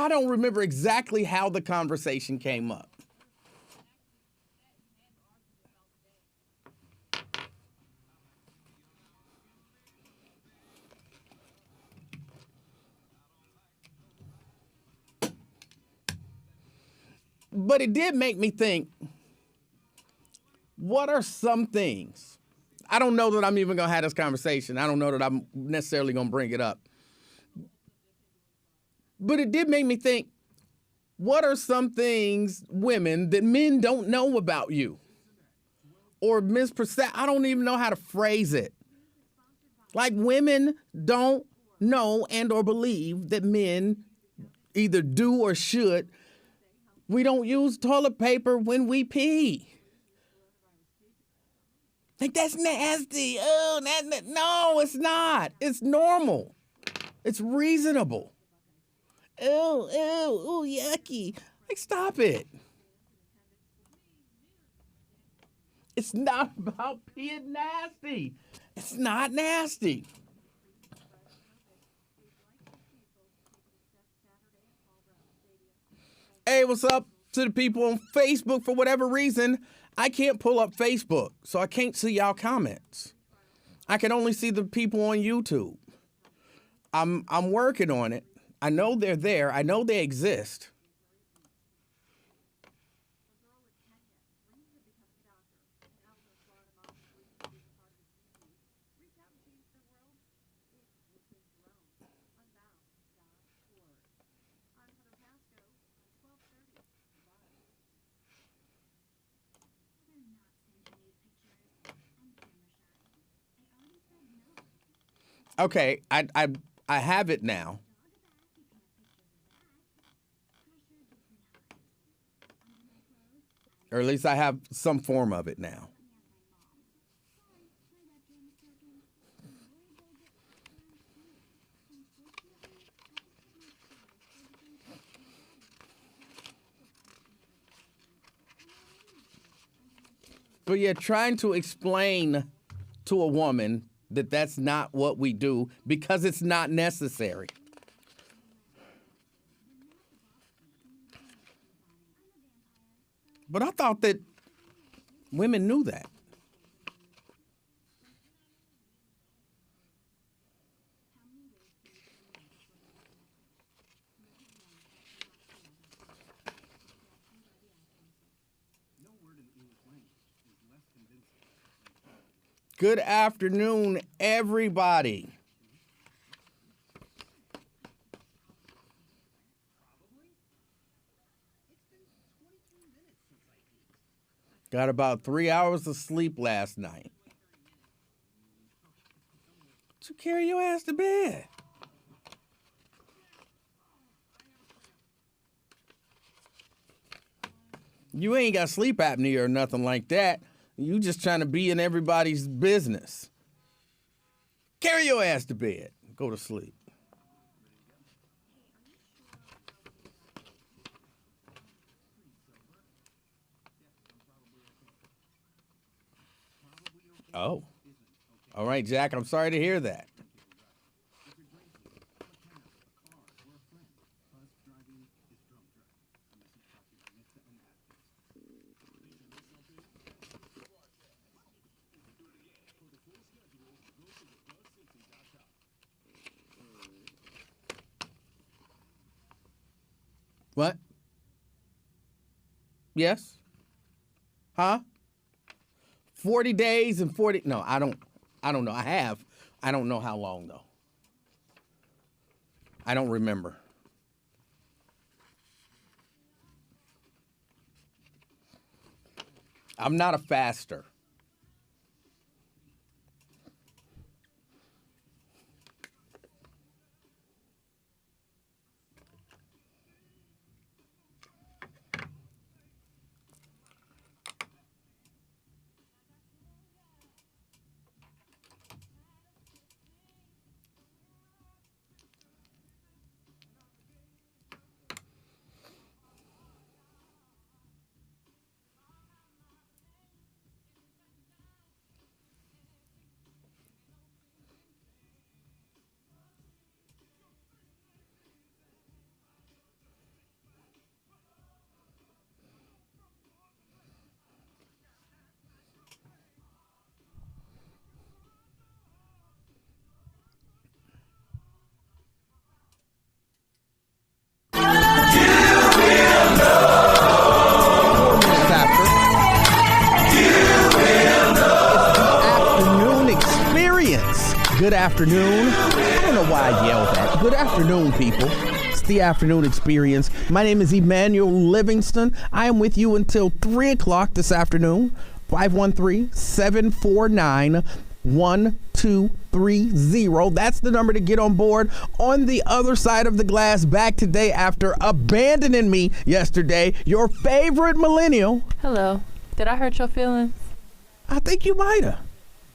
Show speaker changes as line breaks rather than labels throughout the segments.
I don't remember exactly how the conversation came up. But it did make me think, what are some things? I don't know that I'm even going to have this conversation. I don't know that I'm necessarily going to bring it up. But it did make me think, what are some things, women, that men don't know about you? Or misperceive? I don't even know how to phrase it. Like, women don't know and or believe that men either do or should. We don't use toilet paper when we pee. Like, that's nasty. Oh, no, it's not. It's normal. It's reasonable. Oh, yucky. Like, stop it. It's not about being nasty. It's not nasty. Hey, what's up to the people on Facebook? For whatever reason, I can't pull up Facebook, so I can't see y'all comments. I can only see the people on YouTube. I'm working on it. I know they're there. I know they exist. Okay, I have it now. Or at least I have some form of it now. But yeah, trying to explain to a woman that that's not what we do because it's not necessary. But I thought that women knew that. Good afternoon, everybody. Got about 3 hours of sleep last night. So carry your ass to bed. You ain't got sleep apnea or nothing like that. You just trying to be in everybody's business. Carry your ass to bed. Go to sleep. Oh. All right, Jack, I'm sorry to hear that. What? Yes? Huh? 40 days and 40. No, I don't know. I have. I don't know how long, though. I don't remember. I'm not a faster. Good afternoon. I don't know why I yelled that. Good afternoon, people. It's the afternoon experience. My name is Emanuel Livingston. I am with you until 3 o'clock this afternoon. 513-749-1230. That's the number to get on board. On the other side of the glass, back today after abandoning me yesterday, your favorite millennial.
Hello. Did I hurt your feelings?
I think you might have.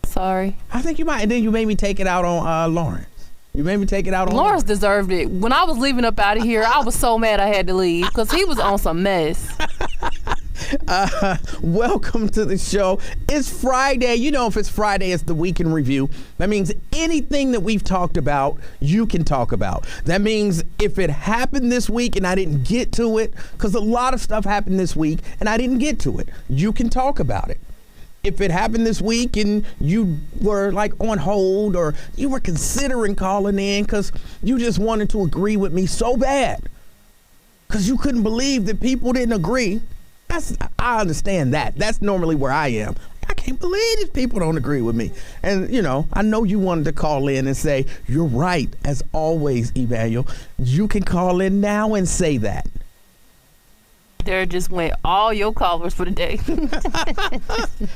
Sorry.
I think you might. And then you made me take it out on Lawrence. You made me take it out on
Lawrence deserved it. When I was leaving up out of here, I was so mad I had to leave because he was on some mess.
Welcome to the show. It's Friday. You know, if it's Friday, it's the week in review. That means anything that we've talked about, you can talk about. That means if it happened this week and I didn't get to it, because a lot of stuff happened this week and I didn't get to it, you can talk about it. If it happened this week and you were like on hold or you were considering calling in because you just wanted to agree with me so bad because you couldn't believe that people didn't agree, I understand that. That's normally where I am. I can't believe these people don't agree with me. And, you know, I know you wanted to call in and say, you're right, as always, Emanuel. You can call in now and say that.
There just went all your callers for the day.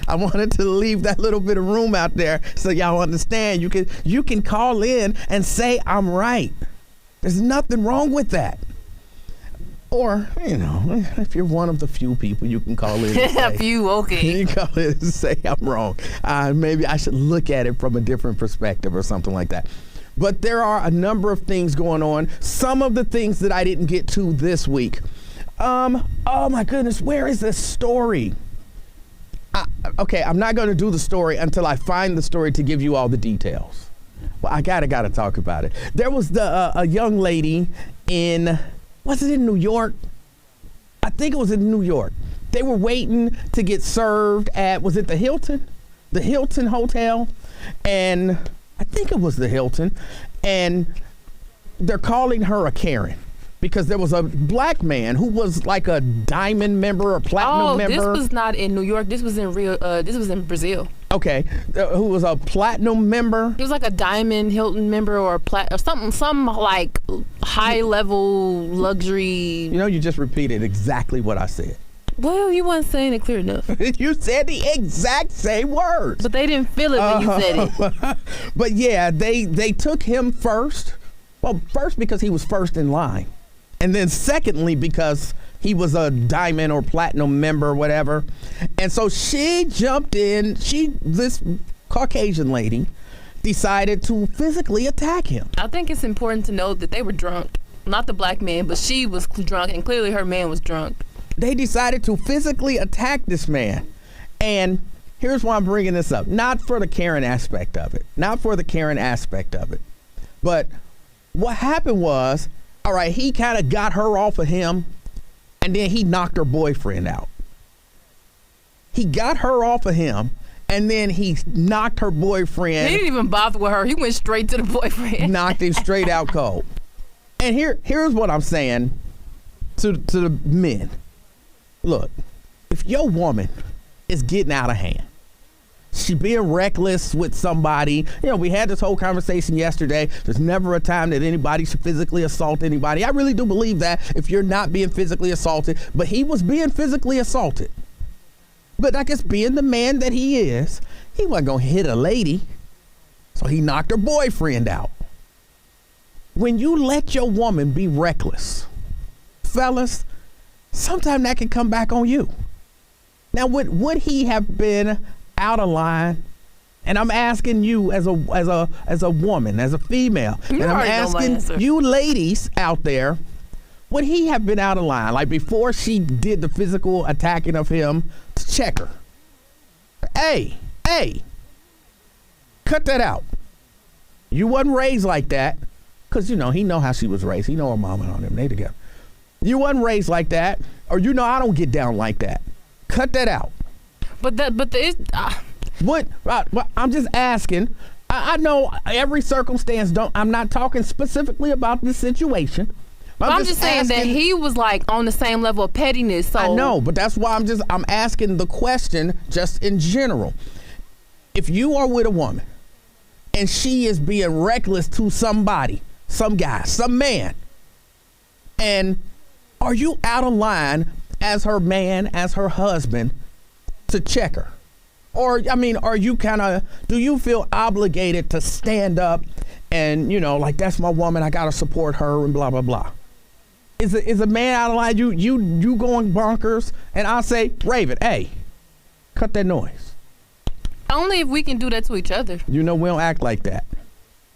I wanted to leave that little bit of room out there so y'all understand. You can call in and say I'm right. There's nothing wrong with that. Or, you know, if you're one of the few people, you can call in and say,
few, okay.
You can call in and say I'm wrong. Maybe I should look at it from a different perspective or something like that. But there are a number of things going on. Some of the things that I didn't get to this week. Oh my goodness, where is this story? Okay, I'm not going to do the story until I find the story to give you all the details. Well, I gotta talk about it. There was a young lady was it in New York? I think it was in New York. They were waiting to get served at, was it the Hilton? The Hilton Hotel? And I think it was the Hilton. And they're calling her a Karen. Because there was a black man who was like a diamond member or platinum member.
Oh, this was not in New York. This was in this was in Brazil.
Okay, who was a platinum member?
He was like a diamond Hilton member or some like high level luxury.
You know, you just repeated exactly what I said.
Well, you weren't saying it clear enough.
You said the exact same words.
But they didn't feel it when you said it.
But yeah, they took him first. Well, first because he was first in line. And then secondly, because he was a diamond or platinum member or whatever. And so she jumped in. This Caucasian lady decided to physically attack him.
I think it's important to note that they were drunk. Not the black man, but she was drunk, and clearly her man was drunk.
They decided to physically attack this man. And here's why I'm bringing this up. Not for the Karen aspect of it. But what happened was, all right, he kind of got her off of him, and then he knocked her boyfriend out. He got her off of him, and then he knocked her boyfriend.
He didn't even bother with her. He went straight to the boyfriend.
Knocked him straight out cold. And here's what I'm saying to the men. Look, if your woman is getting out of hand, she being reckless with somebody. You know, we had this whole conversation yesterday. There's never a time that anybody should physically assault anybody. I really do believe that if you're not being physically assaulted, but he was being physically assaulted. But I guess being the man that he is, he wasn't going to hit a lady. So he knocked her boyfriend out. When you let your woman be reckless, fellas, sometimes that can come back on you. Now, would he have been out of line? And I'm asking you as a woman, as a female, and I'm asking you ladies out there, would he have been out of line? Like before she did the physical attacking of him, to check her. Hey, cut that out. You wasn't raised like that. Because, you know, he know how she was raised. He know her mama and them. They together. You wasn't raised like that. Or, you know, I don't get down like that. Cut that out. What? I'm just asking. I know every circumstance. I'm not talking specifically about this situation.
I'm just saying that he was like on the same level of pettiness. So
I know, but that's why I'm asking the question just in general. If you are with a woman and she is being reckless to somebody, some guy, some man. And are you out of line as her man, as her husband, to check her? Or, I mean, are you do you feel obligated to stand up and, like, that's my woman, I got to support her and blah, blah, blah? Is a man out of line? You going bonkers? And I'll say, Raven, hey, cut that noise.
Only if we can do that to each other.
We don't act like that.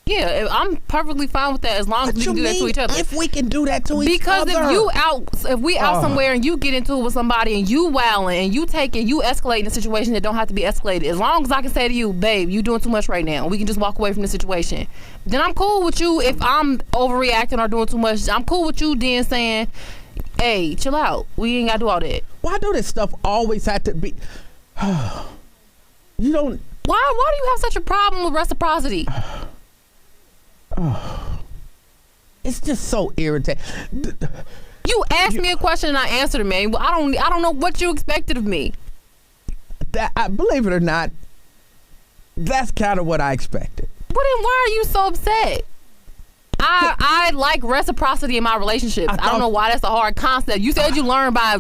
Yeah, I'm perfectly fine with that as long as we can do that to each other.
If we can do that to each other.
Because if we out somewhere and you get into it with somebody and you wilding and you escalating a situation that don't have to be escalated, as long as I can say to you, babe, you doing too much right now, we can just walk away from the situation, then I'm cool with you. If I'm overreacting or doing too much, I'm cool with you then saying, hey, chill out. We ain't got to do all that.
Why do this stuff always have to be... You don't...
Why do you have such a problem with reciprocity?
It's just so irritating.
You asked me a question and I answered it, man. I don't know what you expected of me.
Believe it or not, that's kind of what I expected.
But then why are you so upset? I like reciprocity in my relationships. I don't know why that's a hard concept. You said you learned by,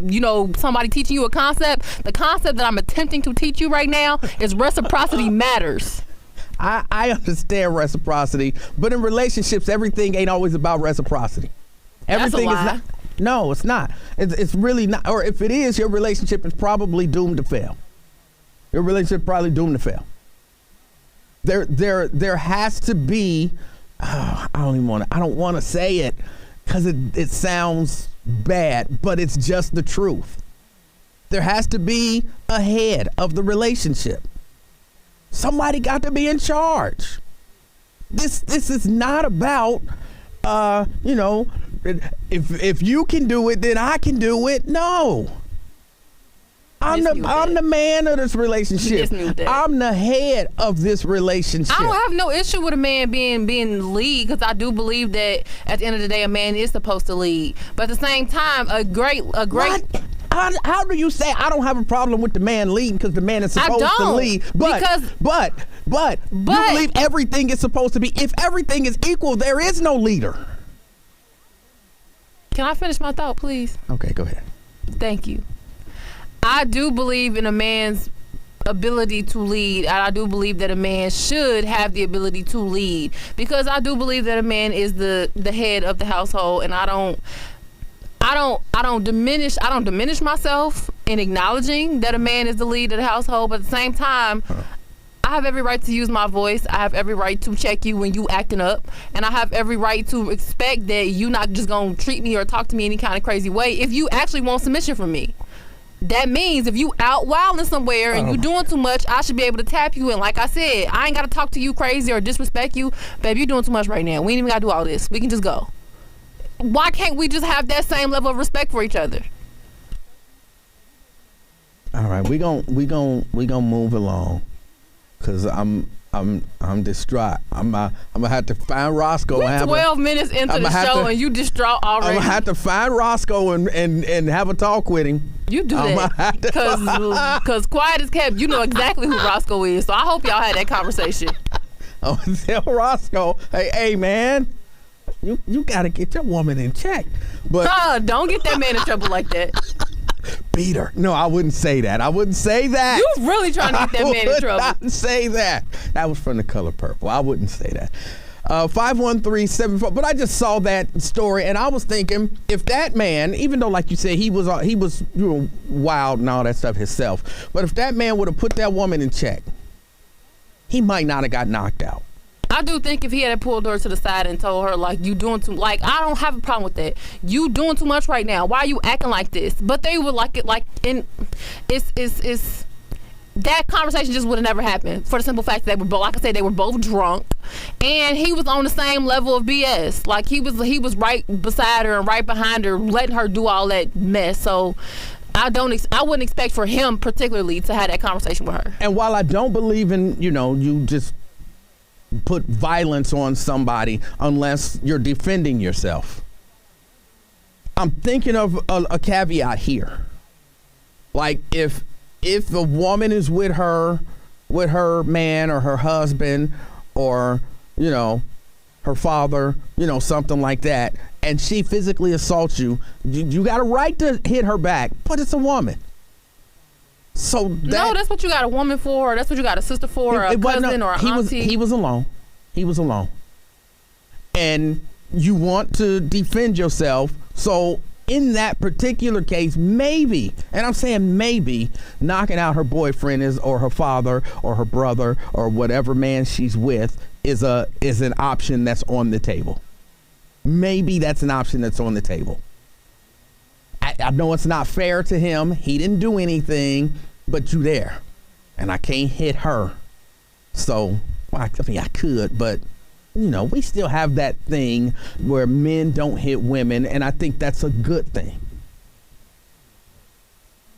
somebody teaching you a concept. The concept that I'm attempting to teach you right now is reciprocity matters.
I understand reciprocity, but in relationships, everything ain't always about reciprocity. Everything is not. No, it's not. It's really not. Or if it is, your relationship is probably doomed to fail. Your relationship is probably doomed to fail. There has to be. I don't want to say it because it sounds bad, but it's just the truth. There has to be a head of the relationship. Somebody got to be in charge. This is not about, if you can do it, then I can do it. No. I'm the man of this relationship. I'm the head of this relationship.
I don't have no issue with a man being the lead, because I do believe that at the end of the day, a man is supposed to lead. But at the same time, a great. What?
How do you say I don't have a problem with the man leading because the man is supposed to lead? But you believe everything is supposed to be. If everything is equal, there is no leader.
Can I finish my thought, please?
Okay, go ahead.
Thank you. I do believe in a man's ability to lead. I do believe that a man should have the ability to lead, because I do believe that a man is the head of the household, and I don't diminish myself in acknowledging that a man is the lead of the household, but at the same time, I have every right to use my voice. I have every right to check you when you acting up, and I have every right to expect that you not just gonna treat me or talk to me any kind of crazy way if you actually want submission from me. That means if you out wilding somewhere and you doing too much, I should be able to tap you in. Like I said, I ain't got to talk to you crazy or disrespect you. Babe, you're doing too much right now. We ain't even got to do all this. We can just go. Why can't we just have that same level of respect for each other?
All right, we gon' move along, cause I'm distraught. I'm gonna have to find Roscoe.
We're 12 minutes into the show and you distraught already.
I'm gonna have to find Roscoe and have a talk with him.
You do that because quiet as kept. You know exactly who Roscoe is. So I hope y'all had that conversation.
Oh, tell Roscoe, hey man, you gotta get your woman in check. But
don't get that man in trouble like that.
Beat her. No, I wouldn't say that. I wouldn't say that.
You was really trying to get that man in trouble.
I wouldn't say that. That was from The Color Purple. I wouldn't say that. 51374. But I just saw that story and I was thinking, if that man, even though like you said he was wild and all that stuff himself, but if that man would have put that woman in check, he might not have got knocked out.
I do think if he had pulled her to the side and told her, like, you doing too, like, I don't have a problem with that. You doing too much right now. Why are you acting like this? But they would like it, like, and it's that conversation just would have never happened for the simple fact that they were, like I said, they were both drunk, and he was on the same level of BS. Like he was right beside her and right behind her, letting her do all that mess. So I wouldn't expect for him particularly to have that conversation with her.
And while I don't believe in, you just put violence on somebody unless you're defending yourself, I'm thinking of a caveat here. Like if the woman is with her man or her husband, or, her father, something like that, and she physically assaults you, you got a right to hit her back, but it's a woman. So
no, that's what you got a woman for. That's what you got a sister for, a cousin or an auntie.
He was alone. And you want to defend yourself. So in that particular case, maybe, and I'm saying maybe, knocking out her boyfriend or her father or her brother or whatever man she's with is an option that's on the table. Maybe that's an option that's on the table. I know it's not fair to him. He didn't do anything, but you there. And I can't hit her. So, I could, but, we still have that thing where men don't hit women, and I think that's a good thing.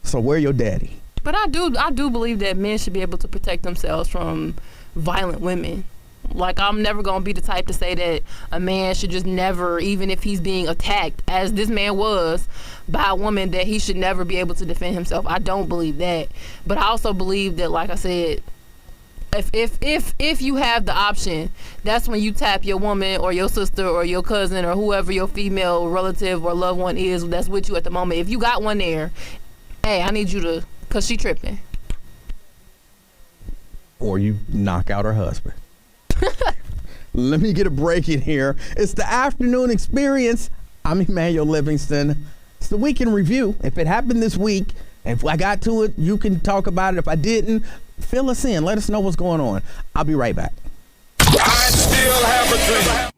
So where your daddy?
But I do believe that men should be able to protect themselves from violent women. Like, I'm never going to be the type to say that a man should just never, even if he's being attacked, as this man was, by a woman, that he should never be able to defend himself. I don't believe that. But I also believe that, like I said, if you have the option, that's when you tap your woman or your sister or your cousin or whoever your female relative or loved one is that's with you at the moment. If you got one there, hey, I need you to, because she tripping.
Or you knock out her husband. Let me get a break in here. It's the afternoon experience. I'm Emanuel Livingston. It's the weekend review. If it happened this week, if I got to it, you can talk about it. If I didn't, fill us in. Let us know what's going on. I'll be right back.
I still have a dream.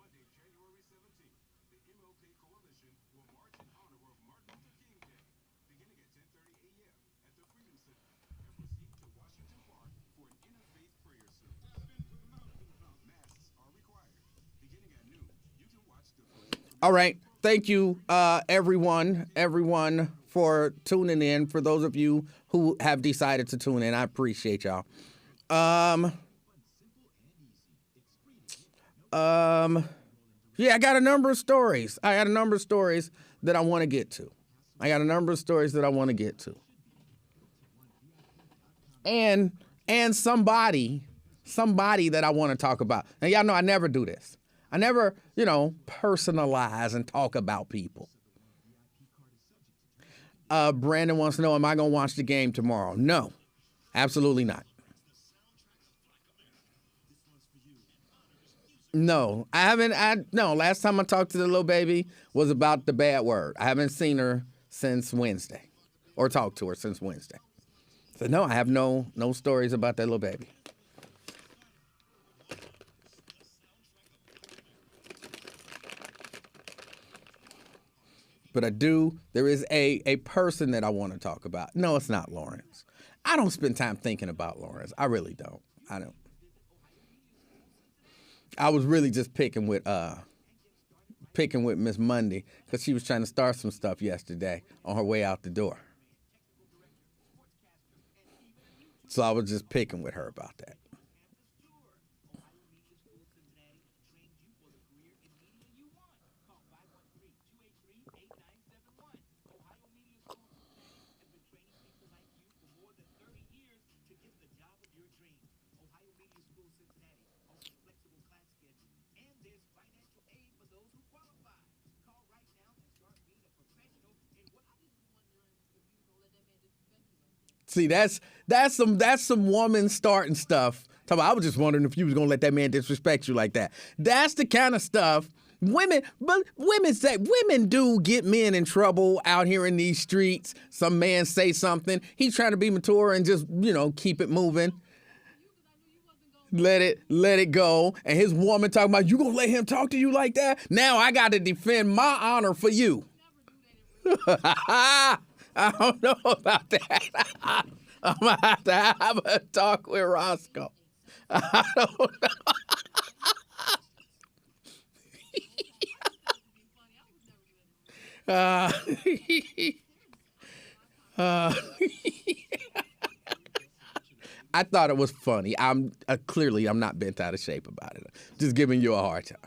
All right. Thank you, everyone, for tuning in. For those of you who have decided to tune in, I appreciate y'all. Yeah, I got a number of stories. that I want to get to. And somebody that I want to talk about. Now, y'all know I never do this. I never, personalize and talk about people. Brandon wants to know, am I going to watch the game tomorrow? No, absolutely not. No, I haven't. No, last time I talked to the little baby was about the bad word. I haven't seen her since Wednesday or talked to her since Wednesday. So no, I have no stories about that little baby. But there is a person that I want to talk about. No, it's not Lawrence. I don't spend time thinking about Lawrence. I really don't. I don't. I was really just picking with Miss Monday because she was trying to start some stuff yesterday on her way out the door. So I was just picking with her about that. See, that's some woman starting stuff. I was just wondering if you was gonna let that man disrespect you like that. That's the kind of stuff women do get men in trouble out here in these streets. Some man say something, he's trying to be mature and just keep it moving. Let it go. And his woman talking about, you gonna let him talk to you like that? Now I got to defend my honor for you. I don't know about that. I'm going to have to have a talk with Roscoe. I don't know. I thought it was funny. I'm not bent out of shape about it. Just giving you a hard time.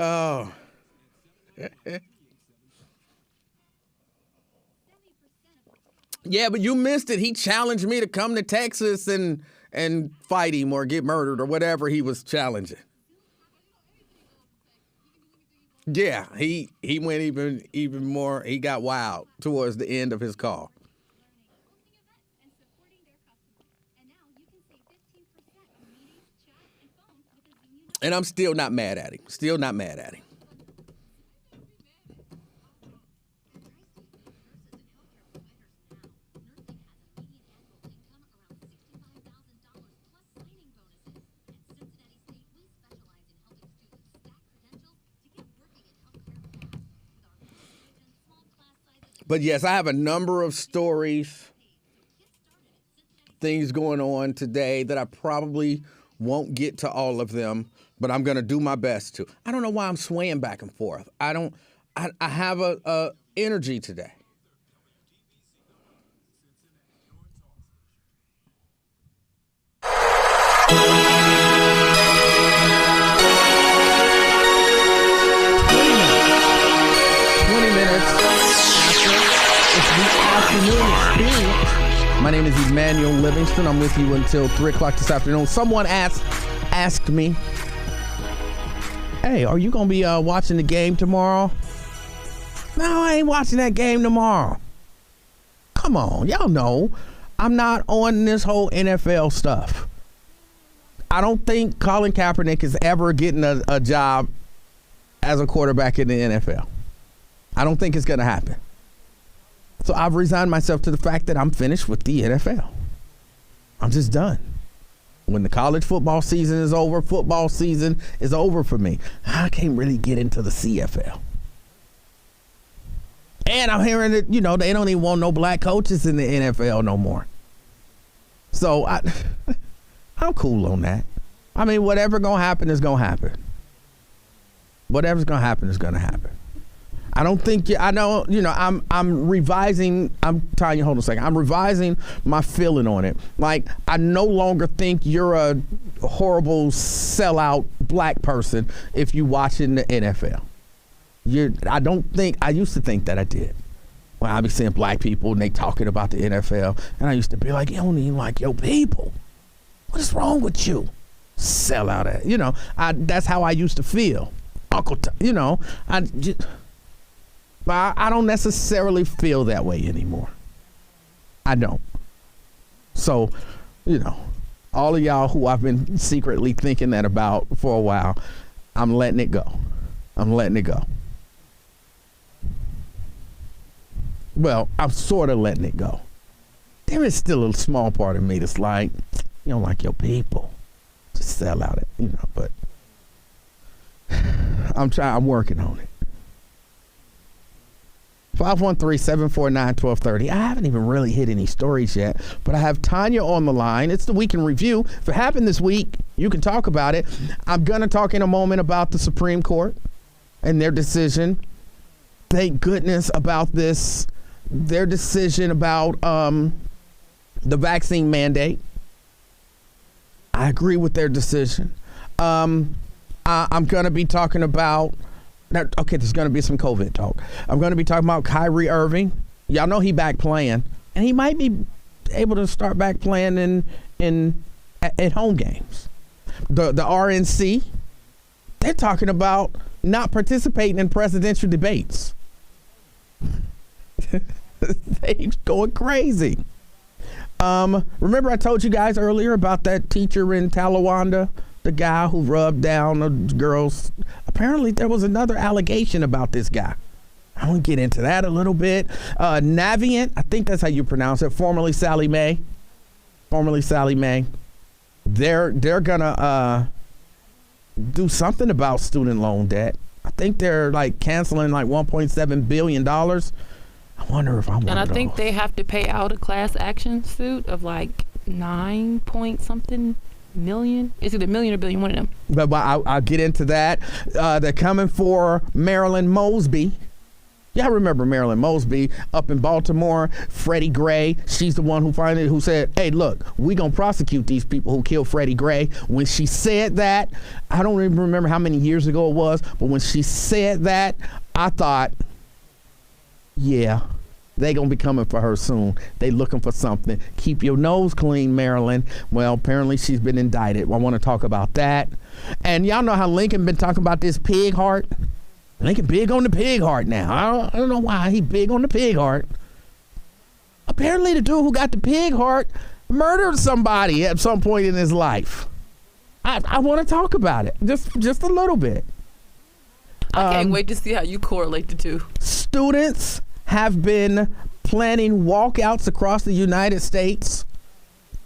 Oh. Yeah, but you missed it. He challenged me to come to Texas and fight him or get murdered or whatever he was challenging. Yeah, he went even more. He got wild towards the end of his call. And I'm still not mad at him. Still not mad at him. But yes, I have a number of stories, things going on today that I probably won't get to all of them, but I'm going to do my best to. I don't know why I'm swaying back and forth. I have a energy today. My name is Emanuel Livingston. I'm with you until 3 o'clock this afternoon. Someone asked me, hey, are you going to be watching the game tomorrow? No, I ain't watching that game tomorrow. Come on, y'all know I'm not on this whole NFL stuff. I don't think Colin Kaepernick is ever getting a job as a quarterback in the NFL. I don't think it's going to happen. So I've resigned myself to the fact that I'm finished with the NFL. I'm just done. When the college football season is over, football season is over for me. I can't really get into the CFL. And I'm hearing that, they don't even want no black coaches in the NFL no more. So I'm cool on that. I mean, whatever going to happen is going to happen. Whatever's going to happen is going to happen. I don't think I'm revising. I'm telling you, hold on a second. I'm revising my feeling on it. Like, I no longer think you're a horrible sellout black person if you watching the NFL. I used to think that I did. Well, I be seeing black people and they talking about the NFL, and I used to be like, you don't even like your people. What is wrong with you? Sellout. That's how I used to feel. But I don't necessarily feel that way anymore. I don't. So, all of y'all who I've been secretly thinking that about for a while, I'm letting it go. I'm letting it go. Well, I'm sort of letting it go. There is still a small part of me that's like, you don't like your people. Just sell out it, but I'm working on it. 513-749-1230. I haven't even really hit any stories yet, but I have Tanya on the line. It's the Week in Review. If it happened this week, you can talk about it. I'm going to talk in a moment about the Supreme Court and their decision. Thank goodness about this. Their decision about the vaccine mandate. I agree with their decision. I'm going to be talking about there's going to be some COVID talk. I'm going to be talking about Kyrie Irving. Y'all know he back playing, and he might be able to start back playing at home games. The RNC, they're talking about not participating in presidential debates. They're going crazy. Remember I told you guys earlier about that teacher in Talawanda, the guy who rubbed down the girls. Apparently there was another allegation about this guy. I want to get into that a little bit. Navient, I think that's how you pronounce it, formerly Sally Mae. They're gonna do something about student loan debt. I think they're like canceling like $1.7 billion. I wonder if I'm one
And I
of
think
those.
they have to pay out a class action suit of like 9 point something million. Is it a million or billion? One of them.
But I'll get into that. They're coming for Marilyn Mosby. Y'all remember Marilyn Mosby up in Baltimore, Freddie Gray. She's the one who said, hey, look, we gonna prosecute these people who killed Freddie Gray. When she said that, I don't even remember how many years ago it was, but when she said that, I thought, yeah, They gonna be coming for her soon. They looking for something. Keep your nose clean, Maryland. Well, apparently she's been indicted. I want to talk about that. And y'all know how Lincoln been talking about this pig heart. Lincoln big on the pig heart now. I don't know why he big on the pig heart. Apparently the dude who got the pig heart murdered somebody at some point in his life. I want to talk about it just a little bit.
I can't wait to see how you correlate the two.
Students have been planning walkouts across the United States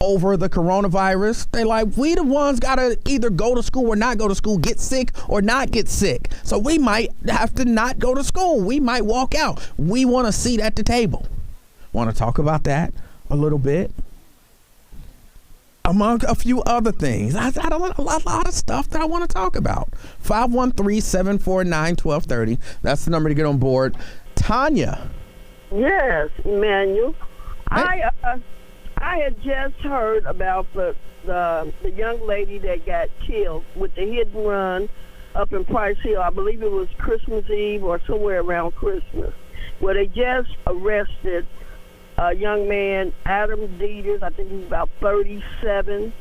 over the coronavirus. They like, we the ones gotta either go to school or not go to school, get sick or not get sick. So we might have to not go to school. We might walk out. We want a seat at the table. Want to talk about that a little bit? Among a few other things. I got a lot of stuff that I want to talk about. 513-749-1230. That's the number to get on board. Tanya.
Yes, Emanuel.
Hey.
I had just heard about the young lady that got killed with the hit and run up in Price Hill. I believe it was Christmas Eve or somewhere around Christmas, where they just arrested a young man, Adam Dieters. I think he was about 37.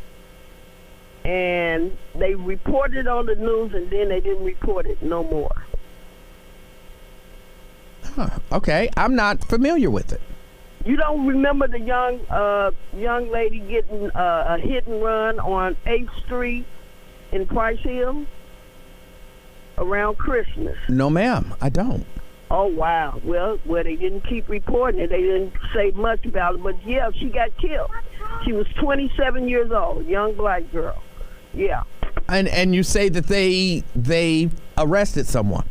And they reported on the news, and then they didn't report it no more.
Huh, okay, I'm not familiar with it.
You don't remember the young lady getting a hit and run on 8th Street in Price Hill around Christmas?
No, ma'am, I don't.
Oh, wow. Well, they didn't keep reporting it. They didn't say much about it. But, yeah, she got killed. She was 27 years old, young black girl. Yeah.
And you say that they arrested someone?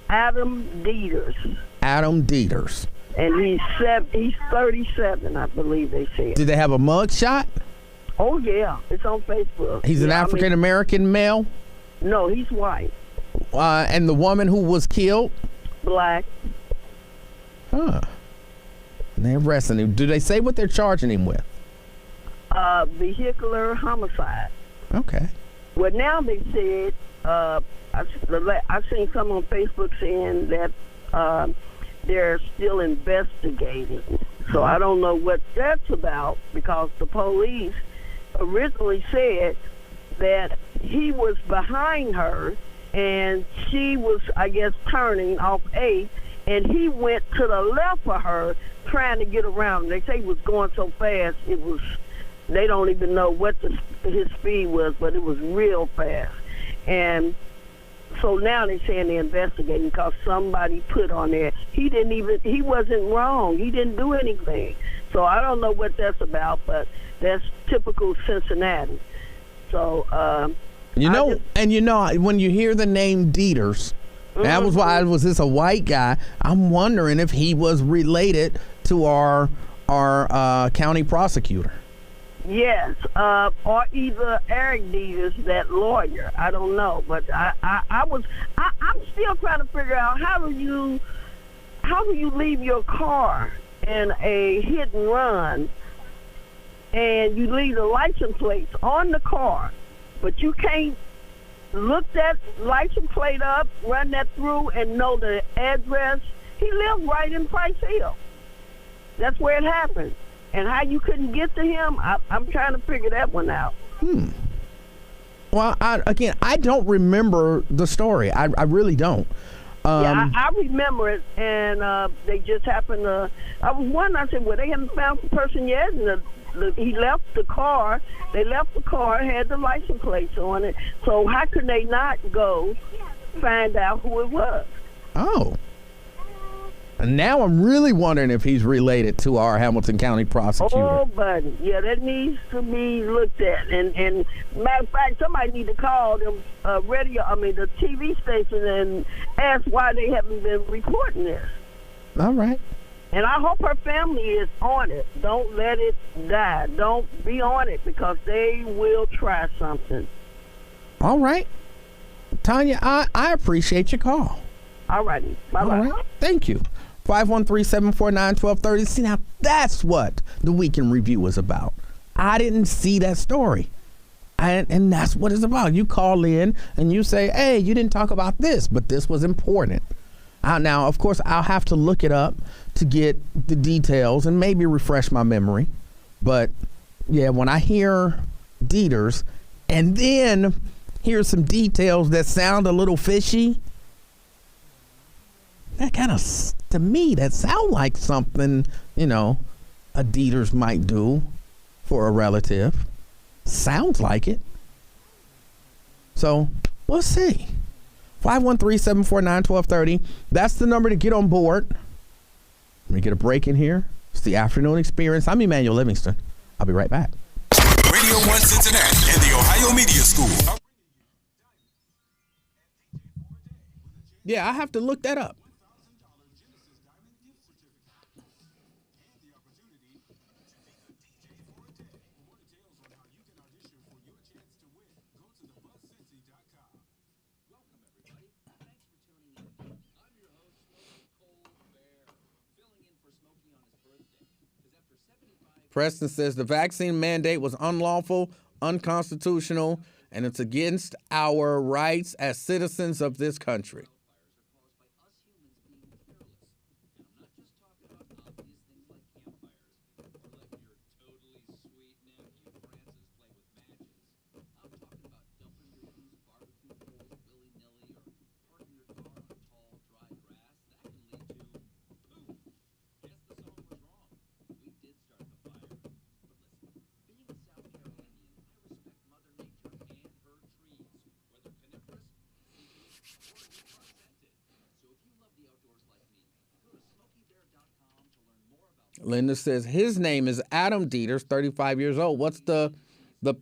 Adam Dieters.
Adam Dieters.
And he's 37, I believe they said.
Did they have a mug shot?
Oh, yeah. It's on Facebook.
He's an African-American male?
No, he's white.
And the woman who was killed?
Black.
Huh. And they're arresting him. Do they say what they're charging him with?
Vehicular homicide.
Okay.
Well, now they said, I've seen some on Facebook saying that they're still investigating. So I don't know what that's about, because the police originally said that he was behind her and she was, I guess, turning off 8th, and he went to the left of her trying to get around. They say he was going so fast, they don't even know what his speed was, but it was real fast. And so now they're saying they're investigating because somebody put on there, he wasn't wrong. He didn't do anything. So I don't know what that's about, but that's typical Cincinnati. So,
when you hear the name Dieters, that was why, was this a white guy? I'm wondering if he was related to our county prosecutor.
Yes, or either Eric Dieters, that lawyer. I don't know, but I'm still trying to figure out how do you leave your car in a hit and run, and you leave the license plates on the car, but you can't look that license plate up, run that through, and know the address. He lived right in Price Hill. That's where it happened. And how you couldn't get to him, I'm trying to figure that one out.
Well, I don't remember the story. I really don't.
I remember it, and they just happened to. I was wondering. I said, well, they haven't found the person yet. And he left the car. They left the car, had the license plates on it. So how could they not go find out who it was?
Oh. And now I'm really wondering if he's related to our Hamilton County prosecutor.
Oh, buddy. Yeah, that needs to be looked at. And matter of fact, somebody need to call them the TV station and ask why they haven't been reporting this.
All right.
And I hope her family is on it. Don't let it die. Don't be on it, because they will try something.
All right. Tanya, I appreciate your call.
All righty. Bye-bye.
All right. Thank you. 513-749-1230. See, now that's what the Weekend Review was about. I didn't see that story. And that's what it's about. You call in and you say, hey, you didn't talk about this, but this was important. Now, of course, I'll have to look it up to get the details and maybe refresh my memory. But yeah, when I hear Dieters and then hear some details that sound a little fishy, that kind of, to me, that sound like something, a Dieters might do for a relative. Sounds like it. So we'll see. 513-749-1230. That's the number to get on board. Let me get a break in here. It's the Afternoon Experience. I'm Emanuel Livingston. I'll be right back.
Radio 1 Cincinnati and the Ohio Media School.
Yeah, I have to look that up. Preston says the vaccine mandate was unlawful, unconstitutional, and it's against our rights as citizens of this country. Linda says his name is Adam Dieters, 35 years old. What's the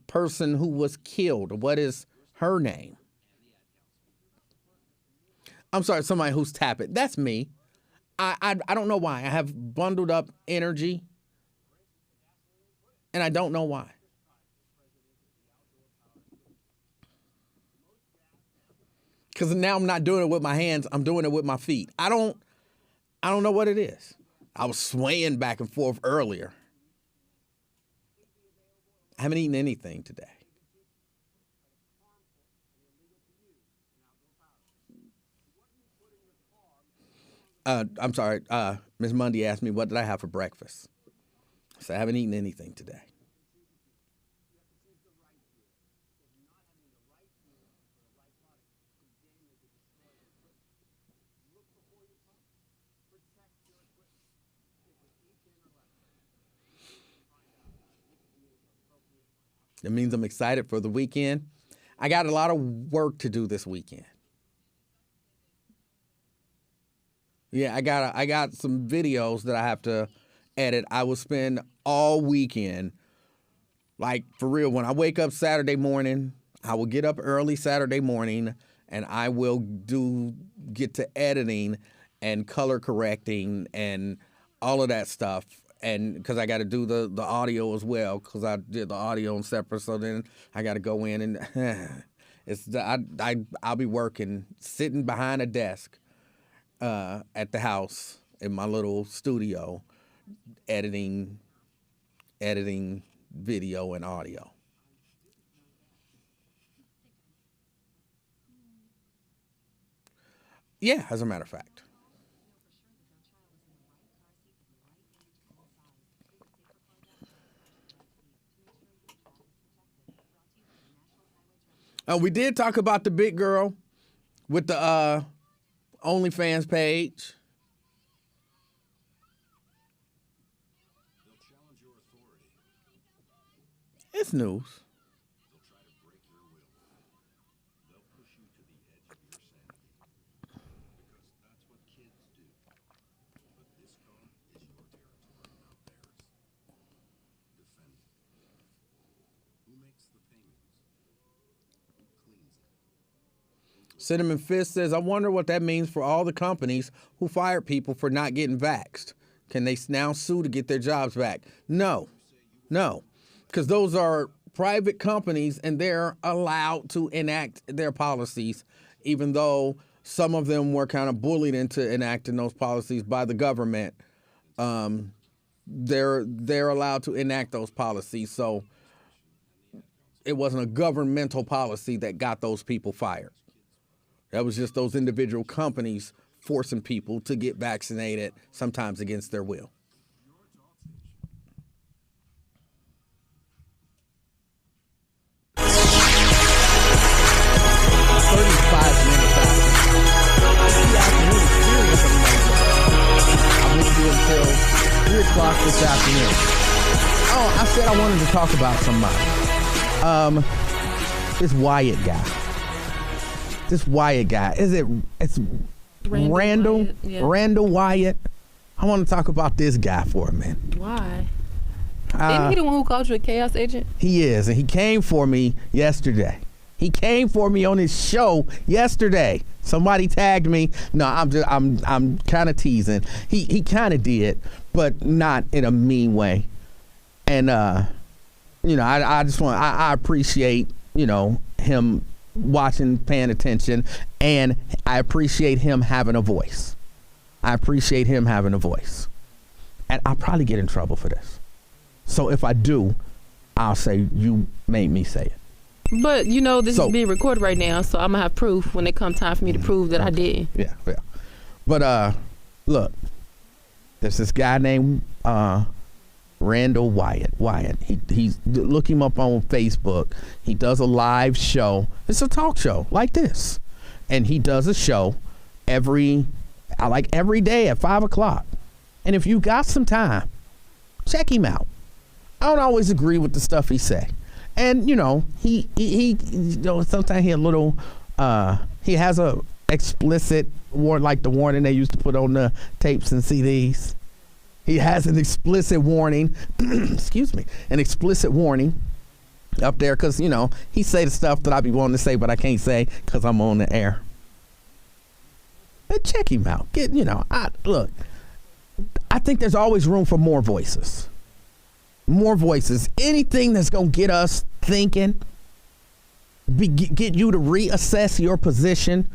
person who was killed? What is her name? I'm sorry, somebody who's tapping. That's me. I don't know why. I have bundled up energy, and I don't know why. Because now I'm not doing it with my hands. I'm doing it with my feet. I don't know what it is. I was swaying back and forth earlier. I haven't eaten anything today. I'm sorry. Ms. Mundy asked me, what did I have for breakfast? So I haven't eaten anything today. It means I'm excited for the weekend. I got a lot of work to do this weekend. Yeah, I got some videos that I have to edit. I will spend all weekend, like for real, when I wake up Saturday morning, I will get up early Saturday morning and I will get to editing and color correcting and all of that stuff. And because I got to do the audio as well, because I did the audio on separate, so then I got to go in and I'll be working, sitting behind a desk at the house in my little studio, editing video and audio. Yeah, as a matter of fact. We did talk about the big girl with the OnlyFans page. It's news. Cinnamon Fist says, I wonder what that means for all the companies who fired people for not getting vaxxed. Can they now sue to get their jobs back? No, because those are private companies and they're allowed to enact their policies, even though some of them were kind of bullied into enacting those policies by the government. They're allowed to enact those policies. So it wasn't a governmental policy that got those people fired. That was just those individual companies forcing people to get vaccinated, sometimes against their will. Until 3 o'clock this afternoon. Oh, I said I wanted to talk about somebody. This Wyatt guy. It's Randall Wyatt? Yeah. Randall Wyatt. I want to talk about this guy for a minute.
Why? Isn't he the one who called you a chaos agent?
He is, and he came for me yesterday. He came for me on his show yesterday. Somebody tagged me. No, I'm kind of teasing. He kind of did, but not in a mean way. And I just want I appreciate him watching, paying attention, and I appreciate him having a voice. And I'll probably get in trouble for this. So if I do, I'll say you made me say it.
But this is being recorded right now, so I'm gonna have proof when it comes time for me to prove that I did.
Yeah. But look, there's this guy named Randall Wyatt. He's look him up on Facebook. He does a live show. It's a talk show like this, and he does a show every day at 5 o'clock. And if you got some time, check him out. I don't always agree with the stuff he say. And he sometimes he a little he has a explicit warning, like the warning they used to put on the tapes and CDs. He has an explicit warning, excuse me, an explicit warning up there because he say the stuff that I be wanting to say but I can't say because I'm on the air. But check him out. I think there's always room for more voices. More voices. Anything that's going to get us thinking, get you to reassess your position,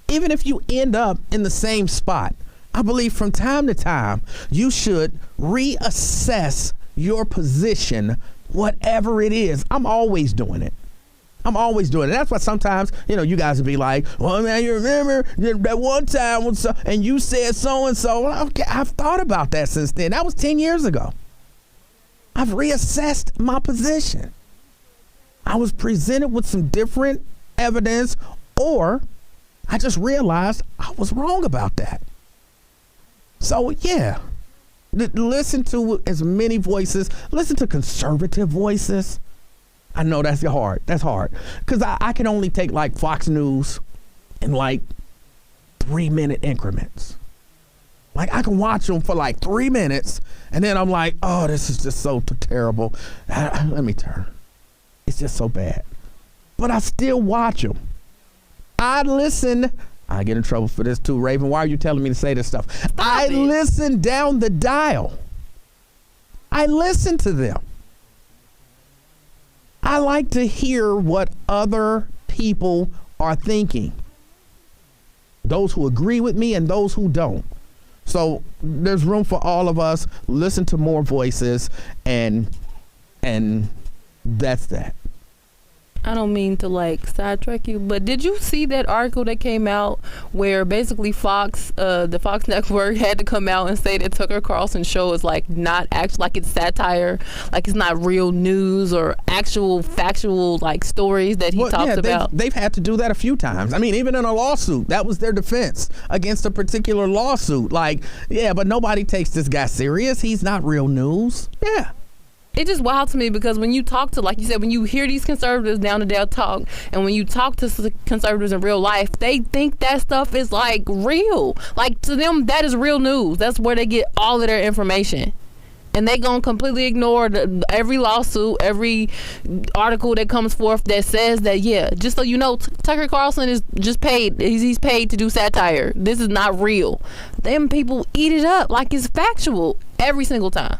even if you end up in the same spot. I believe from time to time, you should reassess your position, whatever it is. I'm always doing it. That's why sometimes, you guys would be like, well, man, you remember that one time and you said so-and-so. Well, okay, I've thought about that since then. That was 10 years ago. I've reassessed my position. I was presented with some different evidence, or I just realized I was wrong about that. So, yeah, listen to as many voices. Listen to conservative voices. I know that's hard. Because I can only take like Fox News in like 3-minute increments. Like I can watch them for like 3 minutes and then I'm like, oh, this is just so terrible. Let me turn. It's just so bad. But I still watch them. I listen. I get in trouble for this too, Raven. Why are you telling me to say this stuff? I listen down the dial. I listen to them. I like to hear what other people are thinking. Those who agree with me and those who don't. So there's room for all of us. Listen to more voices, and that's that.
I don't mean to sidetrack you, but did you see that article that came out where basically the Fox network had to come out and say that Tucker Carlson's show is not actually, it's satire, it's not real news or actual factual stories that he talks about?
They've had to do that a few times. I mean, even in a lawsuit, that was their defense against a particular lawsuit. But nobody takes this guy serious. He's not real news. Yeah.
It's just wild to me because when you talk to, like you said, when you hear these conservatives down the Dale talk, and when you talk to conservatives in real life, they think that stuff is real. To them, that is real news. That's where they get all of their information. And they gonna completely ignore every lawsuit, every article that comes forth that says that, just so you know, Tucker Carlson is just paid. He's paid to do satire. This is not real. Them people eat it up like it's factual every single time.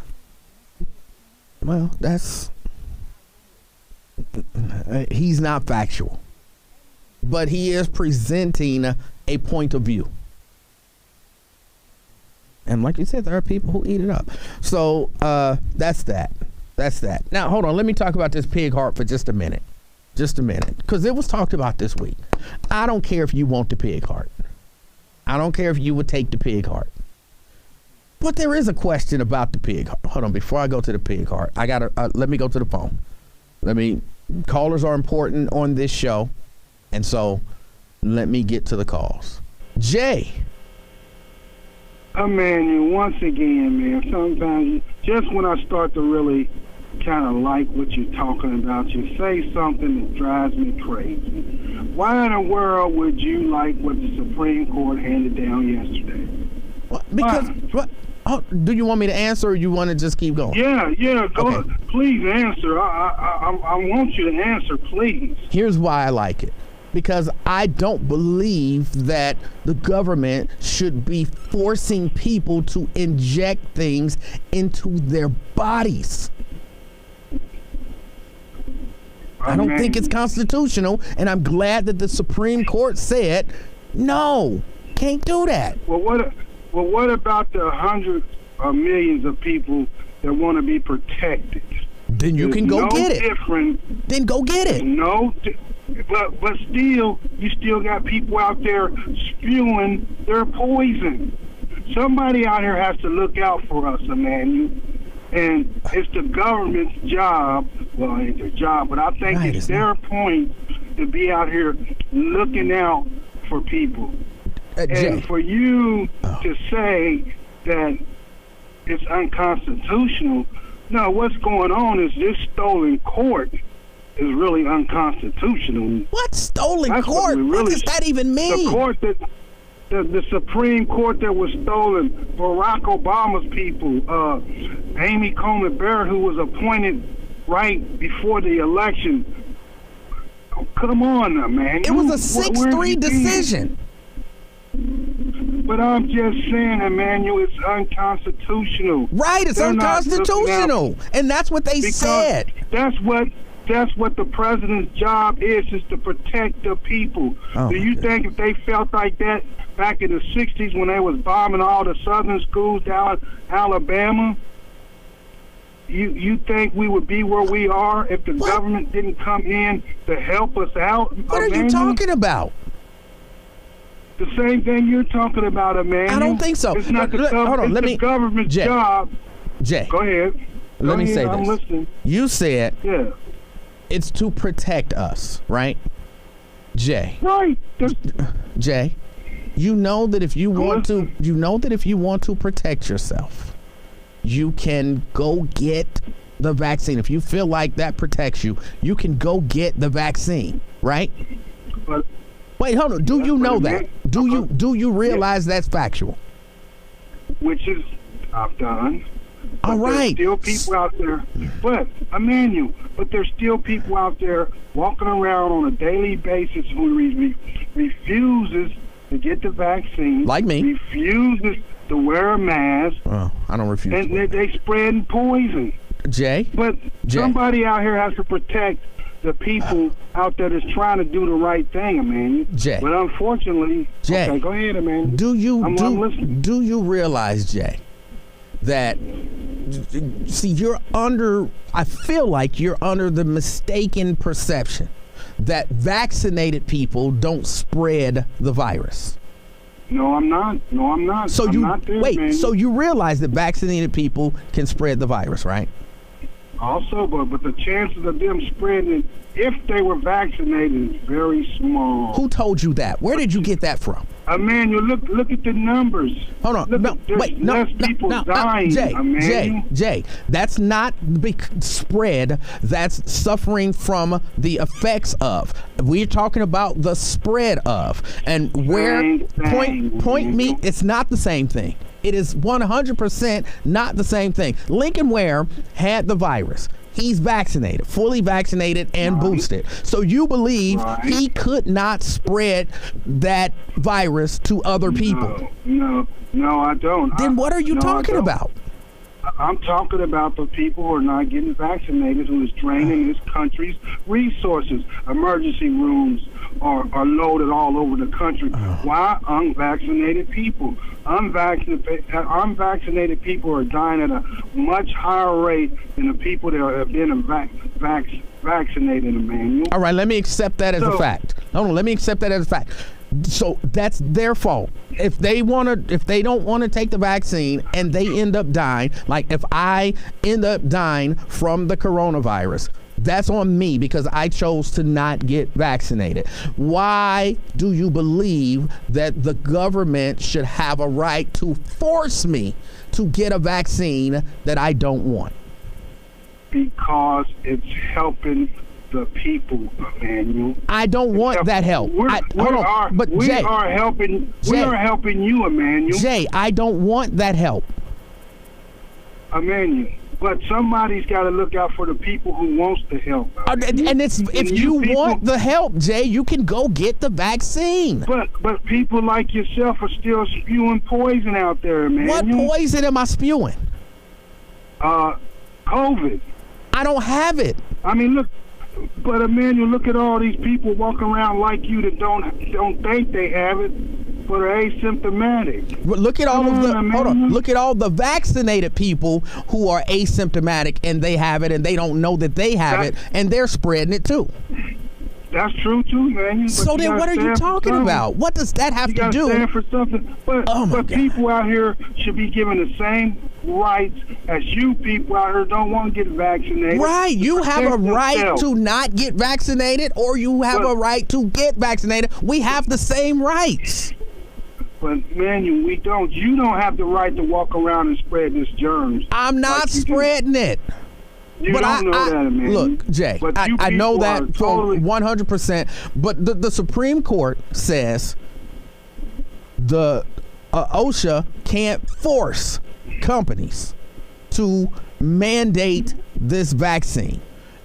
Well, he's not factual, but he is presenting a point of view. And like you said, there are people who eat it up. So that's that. Now, hold on. Let me talk about this pig heart for just a minute. Because it was talked about this week. I don't care if you want the pig heart. I don't care if you would take the pig heart. But there is a question about the pig heart. Hold on, before I go to the pig heart, I gotta let me go to the phone. Callers are important on this show, and so let me get to the calls. Jay.
Emanuel, once again, man, sometimes just when I start to really kind of like what you're talking about, you say something that drives me crazy. Why in the world would you like what the Supreme Court handed down yesterday?
Because what? Oh, do you want me to answer, or you want to just keep going?
Yeah, go.
Okay.
Please answer. I want you to answer, please.
Here's why I like it. Because I don't believe that the government should be forcing people to inject things into their bodies. I don't think it's constitutional, and I'm glad that the Supreme Court said, no, can't do that.
Well, what about the hundreds of millions of people that want to be protected?
Then you can go get it. Then go get it.
But still, you still got people out there spewing their poison. Somebody out here has to look out for us, Emanuel. And it's the government's job. Well, it ain't their job, but I think it's their point to be out here looking out for people. And for you to say that it's unconstitutional, no, what's going on is this stolen court is really unconstitutional.
What stolen court? What does that even mean?
The court that the Supreme Court that was stolen, Barack Obama's people, Amy Coney Barrett, who was appointed right before the election. Oh, come on now, man.
It was a 6-3 decision.
But I'm just saying, Emanuel, it's unconstitutional.
Right, it's unconstitutional. And that's what they said.
That's what the president's job is to protect the people. Do you think if they felt like that back in the 60s when they was bombing all the southern schools down in Alabama, you think we would be where we are if the government didn't come in to help us out?
What are you talking about?
The same thing you're talking about, Emanuel.
I don't think so.
It's not the government's job.
Jay.
Go ahead.
Let me say
I'm
this.
listening.
You said
Yeah.
it's to protect us, right? Jay.
Right.
Jay, you know that if you want to protect yourself, you can go get the vaccine. If you feel like that protects you, you can go get the vaccine, right?
But
wait, hold on. Do you know that? Do you realize that's factual?
Which is I've done.
All right.
There's still people out there, but Emanuel, there's still people out there walking around on a daily basis who refuses to get the vaccine.
Like me.
Refuses to wear a mask.
Oh, I don't refuse.
And they spreading poison.
Jay.
But somebody out here has to protect the people out there that's trying to do the right thing, Emanuel.
Jay.
But unfortunately,
Jay.
Okay, go ahead, Emanuel.
Do you realize, Jay, that I feel like you're under the mistaken perception that vaccinated people don't spread the virus.
No, I'm not.
So so you realize that vaccinated people can spread the virus, right?
Also, but the chances of them spreading it, if they were vaccinated, is very small.
Who told you that? Where did you get that from?
Emanuel, look at the numbers.
Hold on.
Less people dying,
Jay, that's not spread. That's suffering from the effects of. We're talking about the spread of. And point me, it's not the same thing. It is 100% not the same thing. Lincoln Ware had the virus. He's vaccinated, fully vaccinated and boosted. So you believe he could not spread that virus to other people?
No, I don't.
Then what are you talking about?
I'm talking about the people who are not getting vaccinated, who is draining this country's resources. Emergency rooms are loaded all over the country. Why? Unvaccinated people. Unvaccinated people are dying at a much higher rate than the people that have been vaccinated, Emanuel.
All right, let me accept that as a fact. Hold on, let me accept that as a fact. So that's their fault. If they don't want to take the vaccine and they end up dying, like if I end up dying from the coronavirus, that's on me because I chose to not get vaccinated. Why do you believe that the government should have a right to force me to get a vaccine that I don't want?
Because it's helping the people, Emanuel.
I don't want that help.
We are helping you, Emanuel.
Jay, I don't want that help.
Emanuel. But somebody's got to look out for the people who wants the help.
And it's if you want the help, Jay, you can go get the vaccine.
But people like yourself are still spewing poison out there, man.
What poison am I spewing?
COVID.
I don't have it.
I mean, look. But Emanuel, look at all these people walking around like you that don't think they have it, but are asymptomatic.
Look at all of the Look at all the vaccinated people who are asymptomatic and they have it and they don't know that they have it and they're spreading it too.
That's true too, man.
So then, what are you talking about? What does that have to do?
Stand for something. But people out here should be given the same rights as you people out here don't want to get vaccinated.
Right, you have a right to not get vaccinated, or you have a right to get vaccinated. We have the same rights.
But man, we don't. You don't have the right to walk around and spread this germs.
I'm not spreading it.
But I know that, man.
Look, Jay, I know that for 100%. But the Supreme Court says the OSHA can't force companies to mandate this vaccine.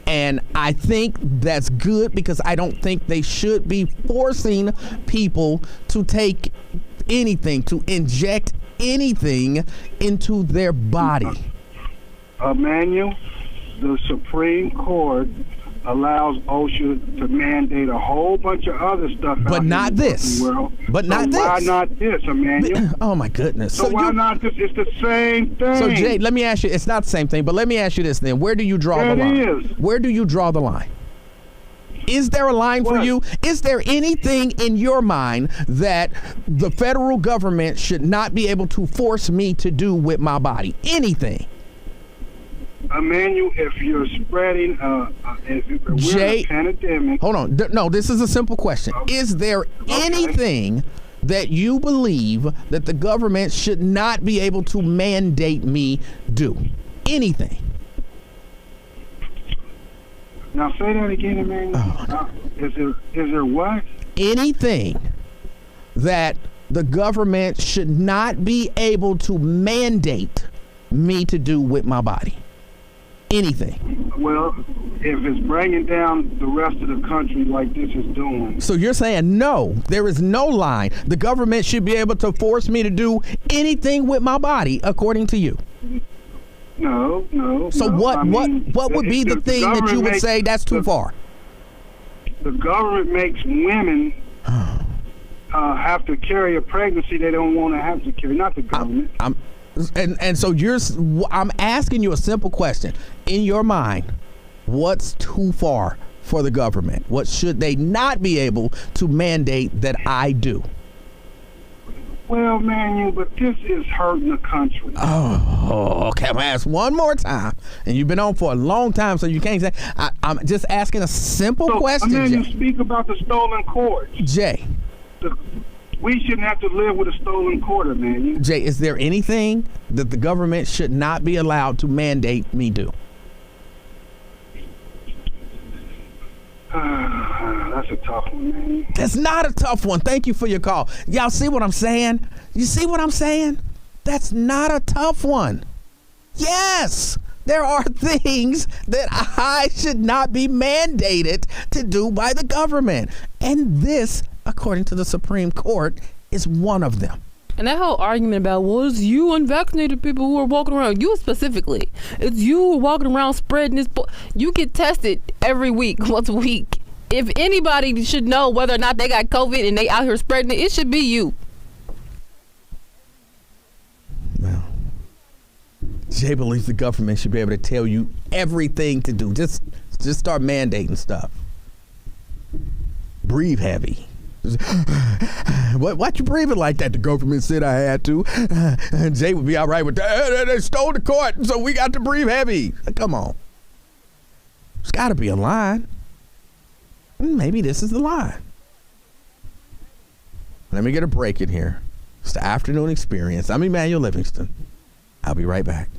And I think that's good because I don't think they should be forcing people to take anything, to inject anything into their body.
Emanuel, the Supreme Court allows OSHA to mandate a whole bunch of other stuff.
But not this. But not this.
Why not this, Emanuel?
Oh my goodness.
So why not this? It's the same thing.
So Jay, let me ask you, it's not the same thing, but let me ask you this then. Where do you draw the line?
It is.
Where do you draw the line? Is there a line for you? Is there anything in your mind that the federal government should not be able to force me to do with my body? Anything?
Emanuel, if you're spreading, if we're in a pandemic.
Hold on. No, this is a simple question. Is there anything that you believe that the government should not be able to mandate me do? Anything?
Now say that again, Emanuel. Is there what?
Anything that the government should not be able to mandate me to do with my body? Anything.
Well, if it's bringing down the rest of the country like this is doing.
So you're saying no, there is no line. The government should be able to force me to do anything with my body, according to you.
No.
So what would be the thing that you would say that's too far?
The government makes women have to carry a pregnancy they don't want to have to carry. Not the government.
And so I'm asking you a simple question. In your mind, what's too far for the government? What should they not be able to mandate that I do?
Well, man, but this is hurting the country.
Oh, okay. I'm going to ask one more time. And you've been on for a long time, so you can't say. I'm just asking a simple question,
Jay.
You
speak about the stolen courts.
Jay.
We shouldn't have to live with a stolen quarter, man.
Jay, is there anything that the government should not be allowed to mandate me do?
That's a tough one, man.
That's not a tough one. Thank you for your call. Y'all see what I'm saying? You see what I'm saying? That's not a tough one. Yes, there are things that I should not be mandated to do by the government. And this, according to the Supreme Court, is one of them.
And that whole argument about, well, it's you unvaccinated people who are walking around, you specifically, it's you who are walking around spreading this. You get tested every week, once a week. If anybody should know whether or not they got COVID and they out here spreading it, it should be you.
Well, Jay believes the government should be able to tell you everything to do. Just start mandating stuff. Breathe heavy. What you breathing like that? The government said I had to. Jay would be all right with that. They stole the court, so we got to breathe heavy. Come on. There's got to be a line. Maybe this is the line. Let me get a break in here. It's the afternoon experience. I'm Emanuel Livingston. I'll be right back.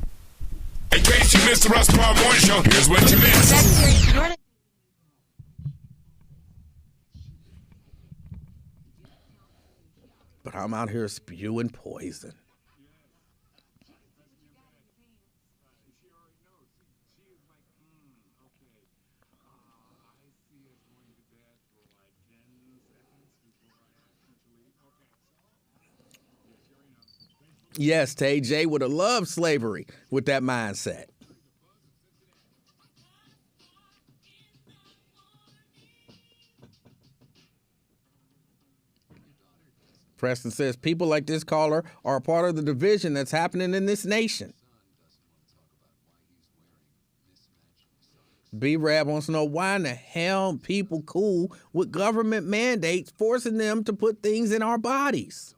In case you missed the Russ Parr Morning Show, here's what you missed.
But I'm out here spewing poison. Yes, Tay J would have loved slavery with that mindset. Preston says people like this caller are a part of the division that's happening in this nation. B-Rab wants to know why in the hell people cool with government mandates forcing them to put things in our bodies.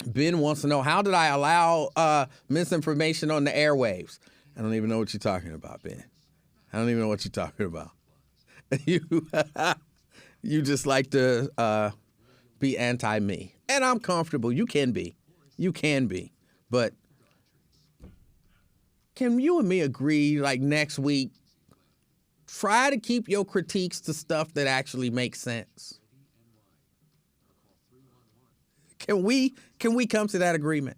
Ben wants to know, how did I allow misinformation on the airwaves? I don't even know what you're talking about, Ben. I don't even know what you're talking about. You just like to be anti-me. And I'm comfortable. You can be. You can be. But can you and me agree, like next week, try to keep your critiques to stuff that actually makes sense? Can we come to that agreement?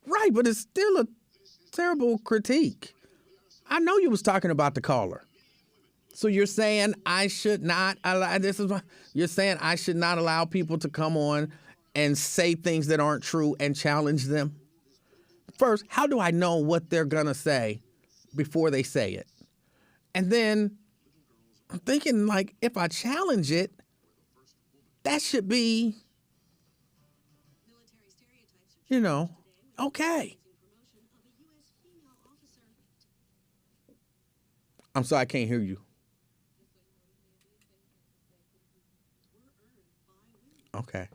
Right, but it's still a terrible critique. I know you was talking about the caller. So you're saying I should not allow you're saying I should not allow people to come on and say things that aren't true and challenge them? First, how do I know what they're gonna say before they say it? And then I'm thinking, like, if I challenge it, that should be, okay. I'm sorry, I can't hear you. Okay.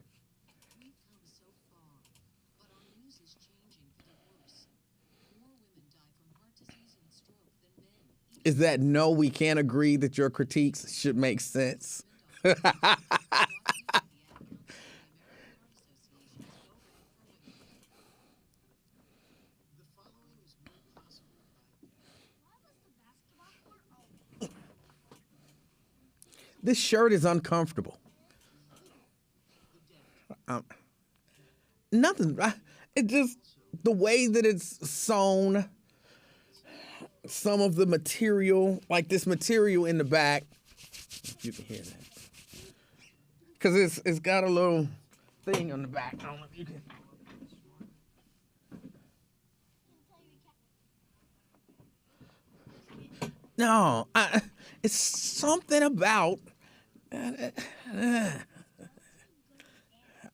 Is that no, we can't agree that your critiques should make sense? This shirt is uncomfortable. Nothing. It just, the way that it's sewn, some of the material, like this material in the back, if you can hear that, because it's got a little thing on the back. I don't know if you can. No, it's something about.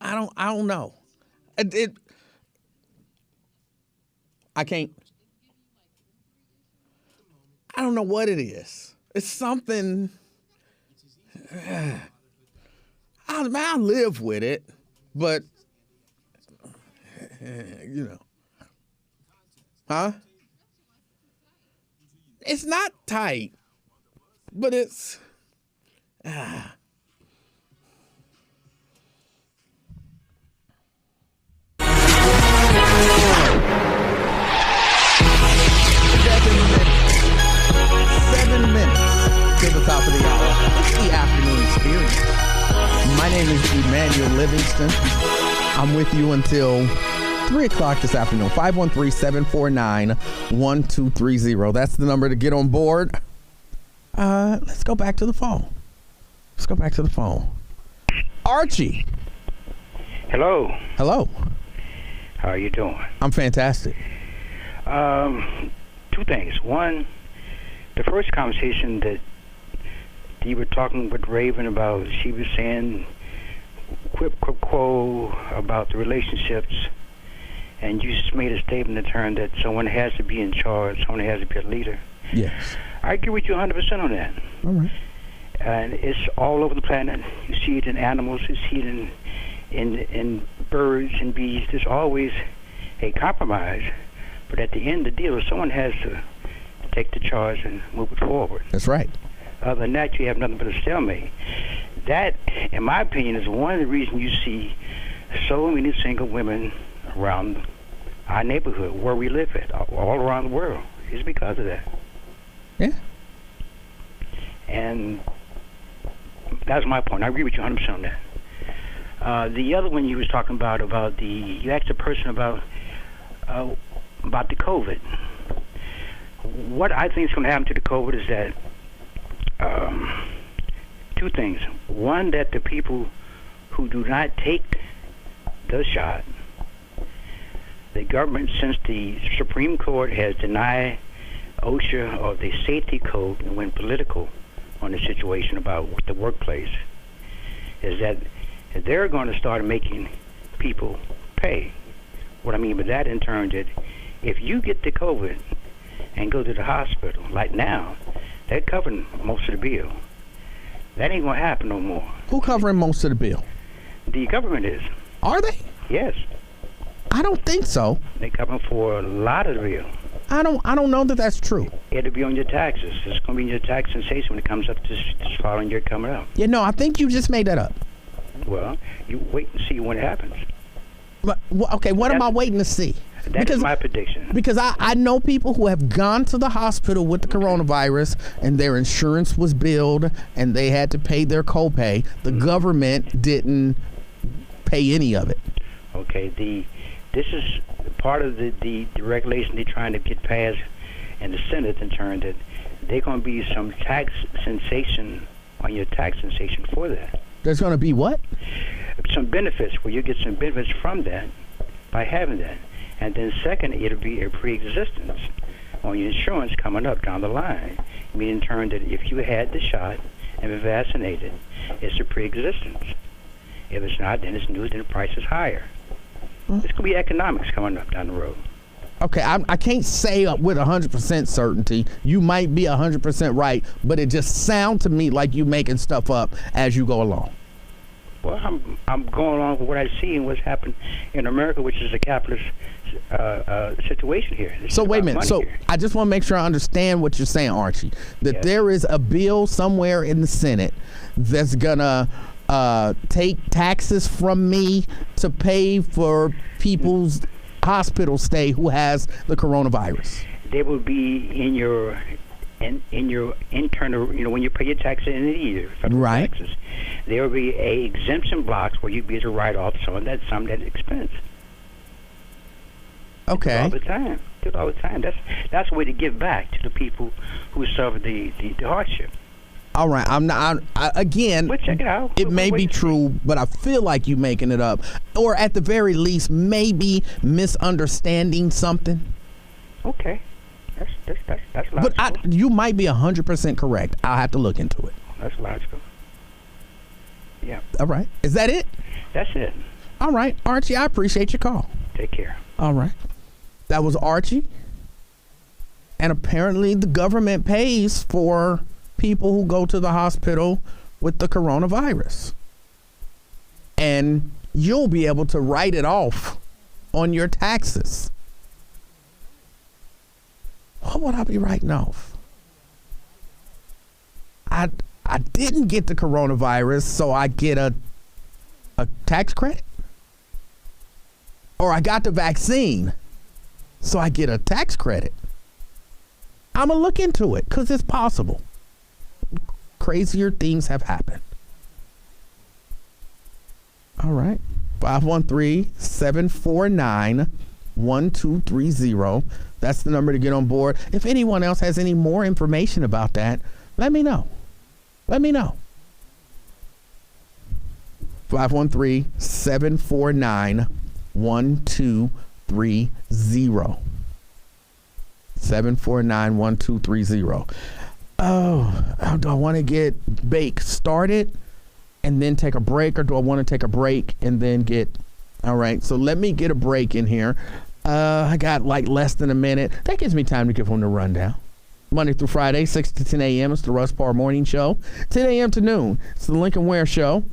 I don't know. I can't. I don't know what it is. It's something. I live with it, but huh? It's not tight, but it's. To the top of the hour. It's the afternoon experience. My name is Emanuel Livingston. I'm with you until 3 o'clock this afternoon. 513-749-1230. That's the number to get on board. Let's go back to the phone. Archie.
Hello.
Hello.
How are you doing?
I'm fantastic.
Two things. One, the first conversation that you were talking with Raven about, she was saying quid pro quo about the relationships, and you just made a statement in turn that someone has to be in charge, someone has to be a leader.
Yes.
I agree with you 100% on that.
All right.
And it's all over the planet. You see it in animals, you see it in birds and bees. There's always a compromise, but at the end of the deal, someone has to take the charge and move it forward.
That's right.
Other than that, you have nothing but a stalemate. That, in my opinion, is one of the reasons you see so many single women around our neighborhood, where we live at, all around the world, is because of that.
Yeah.
And that's my point. I agree with you 100% on that. The other one you was talking about you asked a person about the COVID. What I think is going to happen to the COVID is that two things. One, that the people who do not take the shot, the government, since the Supreme Court has denied OSHA or the safety code and went political on the situation about the workplace, is that they're going to start making people pay. What I mean by that, in turn, that if you get the COVID and go to the hospital, like now, they're covering most of the bill. That ain't going to happen no more.
Who covering most of the bill?
The government is.
Are they?
Yes.
I don't think so.
They're covering for a lot of the bill.
I don't know that that's true.
It'll be on your taxes. It's going to be in your tax sensation when it comes up this following year coming up.
Yeah, no, I think you just made that up.
Well, you wait and see when it happens.
But, okay, what am I waiting to see?
That is my prediction.
Because I know people who have gone to the hospital with the coronavirus and their insurance was billed and they had to pay their copay. The government didn't pay any of it.
Okay, this is part of the regulation they're trying to get passed in the Senate, in turn that they're going to be some tax sensation on your tax sensation for that.
There's going to be what?
Some benefits, where you get some benefits from that by having that. And then second, it'll be a pre-existence on your insurance coming up down the line. Meaning in turn that if you had the shot and been vaccinated, it's a pre-existence. If it's not, then it's new, then the price is higher. It's going to be economics coming up down the road.
Okay, I can't say with 100% certainty. You might be 100% right, but it just sounds to me like you making stuff up as you go along.
Well, I'm going along with what I see and what's happened in America, which is a capitalist situation here.
So wait a minute. So I just want to make sure I understand what you're saying, Archie. That there is a bill somewhere in the Senate that's gonna take taxes from me to pay for people's hospital stay who has the coronavirus.
They will be in your internal, when you pay your taxes in the year, federal taxes, there will be a exemption blocks where you'll be able to write off some of that expense.
Okay.
Do it all the time. That's a way to give back to the people who suffer the hardship.
All right, I'm not. Again,
we'll check it out.
It may be true, but I feel like you making it up, or at the very least, maybe misunderstanding something.
Okay, that's logical.
But you might be 100% correct. I'll have to look into it.
That's logical. Yeah.
All right. Is that it?
That's it.
All right, Archie. I appreciate your call.
Take care.
All right. That was Archie, and apparently the government pays for people who go to the hospital with the coronavirus, and you'll be able to write it off on your taxes. What would I be writing off? I didn't get the coronavirus, so I get a tax credit, or I got the vaccine, so I get a tax credit. I'm gonna look into it because it's possible. Crazier things have happened. All right. 513-749-1230. That's the number to get on board. If anyone else has any more information about that, let me know. 513-749-1230. 749-1230. Oh, do I want to get Bake started and then take a break, or do I want to take a break and then get... All right, so let me get a break in here. I got like less than a minute. That gives me time to give them the rundown. Monday through Friday, 6 to 10 a.m. It's the Russ Parr Morning Show. 10 a.m. to noon. It's the Lincoln Ware Show.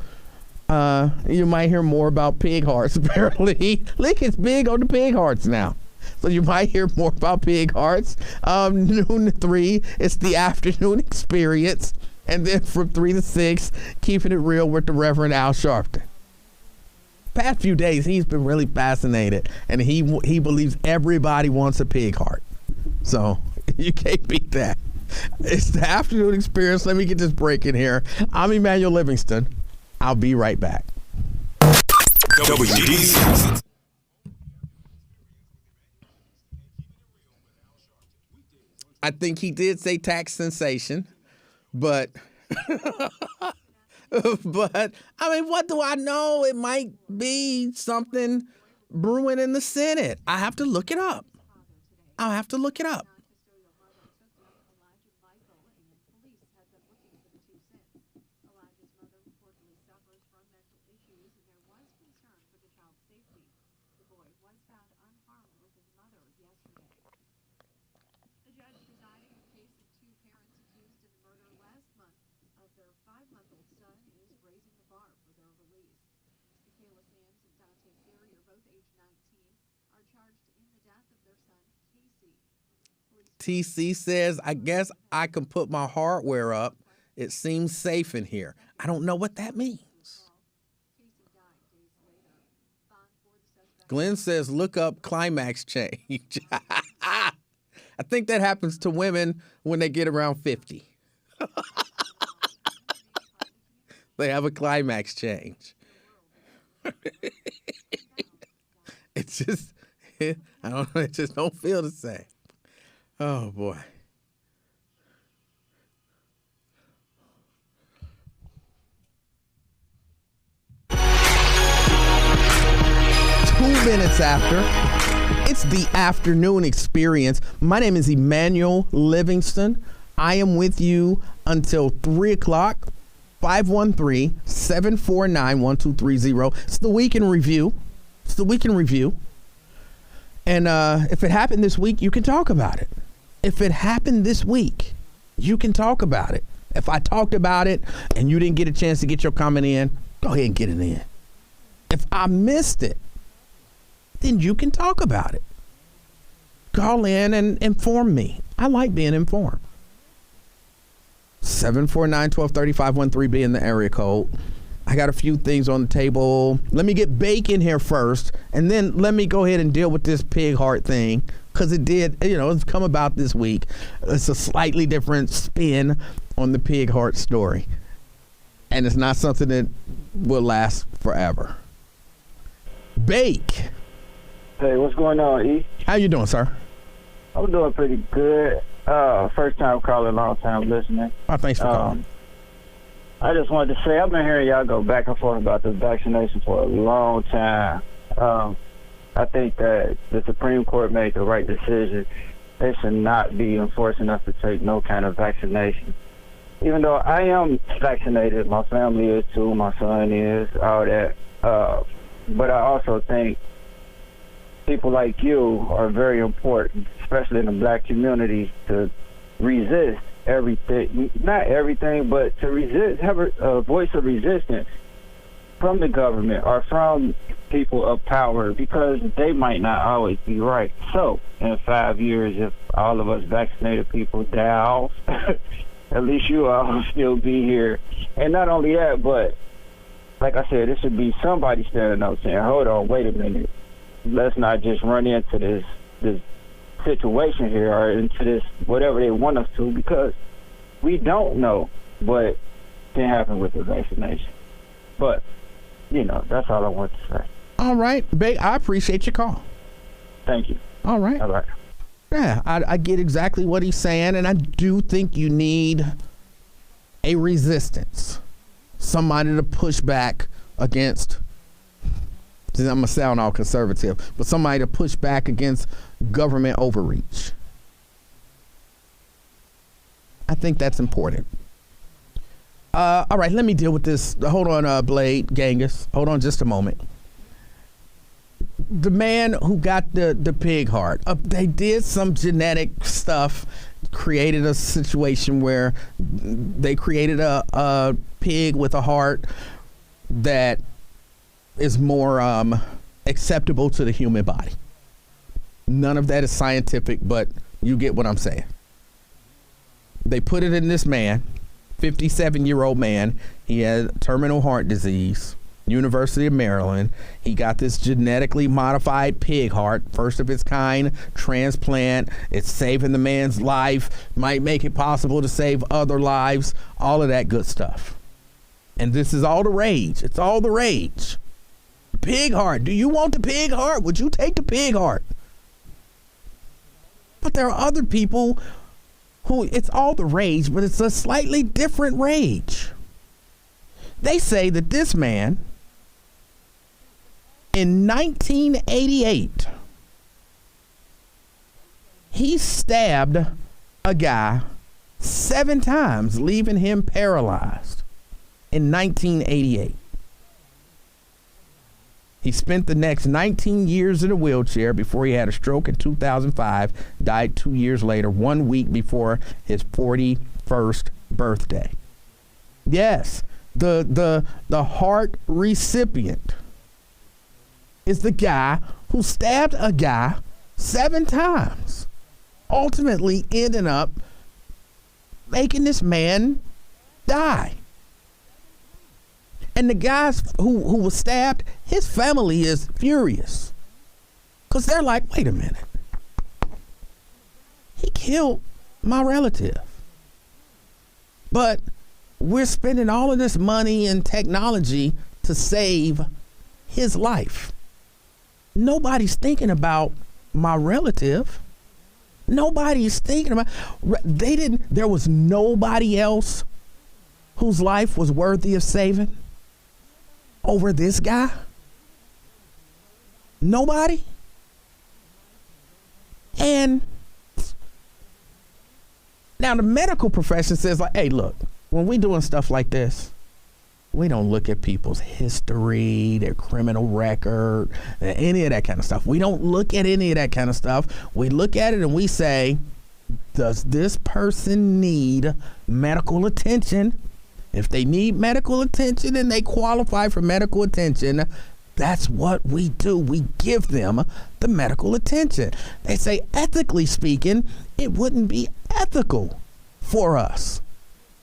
You might hear more about pig hearts, apparently. Lincoln's big on the pig hearts now. So you might hear more about pig hearts. Noon to 3, it's the afternoon experience. And then from 3 to 6, keeping it real with the Reverend Al Sharpton. Past few days, he's been really fascinated. And he believes everybody wants a pig heart. So you can't beat that. It's the afternoon experience. Let me get this break in here. I'm Emanuel Livingston. I'll be right back.
WDC.
I think he did say tax sensation, but but I mean, what do I know? It might be something brewing in the Senate. I have to look it up. I'll have to look it up. TC says, I guess I can put my hardware up. It seems safe in here. I don't know what that means. Glenn says, look up climax change. I think that happens to women when they get around 50. They have a climax change. It's just, I don't know, it just don't feel the same. Oh, boy. Minutes after. It's the afternoon experience. My name is Emanuel Livingston. I am with you until 3 o'clock. 513-749-1230. It's the week in review. It's the week in review. And if it happened this week, you can talk about it. If it happened this week, you can talk about it. If I talked about it and you didn't get a chance to get your comment in, go ahead and get it in. If I missed it, then you can talk about it. Call in and inform me. I like being informed. 749-1230-513 being the area code. I got a few things on the table. Let me get bacon here first, and then let me go ahead and deal with this pig heart thing, because it did, it's come about this week. It's a slightly different spin on the pig heart story, and it's not something that will last forever. Bake.
Hey, what's going on, E?
How you doing, sir?
I'm doing pretty good. First time calling, long time listening.
Oh, thanks for calling.
I just wanted to say, I've been hearing y'all go back and forth about this vaccination for a long time. I think that the Supreme Court made the right decision. They should not be enforcing us to take no kind of vaccination. Even though I am vaccinated, my family is too, my son is, all that. But I also think people like you are very important, especially in the black community, to resist everything, not everything, but to resist, have a voice of resistance from the government or from people of power, because they might not always be right. So in 5 years, if all of us vaccinated people die off, at least you all will still be here. And not only that, but like I said, it should be somebody standing up saying, hold on, wait a minute. Let's not just run into this situation here or into this whatever they want us to, because we don't know what can happen with the vaccination. But, that's all I want to say.
All right. I appreciate your call.
Thank you.
All right.
All right.
Yeah, I get exactly what he's saying, and I do think you need a resistance. Somebody to push back against, I'm going to sound all conservative, but somebody to push back against government overreach. I think that's important. All right, let me deal with this. Hold on, Blade, Genghis. Hold on just a moment. the man who got the pig heart, they did some genetic stuff, created a situation where they created a pig with a heart that is more acceptable to the human body. None of that is scientific, but you get what I'm saying. They put it in this man, 57-year-old man. He had terminal heart disease, University of Maryland. He got this genetically modified pig heart, first of its kind, transplant. It's saving the man's life, might make it possible to save other lives, all of that good stuff. And this is all the rage. It's all the rage. Pig heart. Do you want the pig heart? Would you take the pig heart? But there are other people who it's all the rage, but it's a slightly different rage. They say that this man in 1988, he stabbed a guy 7 times, leaving him paralyzed in 1988. He spent the next 19 years in a wheelchair before he had a stroke in 2005, died 2 years later, 1 week before his 41st birthday. Yes, the heart recipient is the guy who stabbed a guy 7 times, ultimately ending up making this man die. And the guys who was stabbed, his family is furious. Because they're like, wait a minute. He killed my relative. But we're spending all of this money and technology to save his life. Nobody's thinking about my relative. Nobody's thinking about, there was nobody else whose life was worthy of saving over this guy? Nobody? And now the medical profession says, like, hey, look, when we doing stuff like this, we don't look at people's history, their criminal record, any of that kind of stuff. We don't look at any of that kind of stuff. We look at it and we say, does this person need medical attention? If they need medical attention and they qualify for medical attention, that's what we do. We give them the medical attention. They say, ethically speaking, it wouldn't be ethical for us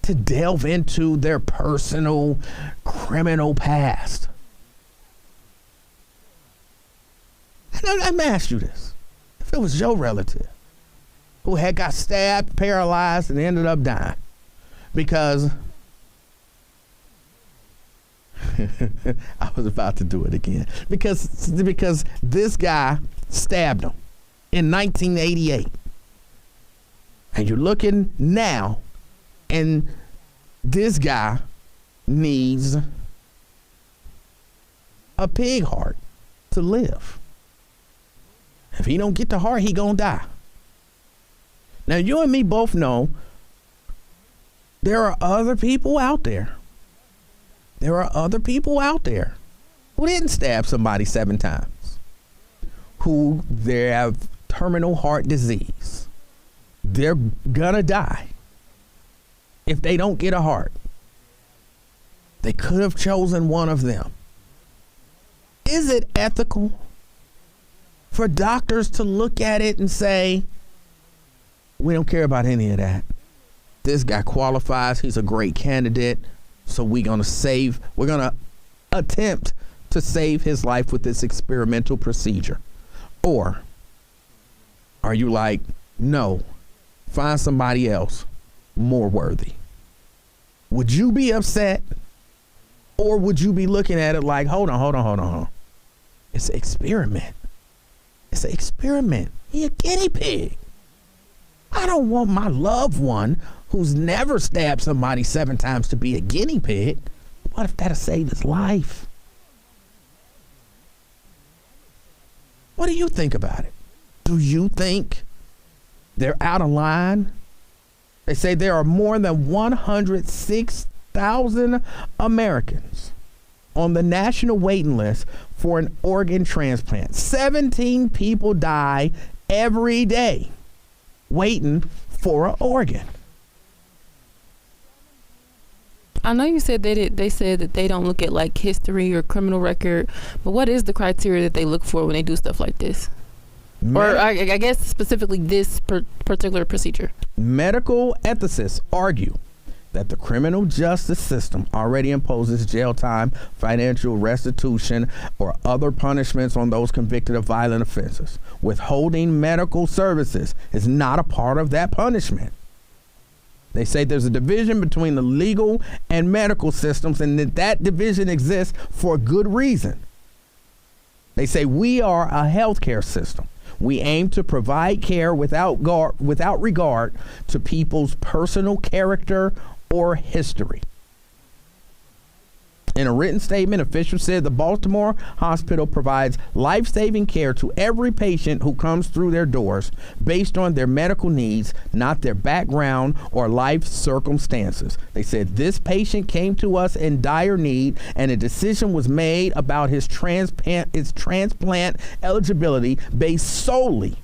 to delve into their personal criminal past. And let me ask you this. If it was your relative who had got stabbed, paralyzed, and ended up dying because I was about to do it again. Because this guy stabbed him in 1988. And you're looking now, and this guy needs a pig heart to live. If he don't get the heart, he gonna die. Now, you and me both know there are other people out there. There are other people out there who didn't stab somebody 7 times, who they have terminal heart disease. They're gonna die if they don't get a heart. They could have chosen one of them. Is it ethical for doctors to look at it and say, we don't care about any of that? This guy qualifies. He's a great candidate. So we're going to attempt to save his life with this experimental procedure. Or are you like, no, find somebody else more worthy? Would you be upset? Or would you be looking at it like, hold on. It's an experiment. It's an experiment. He a guinea pig. I don't want my loved one who's never stabbed somebody 7 times to be a guinea pig. What if that'll save his life? What do you think about it? Do you think they're out of line? They say there are more than 106,000 Americans on the national waiting list for an organ transplant. 17 people die every day waiting for an organ.
I know you said they said that they don't look at like history or criminal record, but what is the criteria that they look for when they do stuff like this? Or I guess specifically this particular procedure.
Medical ethicists argue that the criminal justice system already imposes jail time, financial restitution, or other punishments on those convicted of violent offenses. Withholding medical services is not a part of that punishment. They say there's a division between the legal and medical systems, and that division exists for good reason. They say we are a healthcare system. We aim to provide care without regard to people's personal character or history. In a written statement, officials said the Baltimore hospital provides life-saving care to every patient who comes through their doors based on their medical needs, not their background or life circumstances. They said this patient came to us in dire need, and a decision was made about his transplant eligibility based solely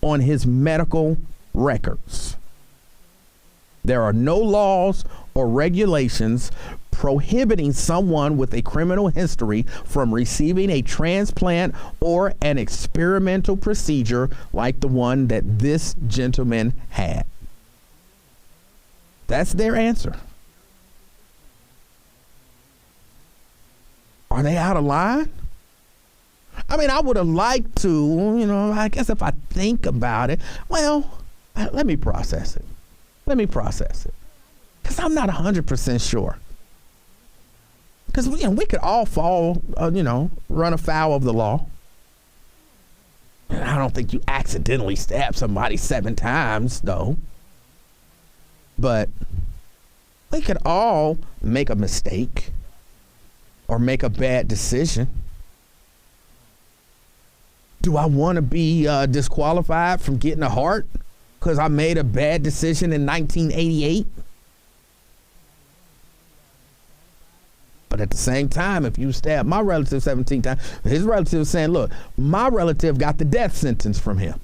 on his medical records. There are no laws or regulations prohibiting someone with a criminal history from receiving a transplant or an experimental procedure like the one that this gentleman had. That's their answer. Are they out of line? I mean, I would have liked to, I guess if I think about it, well, let me process it. Because I'm not 100% sure. Because we could all fall, run afoul of the law. And I don't think you accidentally stab somebody 7 times, though. But we could all make a mistake or make a bad decision. Do I want to be disqualified from getting a heart because I made a bad decision in 1988? But at the same time, if you stab my relative 17 times, his relative is saying, look, my relative got the death sentence from him.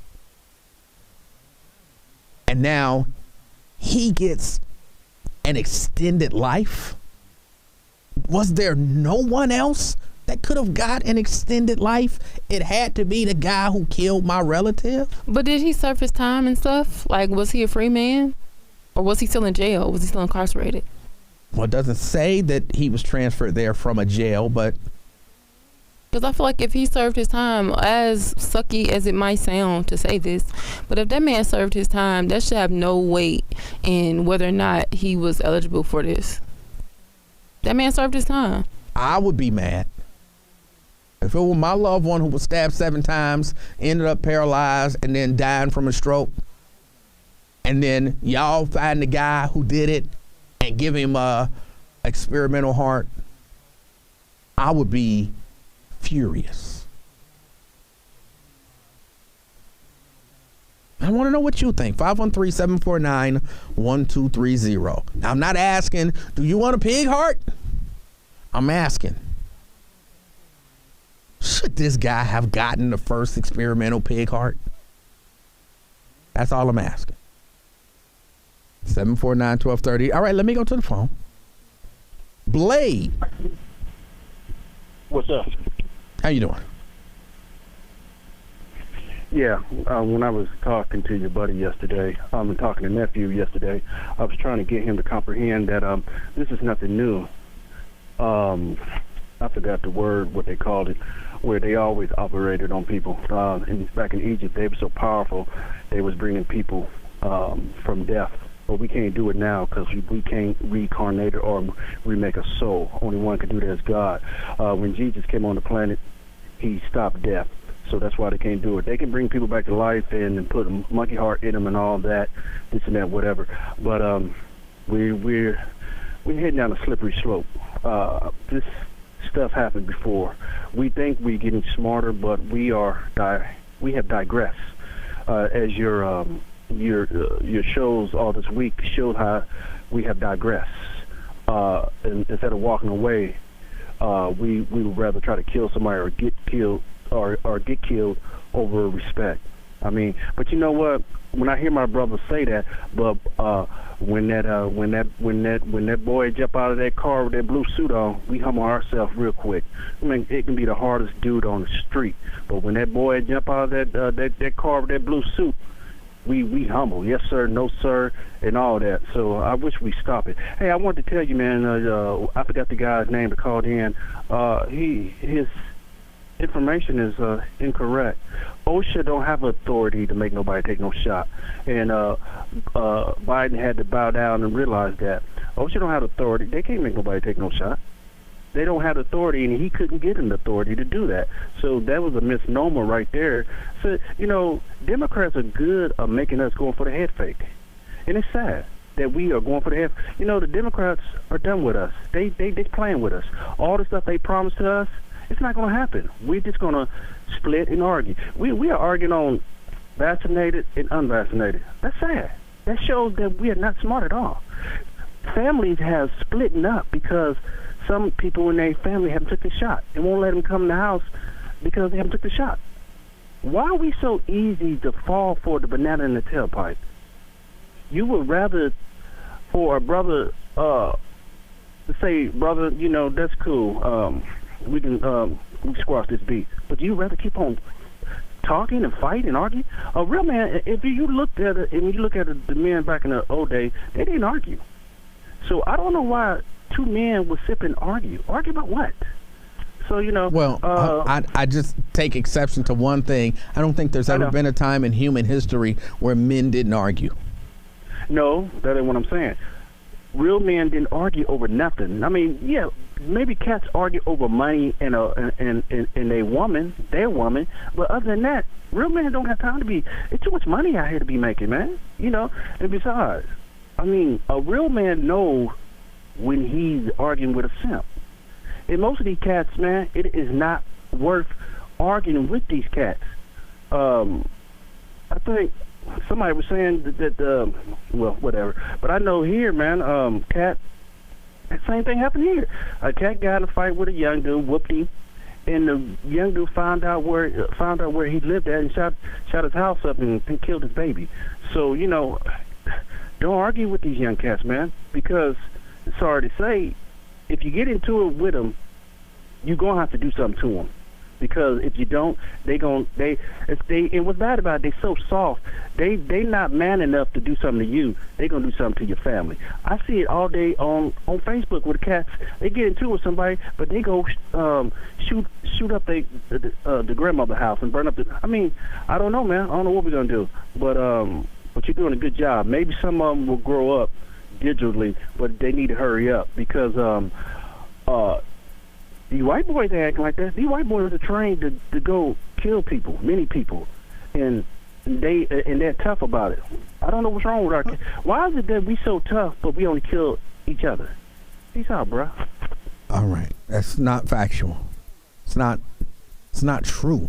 And now he gets an extended life. Was there no one else that could have got an extended life? It had to be the guy who killed my relative.
But did he serve his time and stuff? Like, was he a free man? Or was he still in jail? Was he still incarcerated?
Well, it doesn't say that he was transferred there from a jail, but...
Because I feel like if he served his time, as sucky as it might sound to say this, but if that man served his time, that should have no weight in whether or not he was eligible for this. That man served his time.
I would be mad. If it were my loved one who was stabbed 7 times, ended up paralyzed, and then dying from a stroke, and then y'all find the guy who did it and give him a experimental heart, I would be furious. I want to know what you think. 513-749-1230. Now, I'm not asking, do you want a pig heart? I'm asking, should this guy have gotten the first experimental pig heart? That's all I'm asking. 749-1230. All right, let me go to the phone. Blade.
What's up?
How you doing?
Yeah, when I was talking to your buddy yesterday, and talking to nephew yesterday, I was trying to get him to comprehend that this is nothing new. I forgot the word, what they called it, where they always operated on people. And back in Egypt, they were so powerful, they was bringing people from death. But we can't do it now because we can't reincarnate or remake a soul. Only one can do that is God. When Jesus came on the planet, he stopped death. So that's why they can't do it. They can bring people back to life and put a monkey heart in them and all that, this and that, whatever. But we're heading down a slippery slope. This stuff happened before. We think we're getting smarter, but we have digressed. As your shows all this week showed how we have digressed. And instead of walking away, we would rather try to kill somebody or get killed over respect. I mean, but you know what? When I hear my brother say that, but when that boy jump out of that car with that blue suit on, we humble ourselves real quick. I mean, it can be the hardest dude on the street, but when that boy jump out of that car with that blue suit, we humble. Yes sir, no sir, and all that. So I wish we stop it. Hey, I wanted to tell you, man. I forgot the guy's name that called in. His information is incorrect. OSHA don't have authority to make nobody take no shot, and Biden had to bow down and realize that OSHA don't have authority. They can't make nobody take no shot. They don't have authority, and he couldn't get an authority to do that. So that was a misnomer right there. So Democrats are good at making us going for the head fake, and it's sad that we are going for the head. The Democrats are done with us. They playing with us. All the stuff they promised to us, it's not going to happen. We're just going to split and argue. We are arguing on vaccinated and unvaccinated. That's sad. That shows that we are not smart at all. Families have splitting up because some people in their family haven't took the shot and won't let them come in the house because they haven't took the shot. Why are we so easy to fall for the banana in the tailpipe? You would rather for a brother to say, brother, that's cool. We can squash this beat. But you rather keep on talking and fighting and arguing? A real man, if you look at it, and you look at the men back in the old days, they didn't argue. So I don't know why two men would sip and argue. Argue about what? So,
Well, I just take exception to one thing. I don't think there's ever been a time in human history where men didn't argue.
No, that ain't what I'm saying. Real men didn't argue over nothing. I mean, yeah, maybe cats argue over money and their woman, but other than that, real men don't have time to be. It's too much money out here to be making, man. And besides, I mean, a real man knows when he's arguing with a simp. And most of these cats, man, it is not worth arguing with these cats. I think somebody was saying that well, whatever. But I know here, man, cat, the same thing happened here. A cat got in a fight with a young dude, whooped him, and the young dude found out where he lived at and shot his house up and killed his baby. So, don't argue with these young cats, man, because sorry to say, if you get into it with them, you're gonna have to do something to them. Because if you don't, and what's bad about it, they so soft. They not man enough to do something to you. They gonna do something to your family. I see it all day on Facebook with the cats. They get into it with somebody, but they go shoot up the grandmother's house and burn up I mean, I don't know, man. I don't know what we're gonna do. But you're doing a good job. Maybe some of them will grow up digitally, but they need to hurry up because these white boys are acting like that. These white boys are trained to go kill people, many people, and they're tough about it. I don't know what's wrong with our kids. Why is it that we so tough, but we only kill each other? Peace out, bro.
All right, that's not factual. It's not true.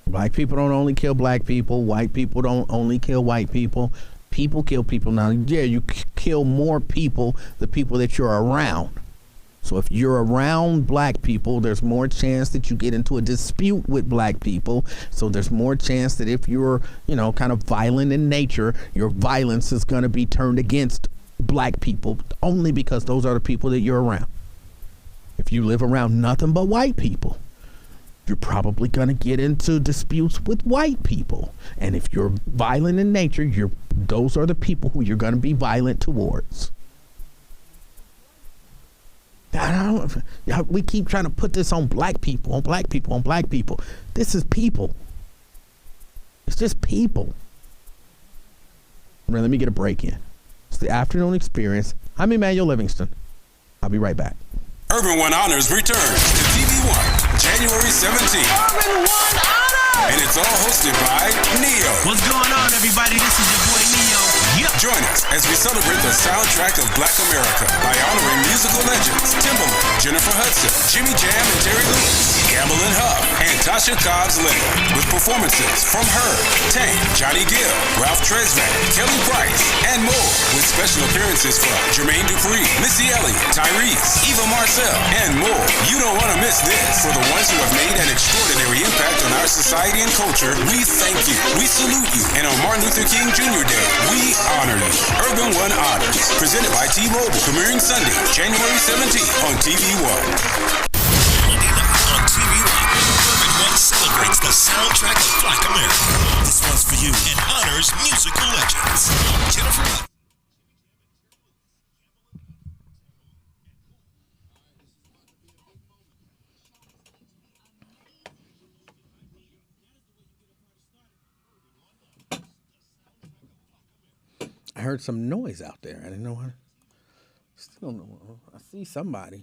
Black people don't only kill black people. White people don't only kill white people. People kill people. Now, yeah, you kill more people, the people that you're around. So if you're around black people, there's more chance that you get into a dispute with black people. So there's more chance that if you're, kind of violent in nature, your violence is going to be turned against black people only because those are the people that you're around. If you live around nothing but white people, you're probably going to get into disputes with white people. And if you're violent in nature, those are the people who you're going to be violent towards. We keep trying to put this on black people, on black people, on black people. This is people. It's just people. Let me get a break in. It's the afternoon experience. I'm Emanuel Livingston. I'll be right back.
Urban One Honors returns to TV1 January 17th.
Urban One Honors!
And it's all hosted by Neo.
What's going on, everybody? This is your boy Neo. Yep.
Join us as we celebrate the soundtrack of Black America by honoring musical legends Timbaland, Jennifer Hudson, Jimmy Jam and Terry Lewis, Gamble and Hub, and Tasha Cobbs Leonard, with performances from her, Tank, Johnny Gill, Ralph Tresvant, Kelly Price, and more, with special appearances from Jermaine Dupree, Missy Elliott, Tyrese, Eva Marcel, and more. You don't want to miss this. For the ones who have made an extraordinary impact on our society and culture, we thank you. We salute you. And on Martin Luther King Jr. Day, we honor you. Urban One Honors, presented by T-Mobile, premiering Sunday, January 17th on TV One.
On TV One, Urban One celebrates the soundtrack of Black America. This one's for you and honors musical legends. Jennifer.
I heard some noise out there. I didn't know what. Still don't know. I see somebody.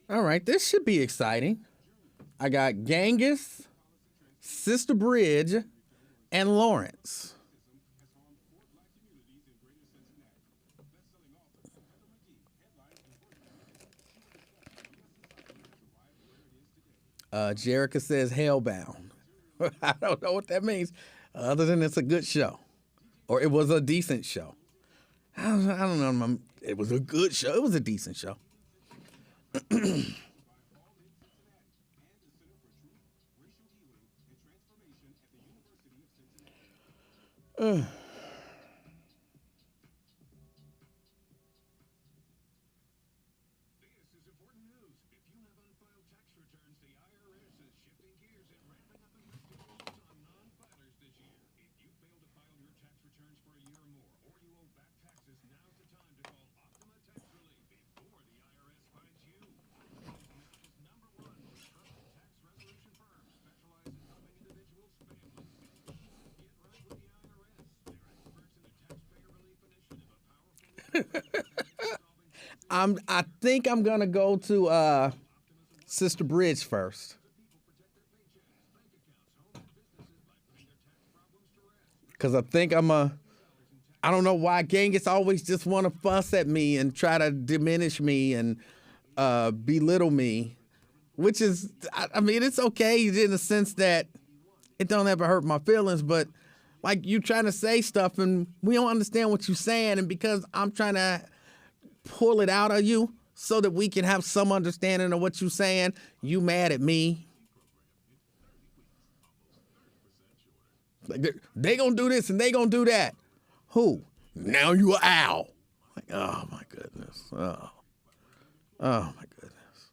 All right, this should be exciting. I got Genghis, Sister Bridge, and Lawrence. Jerica says Hellbound. I don't know what that means, other than it's a good show. Or it was a decent show. I don't know. It was a good show. It was a decent show. I think I'm gonna go to Sister Bridge first. Cause I think I don't know why Genghis always just want to fuss at me and try to diminish me and belittle me, which is, I mean, it's okay in the sense that it don't ever hurt my feelings, but like you trying to say stuff and we don't understand what you're saying, and because I'm trying to pull it out of you so that we can have some understanding of what you're saying, you mad at me. Like they gonna do this and they gonna do that. Who? Now you an owl. Like, oh my goodness. Oh my goodness.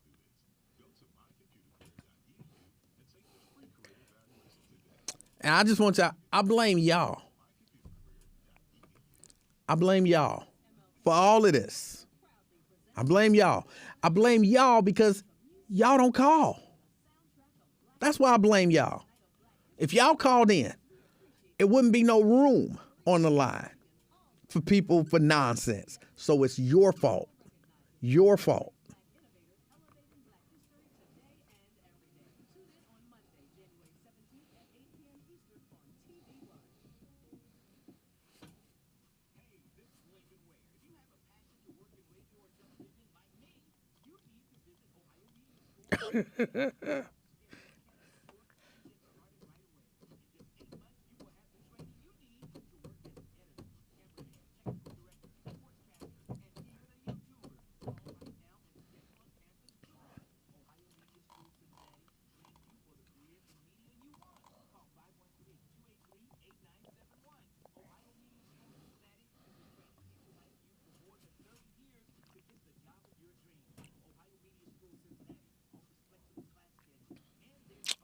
And I just want y'all, I blame y'all. I blame y'all for all of this. I blame y'all. I blame y'all because y'all don't call. That's why I blame y'all. If y'all called in, it wouldn't be no room on the line for people for nonsense. So it's your fault. Your fault.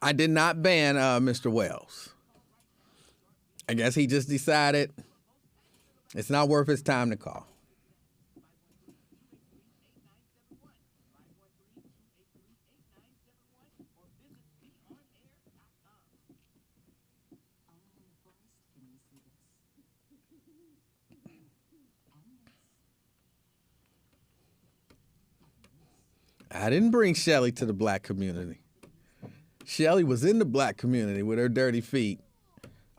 I did not ban Mr. Wells. I guess he just decided it's not worth his time to call. I didn't bring Shelly to the black community. Shelly was in the black community with her dirty feet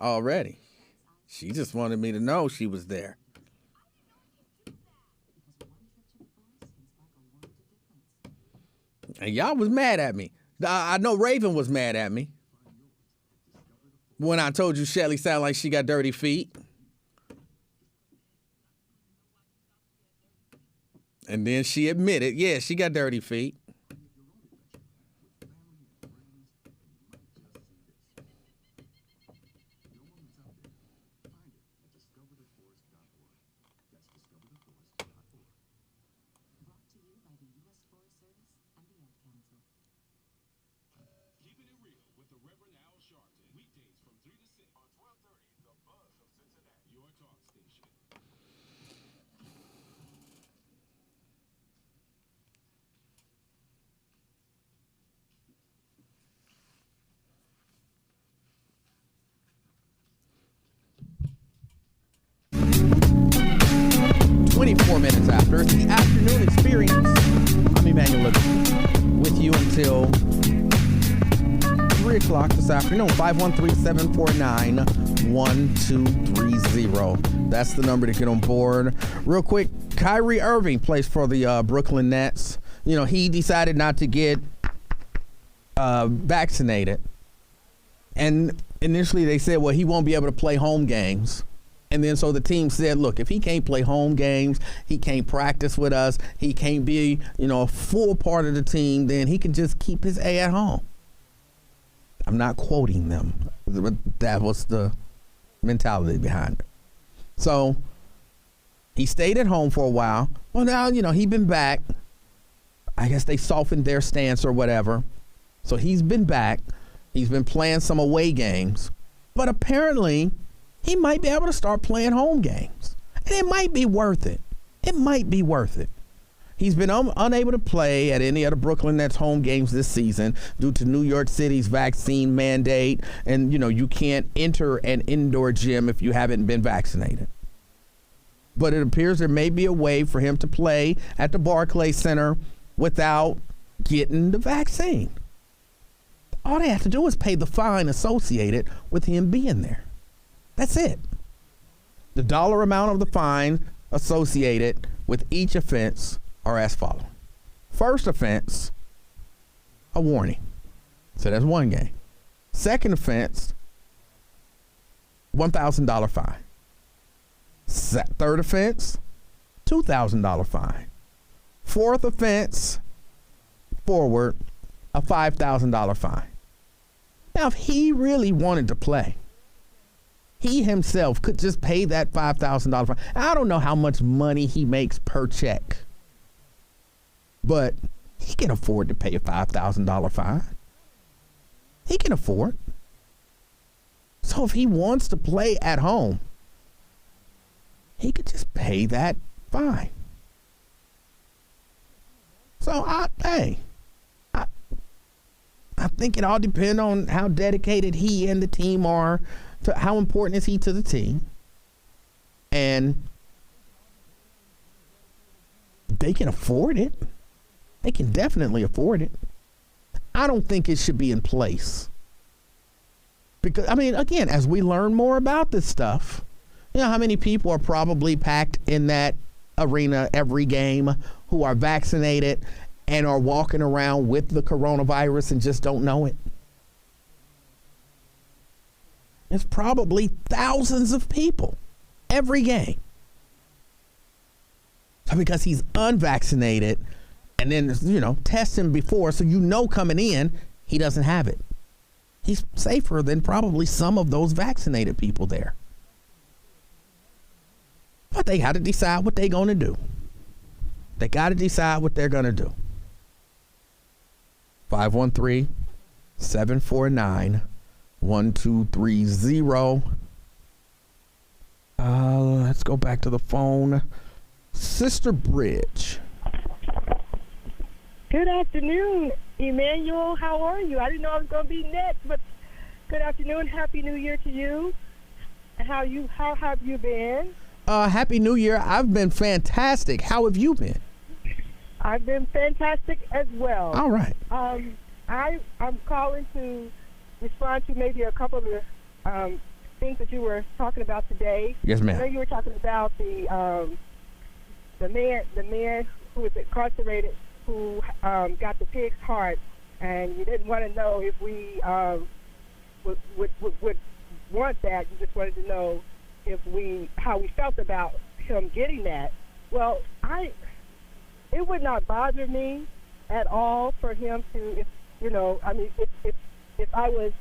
already. She just wanted me to know she was there. And y'all was mad at me. I know Raven was mad at me when I told you Shelly sounded like she got dirty feet. And then she admitted, yeah, she got dirty feet. Minutes after. It's the afternoon experience. I'm Emanuel Livingston with you until 3 o'clock this afternoon. 513-749-1230. That's the number to get on board. Real quick, Kyrie Irving plays for the Brooklyn Nets. You know, he decided not to get vaccinated. And initially they said, well, he won't be able to play home games. And then so the team said, look, if he can't play home games, he can't practice with us, he can't be, a full part of the team, then he can just keep his A at home. I'm not quoting them, but that was the mentality behind it. So he stayed at home for a while. Well, now, he's been back. I guess they softened their stance or whatever. So he's been back. He's been playing some away games. But apparently he might be able to start playing home games. And it might be worth it. It might be worth it. He's been unable to play at any of the Brooklyn Nets home games this season due to New York City's vaccine mandate. And, you can't enter an indoor gym if you haven't been vaccinated. But it appears there may be a way for him to play at the Barclays Center without getting the vaccine. All they have to do is pay the fine associated with him being there. That's it. The dollar amount of the fine associated with each offense are as follows. First offense, a warning. So that's one game. Second offense, $1,000 fine. Third offense, $2,000 fine. Fourth offense, forward, a $5,000 fine. Now, if he really wanted to play, he himself could just pay that $5,000 fine. I don't know how much money he makes per check, but he can afford to pay a $5,000 fine. He can afford. So if he wants to play at home, he could just pay that fine. So I think it all depends on how dedicated he and the team are to how important is he to the team. And they can afford it. They can definitely afford it. I don't think it should be in place. Because, again, as we learn more about this stuff, how many people are probably packed in that arena every game who are vaccinated and are walking around with the coronavirus and just don't know it? It's probably thousands of people every game. So because he's unvaccinated and then, test him before, so coming in, he doesn't have it. He's safer than probably some of those vaccinated people there. But they got to decide what they're going to do. They got to decide what they're going to do. 513-749-1230. Let's go back to the phone. Sister Bridge.
Good afternoon, Emanuel. How are you? I didn't know I was going to be next, but good afternoon. Happy New Year to you. How have you been?
Happy New Year. I've been fantastic. How have you been?
I've been fantastic as well.
All right.
I'm calling to respond to maybe a couple of the things that you were talking about today.
Yes, ma'am.
I know you were talking about the man who was incarcerated who got the pig's heart, and you didn't want to know if we would want that. You just wanted to know how we felt about him getting that. Well, it would not bother me at all for him to, if I was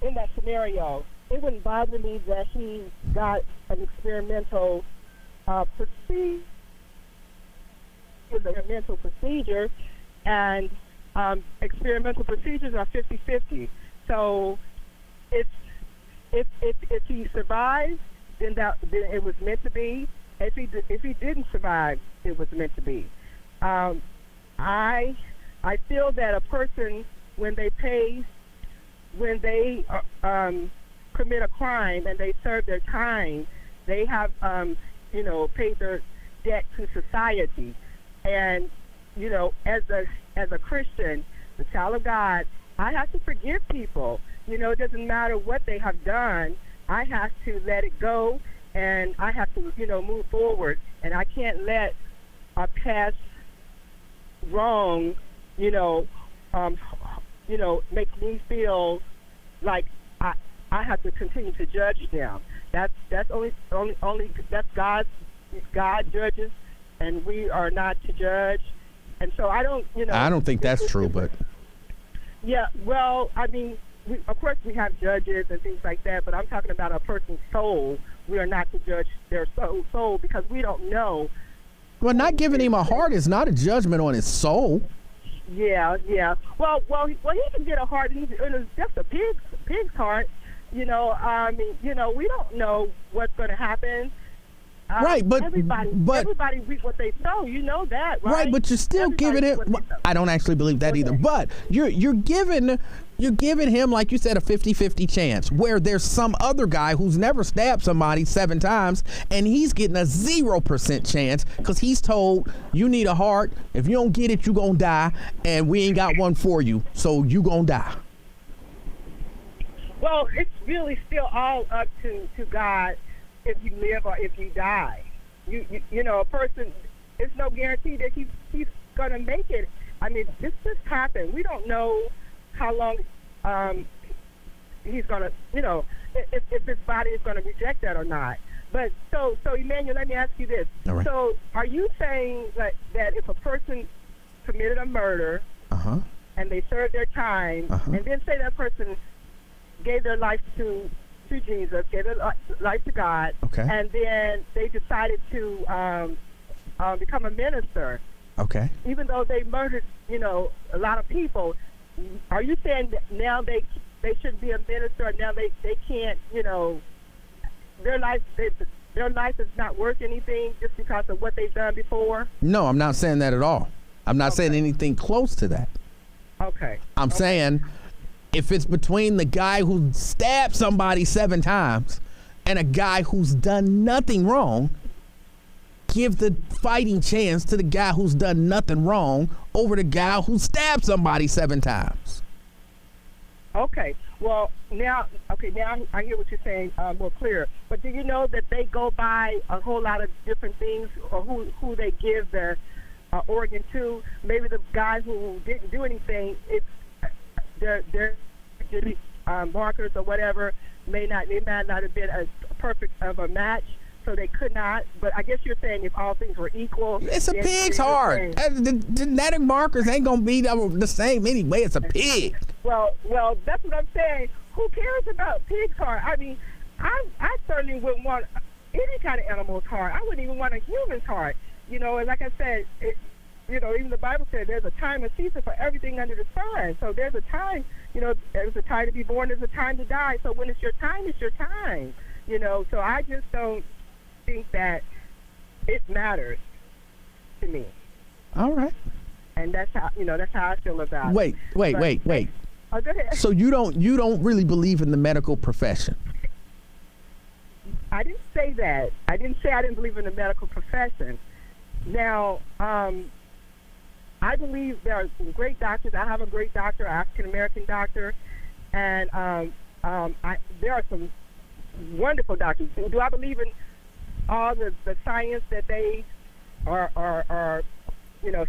in that scenario, it wouldn't bother me that he got an experimental procedure, and experimental procedures are 50-50. So if he survives, then it was meant to be. If he didn't survive, it was meant to be. I feel that a person, when they commit a crime and they serve their time, they have paid their debt to society. And as a Christian, the child of God, I have to forgive people. It doesn't matter what they have done. I have to let it go, and I have to move forward. And I can't let a past wrong make me feel like I have to continue to judge them. That's only that's God judges, and we are not to judge. And so I don't
think that's true, but
yeah, well, I mean, of course we have judges and things like that, but I'm talking about a person's soul. We are not to judge their soul because we don't know.
Well, not giving him a heart is not a judgment on his soul.
Yeah. Well, he can get a heart, and it's just a pig's heart. We don't know what's going to happen.
Right, but
everybody reap what they sow. You know that, right?
Right, but you're still giving it. I don't actually believe that either. But you're giving him, like you said, a 50-50 chance, where there's some other guy who's never stabbed somebody 7 times, and he's getting a 0% chance because he's told, you need a heart. If you don't get it, you gonna die, and we ain't got one for you, so you gonna die.
Well, it's really still all up to God. If you live or if you die, a person, it's no guarantee that he's going to make it. I mean, this just happened. We don't know how long he's going to, if his body is going to reject that or not. But so Emanuel, let me ask you this.
Right.
So are you saying that if a person committed a murder and they served their time, and then say that person gave their life to Jesus, gave their life to God, and then they decided to become a minister.
Okay.
Even though they murdered, a lot of people, are you saying that now they shouldn't be a minister, or now they can't, their life is not worth anything just because of what they've done before?
No, I'm not saying that at all. I'm not saying anything close to that.
Okay.
I'm saying, if it's between the guy who stabbed somebody 7 times and a guy who's done nothing wrong, give the fighting chance to the guy who's done nothing wrong over the guy who stabbed somebody 7 times.
Okay. Well, now I hear what you're saying more clear. But do you know that they go by a whole lot of different things, or who they give their organ to? Maybe the guy who didn't do anything, their markers or whatever may not have been as perfect of a match, so they could not. But I guess you're saying if all things were equal,
it's a pig's heart. The genetic markers ain't gonna be the same anyway. It's a pig.
Well, that's what I'm saying. Who cares about pig's heart? I mean, I certainly wouldn't want any kind of animal's heart. I wouldn't even want a human's heart. And like I said, even the Bible said there's a time and season for everything under the sun. So there's a time, there's a time to be born, there's a time to die. So when it's your time, it's your time. So I just don't think that it matters to me.
All right.
And that's how I feel about it.
Wait.
Oh, go ahead.
So you don't really believe in the medical profession?
I didn't say that. I didn't say I didn't believe in the medical profession. Now, I believe there are some great doctors. I have a great doctor, African-American doctor, and there are some wonderful doctors. Do I believe in all the science that they are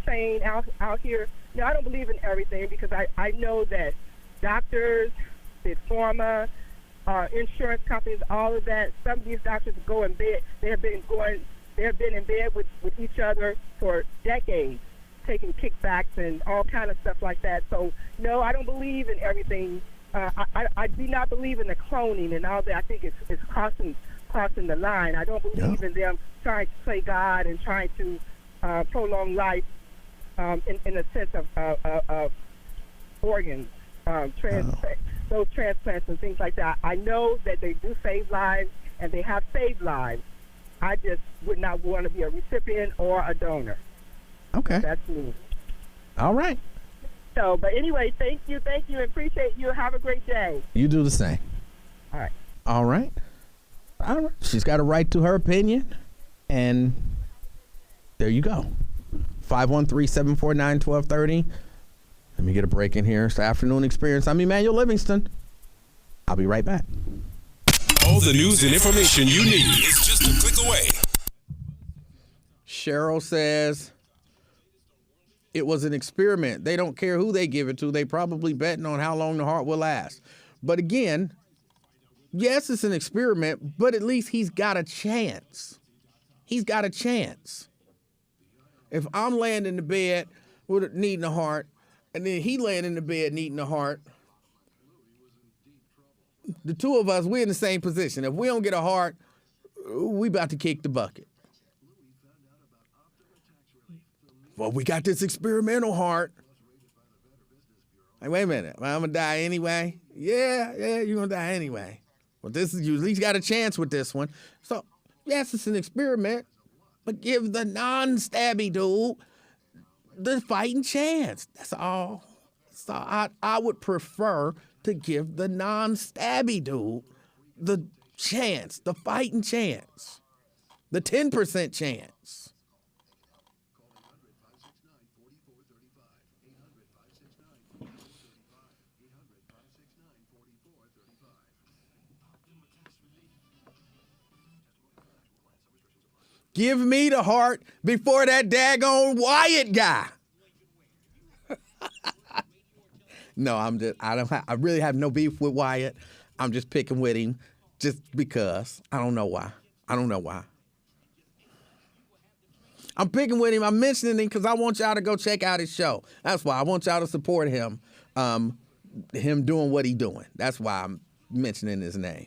saying out here. I don't believe in everything because I know that doctors, big pharma, insurance companies, all of that. Some of these doctors go in bed. They have been in bed with each other for decades, taking kickbacks and all kind of stuff like that. So no, I don't believe in everything. I do not believe in the cloning and all that. I think it's crossing the line. I don't believe in them trying to play God and trying to prolong life in a sense of organs, those transplants and things like that. I know that they do save lives, and they have saved lives. I just would not want to be a recipient or a donor.
Okay.
That's me.
All right.
So, but anyway, thank you, and appreciate you. Have a great day.
You do the same.
All right.
All right. All right. She's got a right to her opinion, and there you go. 513-749-1230. Let me get a break in here. It's the Afternoon Experience. I'm Emanuel Livingston. I'll be right back.
All the news and information you need is just a click away.
Cheryl says it was an experiment. They don't care who they give it to. They probably betting on how long the heart will last. But again, yes, it's an experiment, but at least he's got a chance. He's got a chance. If I'm laying in the bed with needing a heart, and then he laying in the bed needing a heart, the two of us, we're in the same position. If we don't get a heart, we about to kick the bucket. Well, we got this experimental heart. Like, wait a minute, I'm gonna die anyway? Yeah, you're gonna die anyway. Well, you at least got a chance with this one. So, yes, it's an experiment, but give the non-stabby dude the fighting chance. That's all. So I would prefer to give the non-stabby dude the chance, the fighting chance, the 10% chance. Give me the heart before that daggone Wyatt guy. No, I really have no beef with Wyatt. I'm just picking with him just because. I don't know why. I'm picking with him. I'm mentioning him because I want y'all to go check out his show. That's why I want y'all to support him, him doing what he's doing. That's why I'm mentioning his name.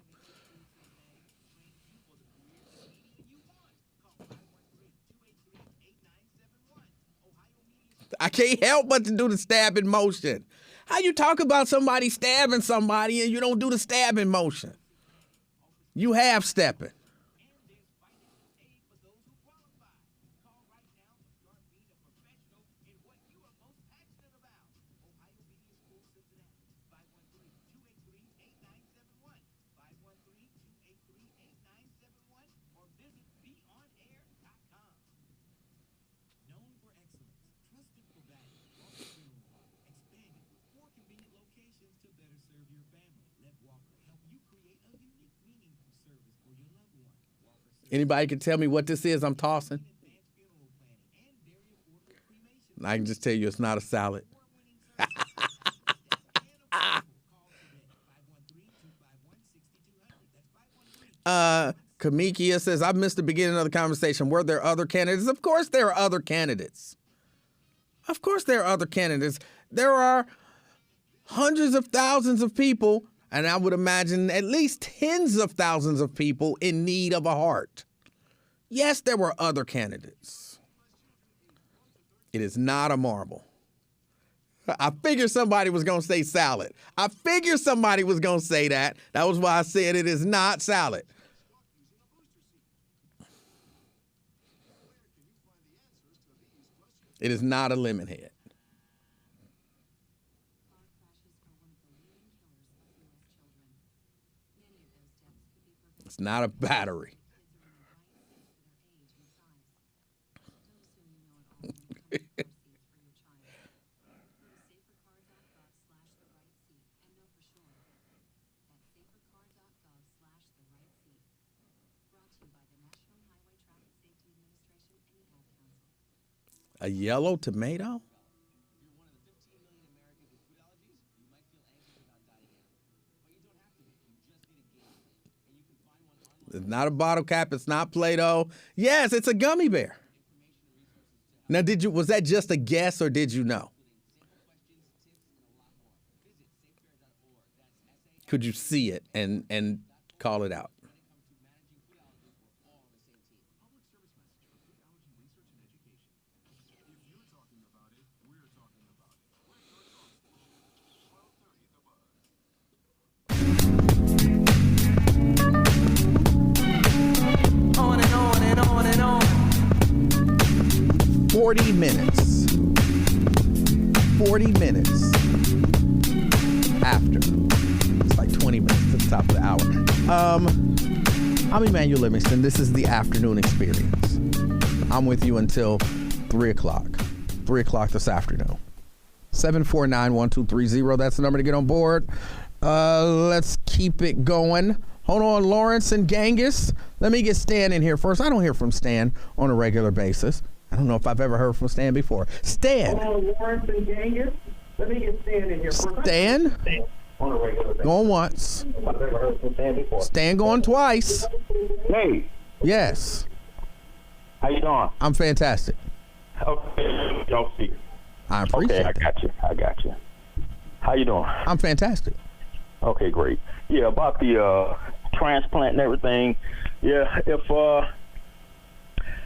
I can't help but to do the stabbing motion. How you talk about somebody stabbing somebody and you don't do the stabbing motion? You half stepping. Anybody can tell me what this is I'm tossing? I can just tell you it's not a salad. Kamikia says, I missed the beginning of the conversation. Were there other candidates? Of course there are other candidates. Of course there are other candidates. There are hundreds of thousands of people, and I would imagine at least tens of thousands of people in need of a heart. Yes, there were other candidates. It is not a marble. I figured somebody was going to say salad. I figured somebody was going to say that. That was why I said it is not salad. It is not a lemon head. It's not a battery. A yellow tomato? It's not a bottle cap. It's not Play-Doh. Yes, it's a gummy bear. Now, was that just a guess or did you know? Could you see it and call it out?
On and on and on and on.
40 minutes. 40 minutes after. It's like 20 minutes to the top of the hour. I'm Emanuel Livingston. This is the Afternoon Experience. I'm with you until 3 o'clock. 3 o'clock this afternoon. 749-1230. That's the number to get on board. Let's keep it going. Hold on, Lawrence and Genghis. Let me get Stan in here first. I don't hear from Stan on a regular basis. I don't know if I've ever heard from Stan before. Stan.
Hold on, Lawrence and Genghis. Let me get Stan in here first.
Stan.
On a regular basis.
Going once.
I've never heard from Stan before.
Stan going twice.
Hey,
Yes.
how you doing?
I'm fantastic.
Okay, y'all see.
I appreciate
Okay,
it.
I got you. How you doing?
I'm fantastic.
Okay, great. Yeah, about the transplant and everything. Yeah, if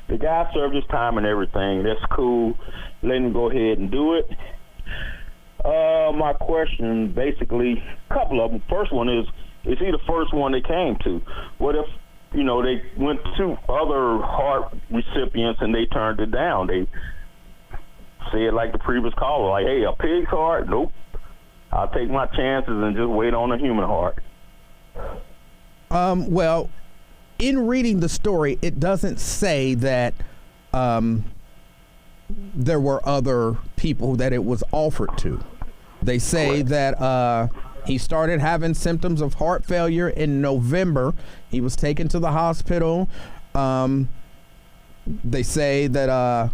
the guy served his time and everything, that's cool. Let him go ahead and do it. My question, basically, a couple of them. First one is he the first one they came to? What if, they went to other heart recipients and they turned it down? They said, like the previous caller, like, hey, a pig's heart? Nope. I'll take my chances and just wait on a human heart.
Well, in reading the story, it doesn't say that there were other people that it was offered to. They say that he started having symptoms of heart failure in November. He was taken to the hospital. They say that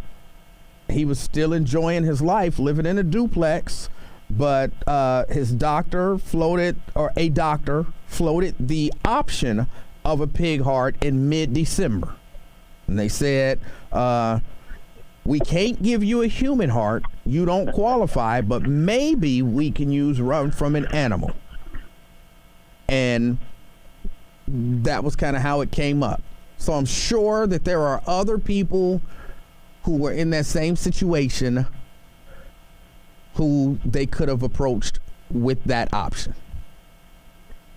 he was still enjoying his life, living in a duplex, but a doctor floated the option of a pig heart in mid-December. And they said, we can't give you a human heart. You don't qualify, but maybe we can use run from an animal. And that was kind of how it came up. So I'm sure that there are other people who were in that same situation who they could have approached with that option.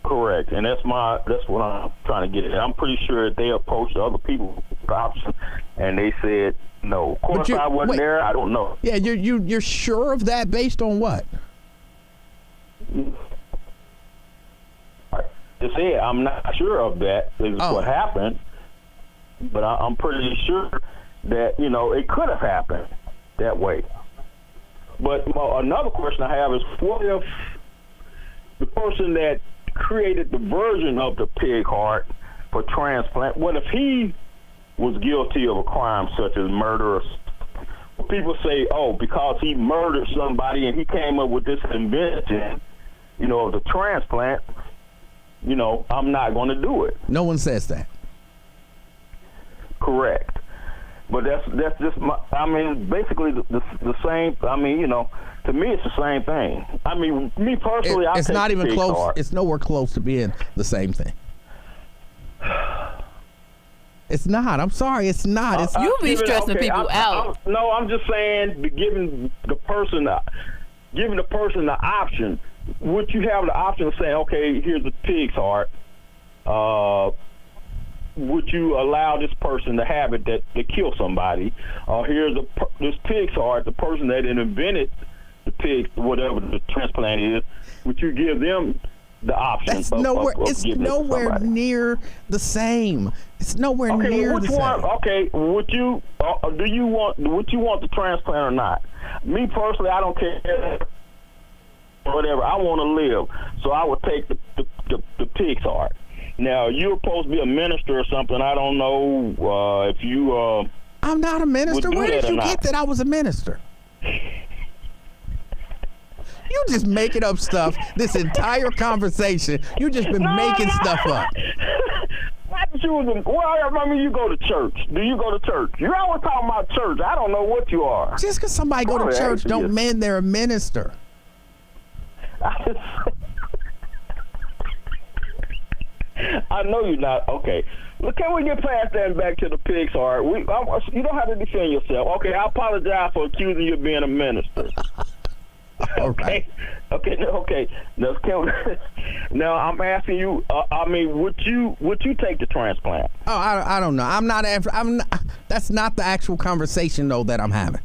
Correct, and that's what I'm trying to get at. I'm pretty sure they approached other people with the option, and they said no. Of course, I wasn't there. I don't know.
Yeah, you're sure of that based on what?
Just said I'm not sure of that. Is what happened, but I'm pretty sure that it could have happened that way. But another question I have is, what if the person that created the version of the pig heart for transplant, what if he was guilty of a crime such as murder? People say, because he murdered somebody and he came up with this invention, of the transplant, I'm not going to do it.
No one says that.
Correct. But that's just basically the same. To me, it's the same thing. Me personally,
it's not even close. Heart. It's nowhere close to being the same thing. It's not. I'm sorry. It's not.
You be stressing people out.
I'm just saying, giving the person the option. Would you have the option of saying, okay, here's a pig's heart? Would you allow this person to have it to kill somebody? Here's this pig's heart, the person that invented the pig, whatever the transplant is. Would you give them the option?
It's nowhere near the same. It's nowhere near the same.
Okay, would you want the transplant or not? Me personally, I don't care. Whatever, I want to live, so I would take the pig's heart. Now, you're supposed to be a minister or something. I don't know if you
I'm not a minister.
would do
Where did
that or
you
not?
get that I was a minister? You just making up stuff. This entire conversation, you just been making stuff up.
Not that you was well, I mean, you go to church. Do you go to church? You always talking about church. I don't know what you are.
Just because somebody go to
Oh,
church
yeah,
don't mean they're a minister.
I know you're not. Okay. Look, can we get past that and back to the pig's heart? You don't have to defend yourself. Okay, I apologize for accusing you of being a minister.
All right.
Okay. Now I'm asking you. I mean, would you take the transplant?
Oh, I don't know. I'm not. That's not the actual conversation though that I'm having.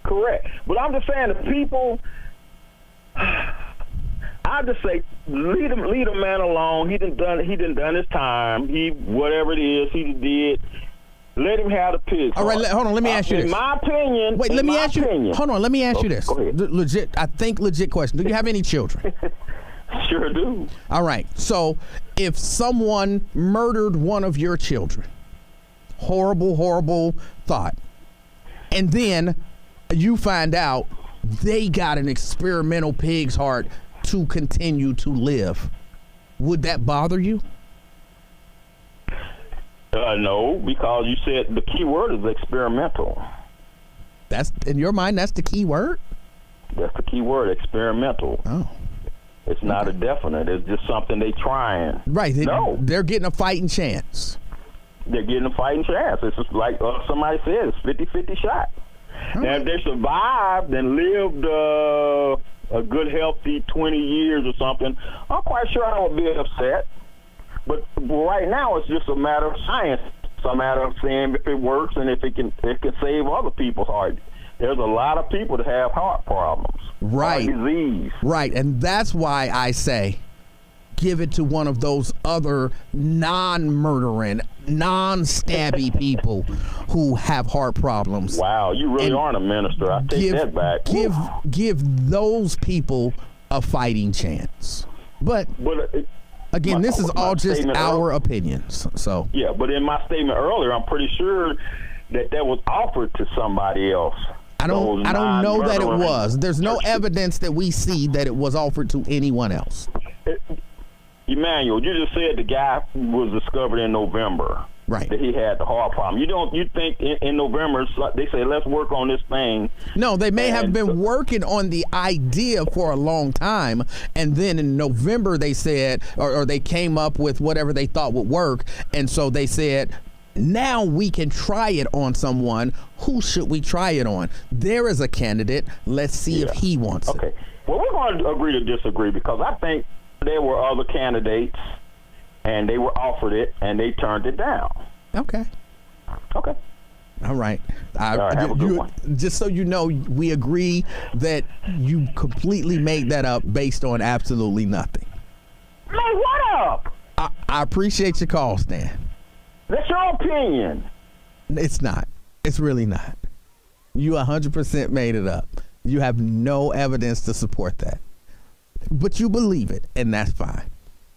Correct. But I'm just saying, the people. I just say leave a man alone. He done his time. Whatever it is he did. Let him have the pig.
All right, hold on. Let me ask you this.
In my opinion.
Wait, let me ask you. Hold on. Let me ask you this.
Go ahead.
Legit question. Do you have any children?
Sure do.
All right. So if someone murdered one of your children, horrible thought, and then you find out they got an experimental pig's heart to continue to live, would that bother you?
No, because you said the key word is experimental.
That's in your mind. That's the key word.
That's the key word, experimental.
Oh,
it's not a definite. It's just something they trying.
Right. They're getting a fighting chance.
They're getting a fighting chance. It's just like somebody said, it's 50-50 shot. Now, if they survived and lived a good, healthy 20 years or something, I'm quite sure I would be upset. But right now, it's just a matter of science. It's a matter of seeing if it works and if it can save other people's heart. There's a lot of people that have heart problems,
right?
Heart disease,
right, and that's why I say, give it to one of those other non-murdering, non-stabby people who have heart problems.
Wow, you really aren't a minister. I take that back.
Give those people a fighting chance. But again, this is all just our opinions. So
yeah, but in my statement earlier, I'm pretty sure that was offered to somebody else.
I don't know that it was. There's no evidence that we see that it was offered to anyone else.
Emanuel, you just said the guy was discovered in November.
Right.
That he had the heart problem. You think in November they say let's work on this thing?
No, they may have been working on the idea for a long time, and then in November they said, or they came up with whatever they thought would work, and so they said, now we can try it on someone. Who should we try it on? There is a candidate. Let's see if he wants it.
Okay. Well, we're going to agree to disagree because I think there were other candidates and they were offered it and they turned it down.
Okay. All right.
All right, have a good one.
Just so you know, we agree that you completely made that up based on absolutely nothing.
Hey, what up?
I appreciate your call, Stan.
That's your opinion.
It's not. It's really not. You 100% made it up. You have no evidence to support that. But you believe it, and that's fine.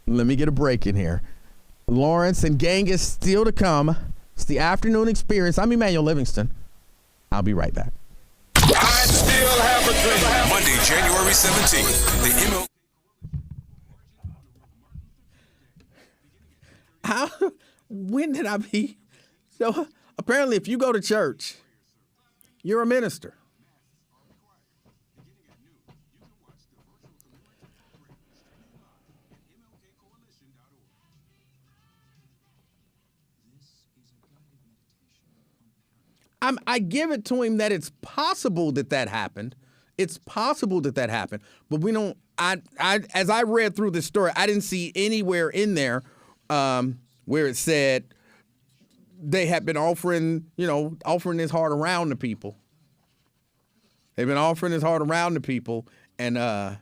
Let me get a break in here. Lawrence and gang is still to come. It's the afternoon experience. I'm Emanuel Livingston. I'll be right back.
I still have a dream. Monday, January 17th. The MO.
When did I be? So apparently if you go to church, you're a minister. I give it to him that it's possible that happened. It's possible that happened, but we don't. As I read through this story, I didn't see anywhere in there where it said they had been offering his heart around to people. They've been offering his heart around to people, and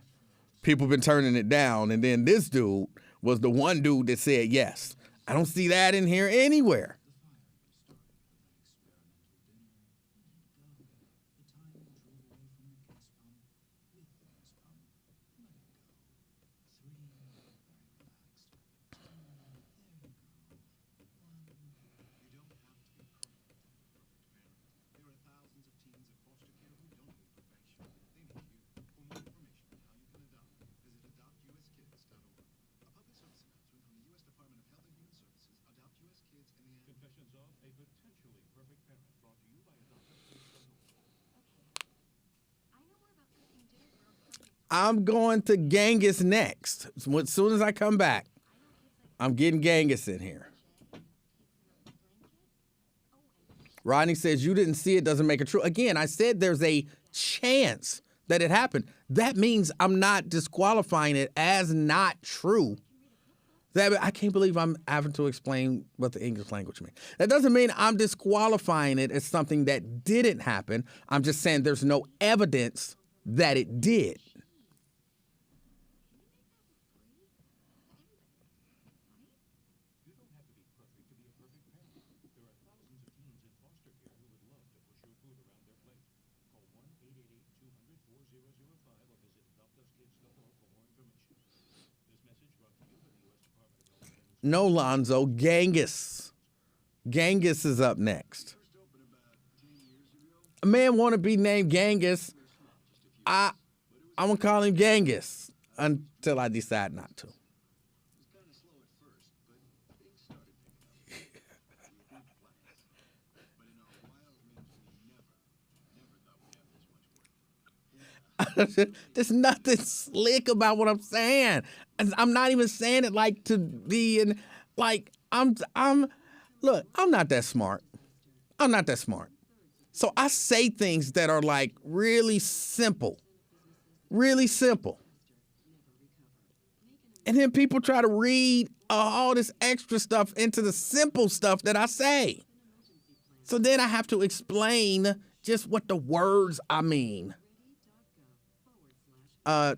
people been turning it down. And then this dude was the one dude that said yes. I don't see that in here anywhere. I'm going to Genghis next. As soon as I come back, I'm getting Genghis in here. Rodney says, you didn't see it, doesn't make it true. Again, I said there's a chance that it happened. That means I'm not disqualifying it as not true. I can't believe I'm having to explain what the English language means. That doesn't mean I'm disqualifying it as something that didn't happen. I'm just saying there's no evidence that it did. No, Lonzo, Genghis. Genghis is up next. A man want to be named Genghis. I'm going to call him Genghis until I decide not to. There's nothing slick about what I'm saying. I'm not even saying it like to be in, like, look, I'm not that smart. I'm not that smart. So I say things that are like really simple. Really simple. And then people try to read all this extra stuff into the simple stuff that I say. So then I have to explain just what the words I mean.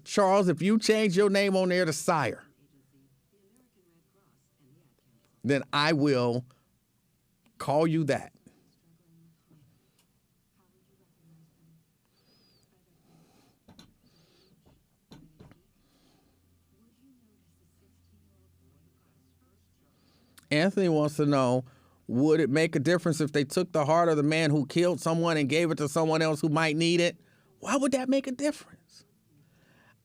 Charles, if you change your name on there to Sire, then I will call you that. Anthony wants to know, would it make a difference if they took the heart of the man who killed someone and gave it to someone else who might need it? Why would that make a difference?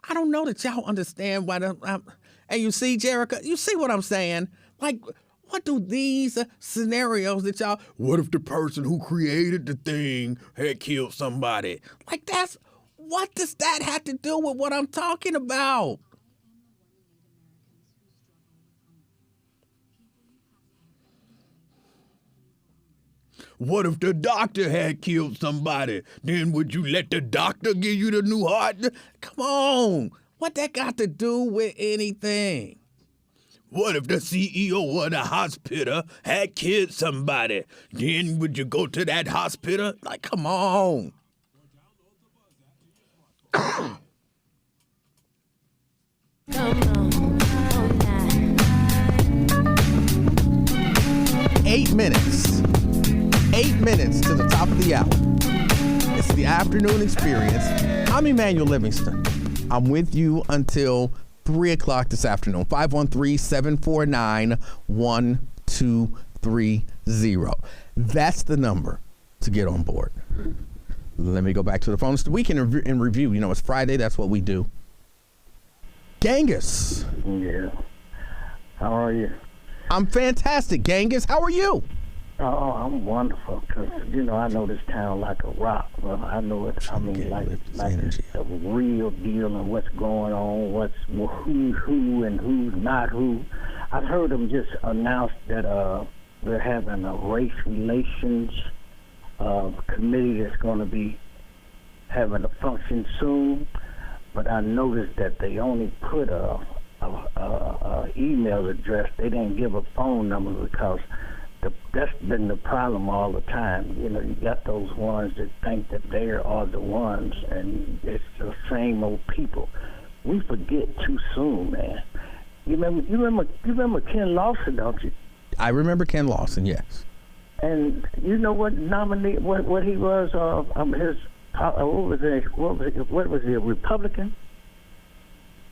I don't know that y'all understand why. And you see, Jerica, you see what I'm saying? Like, what do these scenarios that y'all, what if the person who created the thing had killed somebody? Like, what does that have to do with what I'm talking about? What if the doctor had killed somebody? Then would you let the doctor give you the new heart? Come on. What that got to do with anything? What if the CEO of the hospital had killed somebody? Then would you go to that hospital? Like, come on. 8 minutes. 8 minutes to the top of the hour. It's the afternoon experience. I'm Emanuel Livingston. I'm with you until 3 o'clock this afternoon. 513-749-1230. That's the number to get on board. Let me go back to the phone. It's the weekend in review. You know, it's Friday. That's what we do. Genghis.
Yeah. How are you?
I'm fantastic. Genghis, how are you?
Oh, I'm wonderful, because, you know, I know this town like a rock. Well, I know it, I mean, like it's a real deal and what's going on, who's who and who's not who. I've heard them just announce that they're having a race relations committee that's going to be having a function soon, but I noticed that they only put a email address. They didn't give a phone number because that's been the problem all the time. You know, you got those ones that think that they are the ones, and it's the same old people. We forget too soon, man. You remember Ken Lawson, don't you?
I remember Ken Lawson, yes.
And you know what nominee? What he was? What was he? A Republican?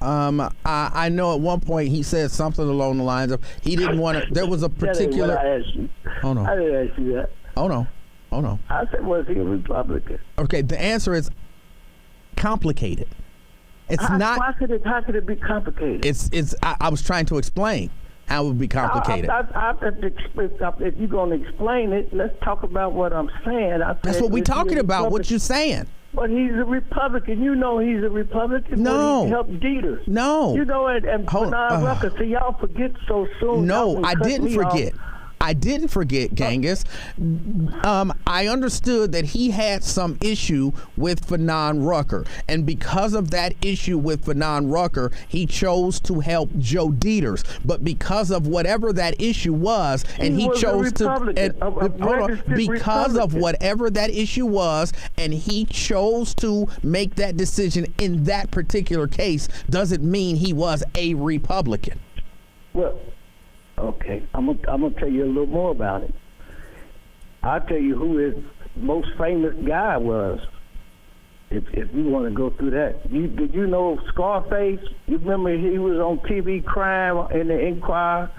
I know at one point he said something along the lines of he didn't want to. There was a particular.
That ain't what I asked you.
Oh no!
I didn't ask you that.
Oh no! Oh no!
I said, was he a Republican?
Okay, the answer is complicated. It's not.
How could it be complicated?
I was trying to explain how it would be complicated.
If you're going to explain it, let's talk about what I'm saying.
That's what we're talking about. What you're saying.
But he's a Republican. You know he's a Republican.
No.
But he helped Dieter.
No.
You know it. And Bernard Rucker. So y'all forget so soon.
No,
Y'all
I
cut
didn't
me
forget.
off.
I didn't forget, Genghis. I understood that he had some issue with Fanon Rucker. And because of that issue with Fanon Rucker, he chose to help Joe Dieters. But because of whatever that issue was, and he chose to, because of whatever that issue was, and he chose to make that decision in that particular case, doesn't mean he was a Republican.
Well, okay, I'm gonna tell you a little more about it. I'll tell you who his most famous guy was. If you want to go through that, did you know Scarface? You remember he was on TV Crime in the Inquirer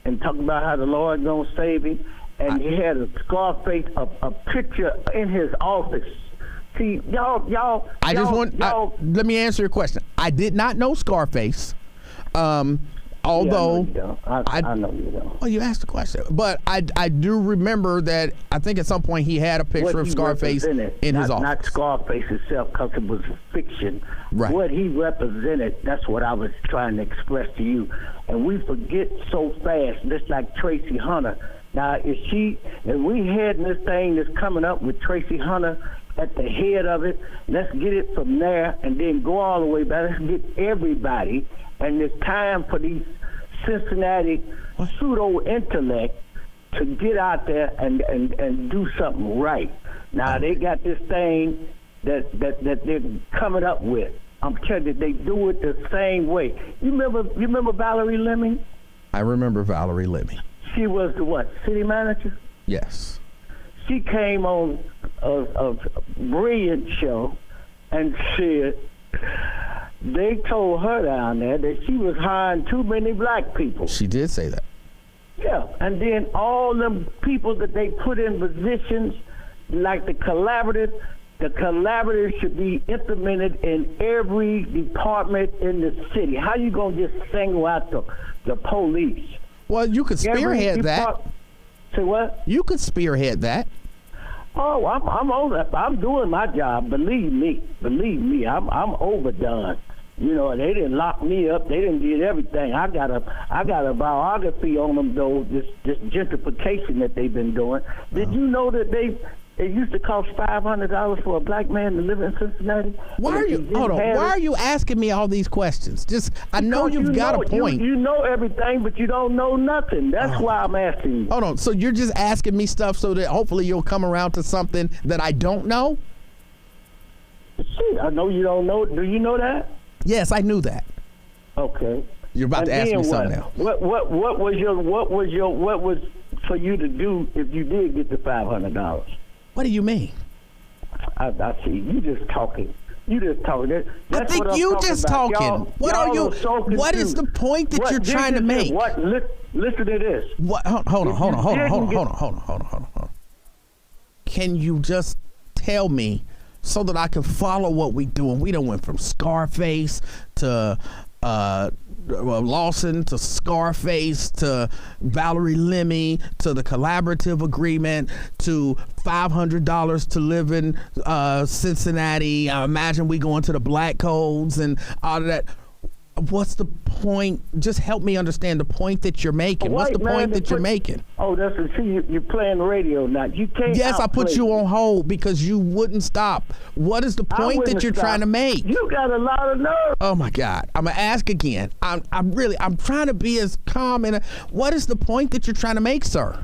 and talking about how the Lord gonna save him, and he had a Scarface, a picture in his office. See, y'all.
Let me answer your question. I did not know Scarface. Although
I know you don't.
Well, you asked the question, but I do remember that I think at some point he had a picture of Scarface in his office.
Not Scarface itself, because it was fiction.
Right.
What he represented, that's what I was trying to express to you. And we forget so fast, just like Tracy Hunter. Now, if we had this thing that's coming up with Tracy Hunter at the head of it, let's get it from there and then go all the way back. Let's get everybody. And it's time for these Cincinnati pseudo-intellect to get out there and do something right. Now, they got this thing that they're coming up with. I'm telling you, they do it the same way. You remember Valerie Leming?
I remember Valerie Leming.
She was the what, city manager?
Yes.
She came on a brilliant show and said they told her down there that she was hiring too many black people.
She did say that.
Yeah, and then all them people that they put in positions, like the collaborative should be implemented in every department in the city. How you gonna just single out the police?
Well, you could spearhead that.
Say what?
You could spearhead that.
Oh, I'm on that. I'm doing my job. Believe me. I'm overdone. You know, they didn't lock me up. They didn't did everything. I got a biography on them though. This gentrification that they've been doing. Did you know that it used to cost $500 for a black man to live in Cincinnati?
Why are you asking me all these questions? I know you've got a point.
You know everything, but you don't know nothing. That's why I'm asking you.
Hold on. So you're just asking me stuff so that hopefully you'll come around to something that I don't know?
Shit, I know you don't know. Do you know that?
Yes, I knew that.
Okay.
You're about to ask me something else.
What was for you to do if you did get the $500?
What do you mean?
I see. You just talking.
I think you just talking. What is the point that you're trying to make?
Listen to this.
Hold on. Can you just tell me so that I can follow what we doing? We done went from Scarface to Lawson to Scarface to Valerie Lemmy to the collaborative agreement to $500 to live in Cincinnati. I imagine we go into the black codes and all of that. What's the point? Just help me understand the point that you're making. What's the point that you're making?
Oh, you're playing the radio now. You can't.
Yes, I put you on hold because you wouldn't stop. What is the point that you're trying to make?
You got a lot of nerve.
Oh my God! I'm gonna ask again. I'm trying to be as calm and. What is the point that you're trying to make, sir?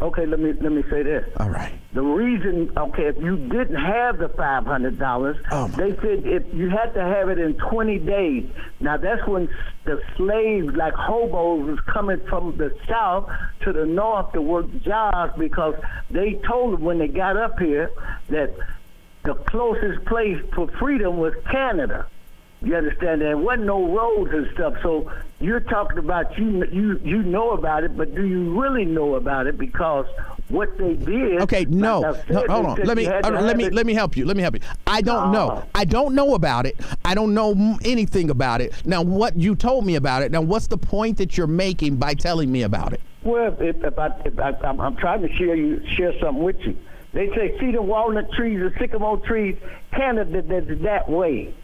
Okay, let me say this.
All right.
The reason, if you didn't have the $500, they said if you had to have it in 20 days. Now that's when the slaves, like hobos, was coming from the south to the north to work jobs because they told them when they got up here that the closest place for freedom was Canada. You understand? There wasn't no roads and stuff. So you're talking about you know about it, but do you really know about it? Because what they did.
Okay, no, hold on. Let me help you. I don't know. I don't know about it. I don't know anything about it. Now, what you told me about it. Now, what's the point that you're making by telling me about it?
Well, I'm trying to share something with you. They say see the walnut trees and sycamore trees. Canada that's that way.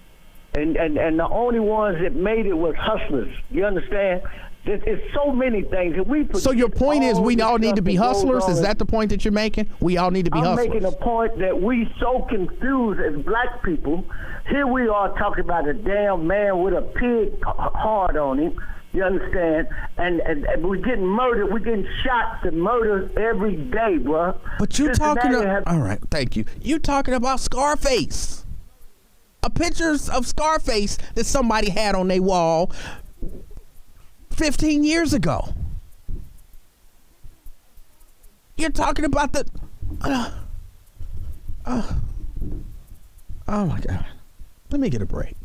And the only ones that made it was hustlers. You understand? There's so many things.
So your point is we all need to be hustlers? Is that the point that you're making? We all need to be hustlers?
I'm making a point that we so confused as black people. Here we are talking about a damn man with a pig heart on him. You understand? And we're getting murdered. We're getting shot and murdered every day, bro.
But you're talking about... All right, thank you. You're talking about Scarface. Pictures of Scarface that somebody had on their wall 15 years ago. You're talking about the... oh my God. Let me get a break.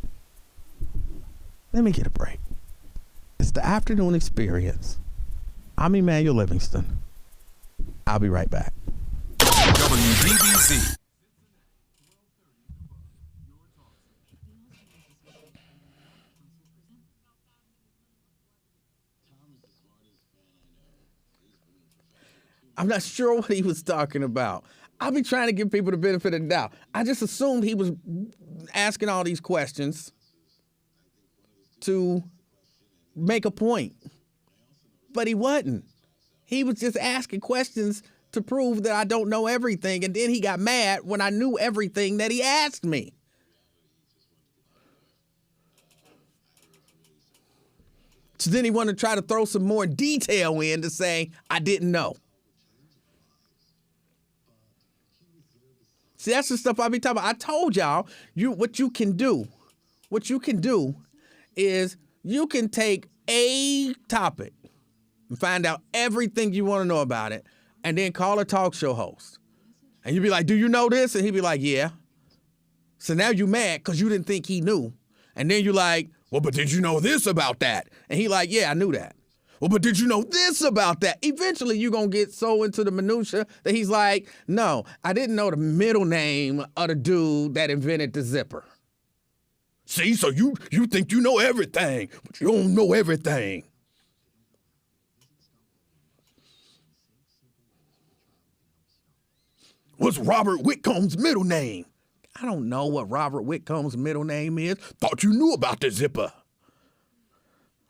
It's the afternoon experience. I'm Emanuel Livingston. I'll be right back.
WBBZ.
I'm not sure what he was talking about. I'll be trying to give people the benefit of the doubt. I just assumed he was asking all these questions to make a point. But he wasn't. He was just asking questions to prove that I don't know everything. And then he got mad when I knew everything that he asked me. So then he wanted to try to throw some more detail in to say, I didn't know. See, that's the stuff I be talking about. I told y'all, what you can do is you can take a topic and find out everything you want to know about it and then call a talk show host. And you be like, do you know this? And he'd be like, yeah. So now you mad because you didn't think he knew. And then you like, well, but did you know this about that? And he like, yeah, I knew that. Well, but did you know this about that? Eventually, you're going to get so into the minutia that he's like, no, I didn't know the middle name of the dude that invented the zipper. See, so you think you know everything, but you don't know everything. What's Robert Whitcomb's middle name? I don't know what Robert Whitcomb's middle name is. Thought you knew about the zipper.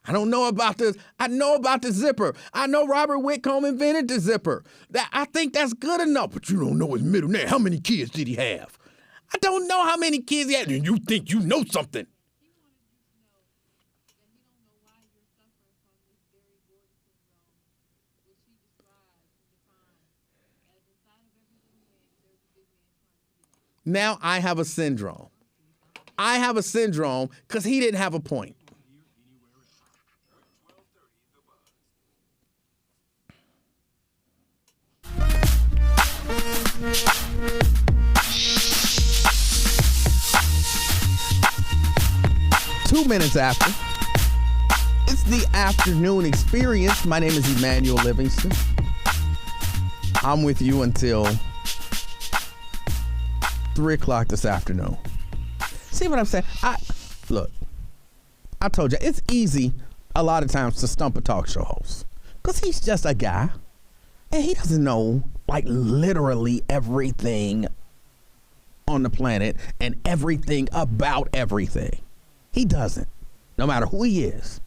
I don't know about this. I know about the zipper. I know Robert Whitcomb invented the zipper. I think that's good enough, but you don't know his middle name. How many kids did he have? I don't know how many kids he had, and you think you know something. Now I have a syndrome. I have a syndrome because he didn't have a point. Two minutes after. It's the afternoon experience. My name is Emanuel Livingston. I'm with you until 3 o'clock this afternoon. See what I'm saying? Look, I told you, it's easy a lot of times to stump a talk show host because he's just a guy and he doesn't know like literally everything on the planet and everything about everything. He doesn't, no matter who he is.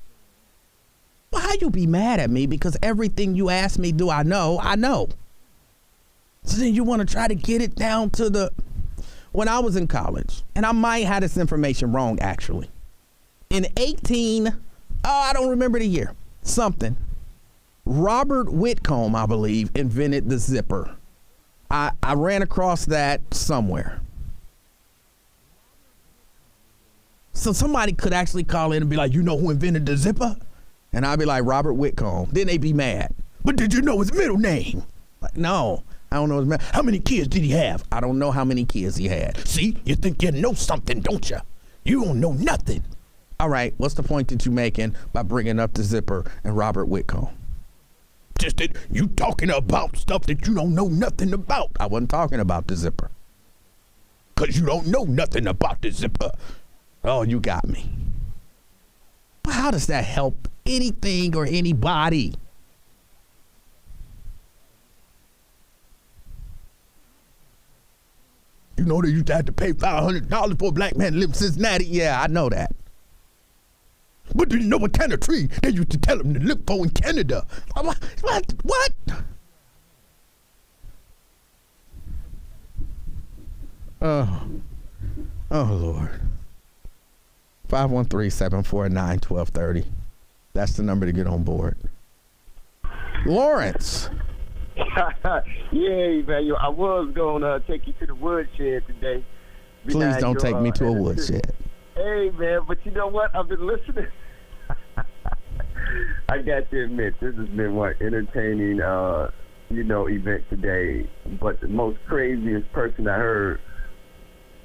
But how you be mad at me because everything you ask me, do I know? I know. So then you want to try to get it down to when I was in college, and I might have this information wrong actually. In I don't remember the year, something. Robert Whitcomb, I believe, invented the zipper. I ran across that somewhere. So somebody could actually call in and be like, you know who invented the zipper? And I'd be like, Robert Whitcomb. Then they'd be mad. But did you know his middle name? Like, no, I don't know his middle. How many kids did he have? I don't know how many kids he had. See, you think you know something, don't you? You don't know nothing. All right, what's the point that you're making by bringing up the zipper and Robert Whitcomb? Just that you talking about stuff that you don't know nothing about. I wasn't talking about the zipper. Because you don't know nothing about the zipper. Oh, you got me. But how does that help anything or anybody? You know they used to have to pay $500 for a black man to live in Cincinnati? Yeah, I know that. But do you know what kind of tree they used to tell them to look for in Canada? What? Oh, Lord. 513-749-1230. That's the number to get on board. Lawrence.
Yeah, Emanuel. I was going to take you to the woodshed today.
Please don't take me to a woodshed.
Hey, man, but you know what? I've been listening. I got to admit, this has been one entertaining, event today. But the most craziest person I heard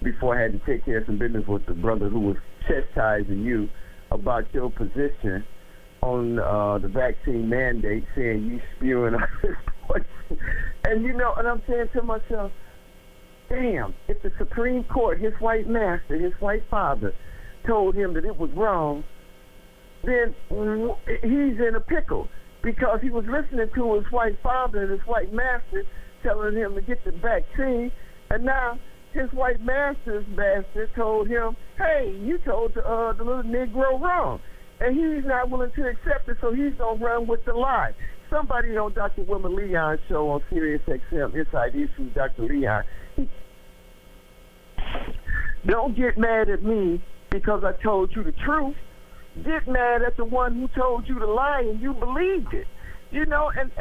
before I had to take care of some business was the brother who was chastising you about your position on the vaccine mandate, saying you spewing on this point. And and I'm saying to myself, damn, if the Supreme Court, his white master, his white father, told him that it was wrong, then he's in a pickle because he was listening to his white father and his white master telling him to get the vaccine, and now his white master's bastard told him, hey, you told the little Negro wrong. And he's not willing to accept it, so he's going to run with the lie. Somebody on Dr. Wilmer Leon's show on Sirius XM, Inside Issues, Dr. Leon, don't get mad at me because I told you the truth. Get mad at the one who told you the lie and you believed it. And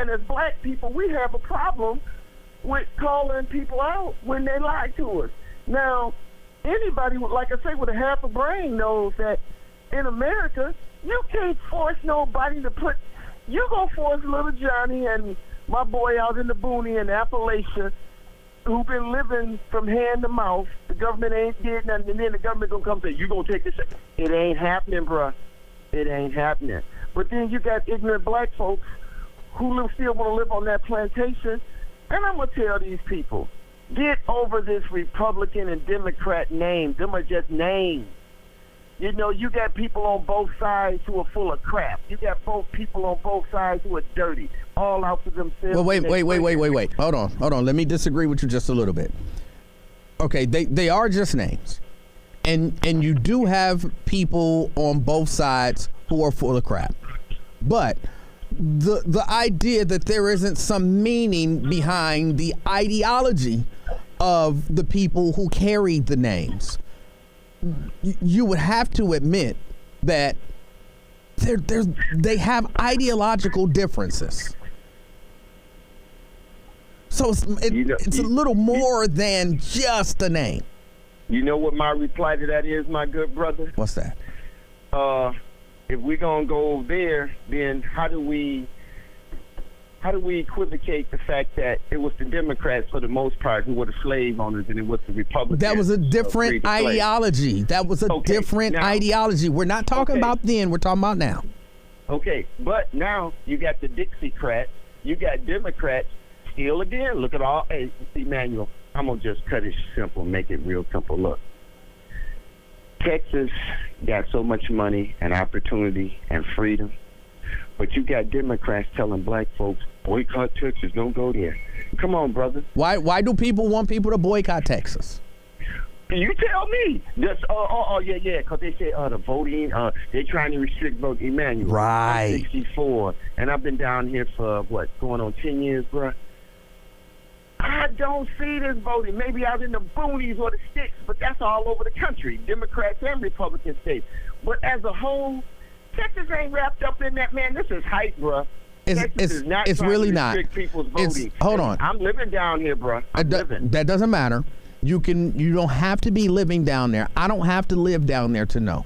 as black people, we have a problem with calling people out when they lie to us. Now, anybody, like I say, with a half a brain knows that in America, you can't force nobody to put... You gonna force little Johnny and my boy out in the boonies in Appalachia who been living from hand to mouth. The government ain't did nothing, and then the government gonna come say, you gonna take this? It ain't happening, bruh. It ain't happening. But then you got ignorant black folks who still want to live on that plantation. And I'm going to tell these people, get over this Republican and Democrat name. Them are just names. You got people on both sides who are full of crap. You got both people on both sides who are dirty, all out for themselves.
Well, wait. Hold on. Let me disagree with you just a little bit. Okay, they are just names. And you do have people on both sides who are full of crap. But the idea that there isn't some meaning behind the ideology of the people who carry the names, you would have to admit that they have ideological differences. So it's a little more than just a name.
You know what my reply to that is, my good brother?
What's that?
If we're gonna go there, then how do we equivocate the fact that it was the Democrats for the most part who were the slave owners and it was the Republicans?
That was a different ideology. Ideology. We're not talking about then. We're talking about now.
Okay, but now you got the Dixiecrats. You got Democrats. Still again, look at all. Hey, Emanuel, I'm going to just cut it simple, make it real simple. Look, Texas got so much money and opportunity and freedom, but you got Democrats telling black folks, boycott Texas, don't go there. Come on, brother.
Why do people want people to boycott Texas?
You tell me. That's, yeah, because they say the voting, they're trying to restrict voting. Emanuel,
right.
I'm 64, and I've been down here for, going on 10 years, bro. I don't see this voting. Maybe out in the boonies or the sticks, but that's all over the country, Democrats and Republican states. But as a whole, Texas ain't wrapped up in that, man. This is hype, bro.
It's really not.
People's voting.
Hold on.
I'm living down here, bro.
That doesn't matter. You don't have to be living down there. I don't have to live down there to know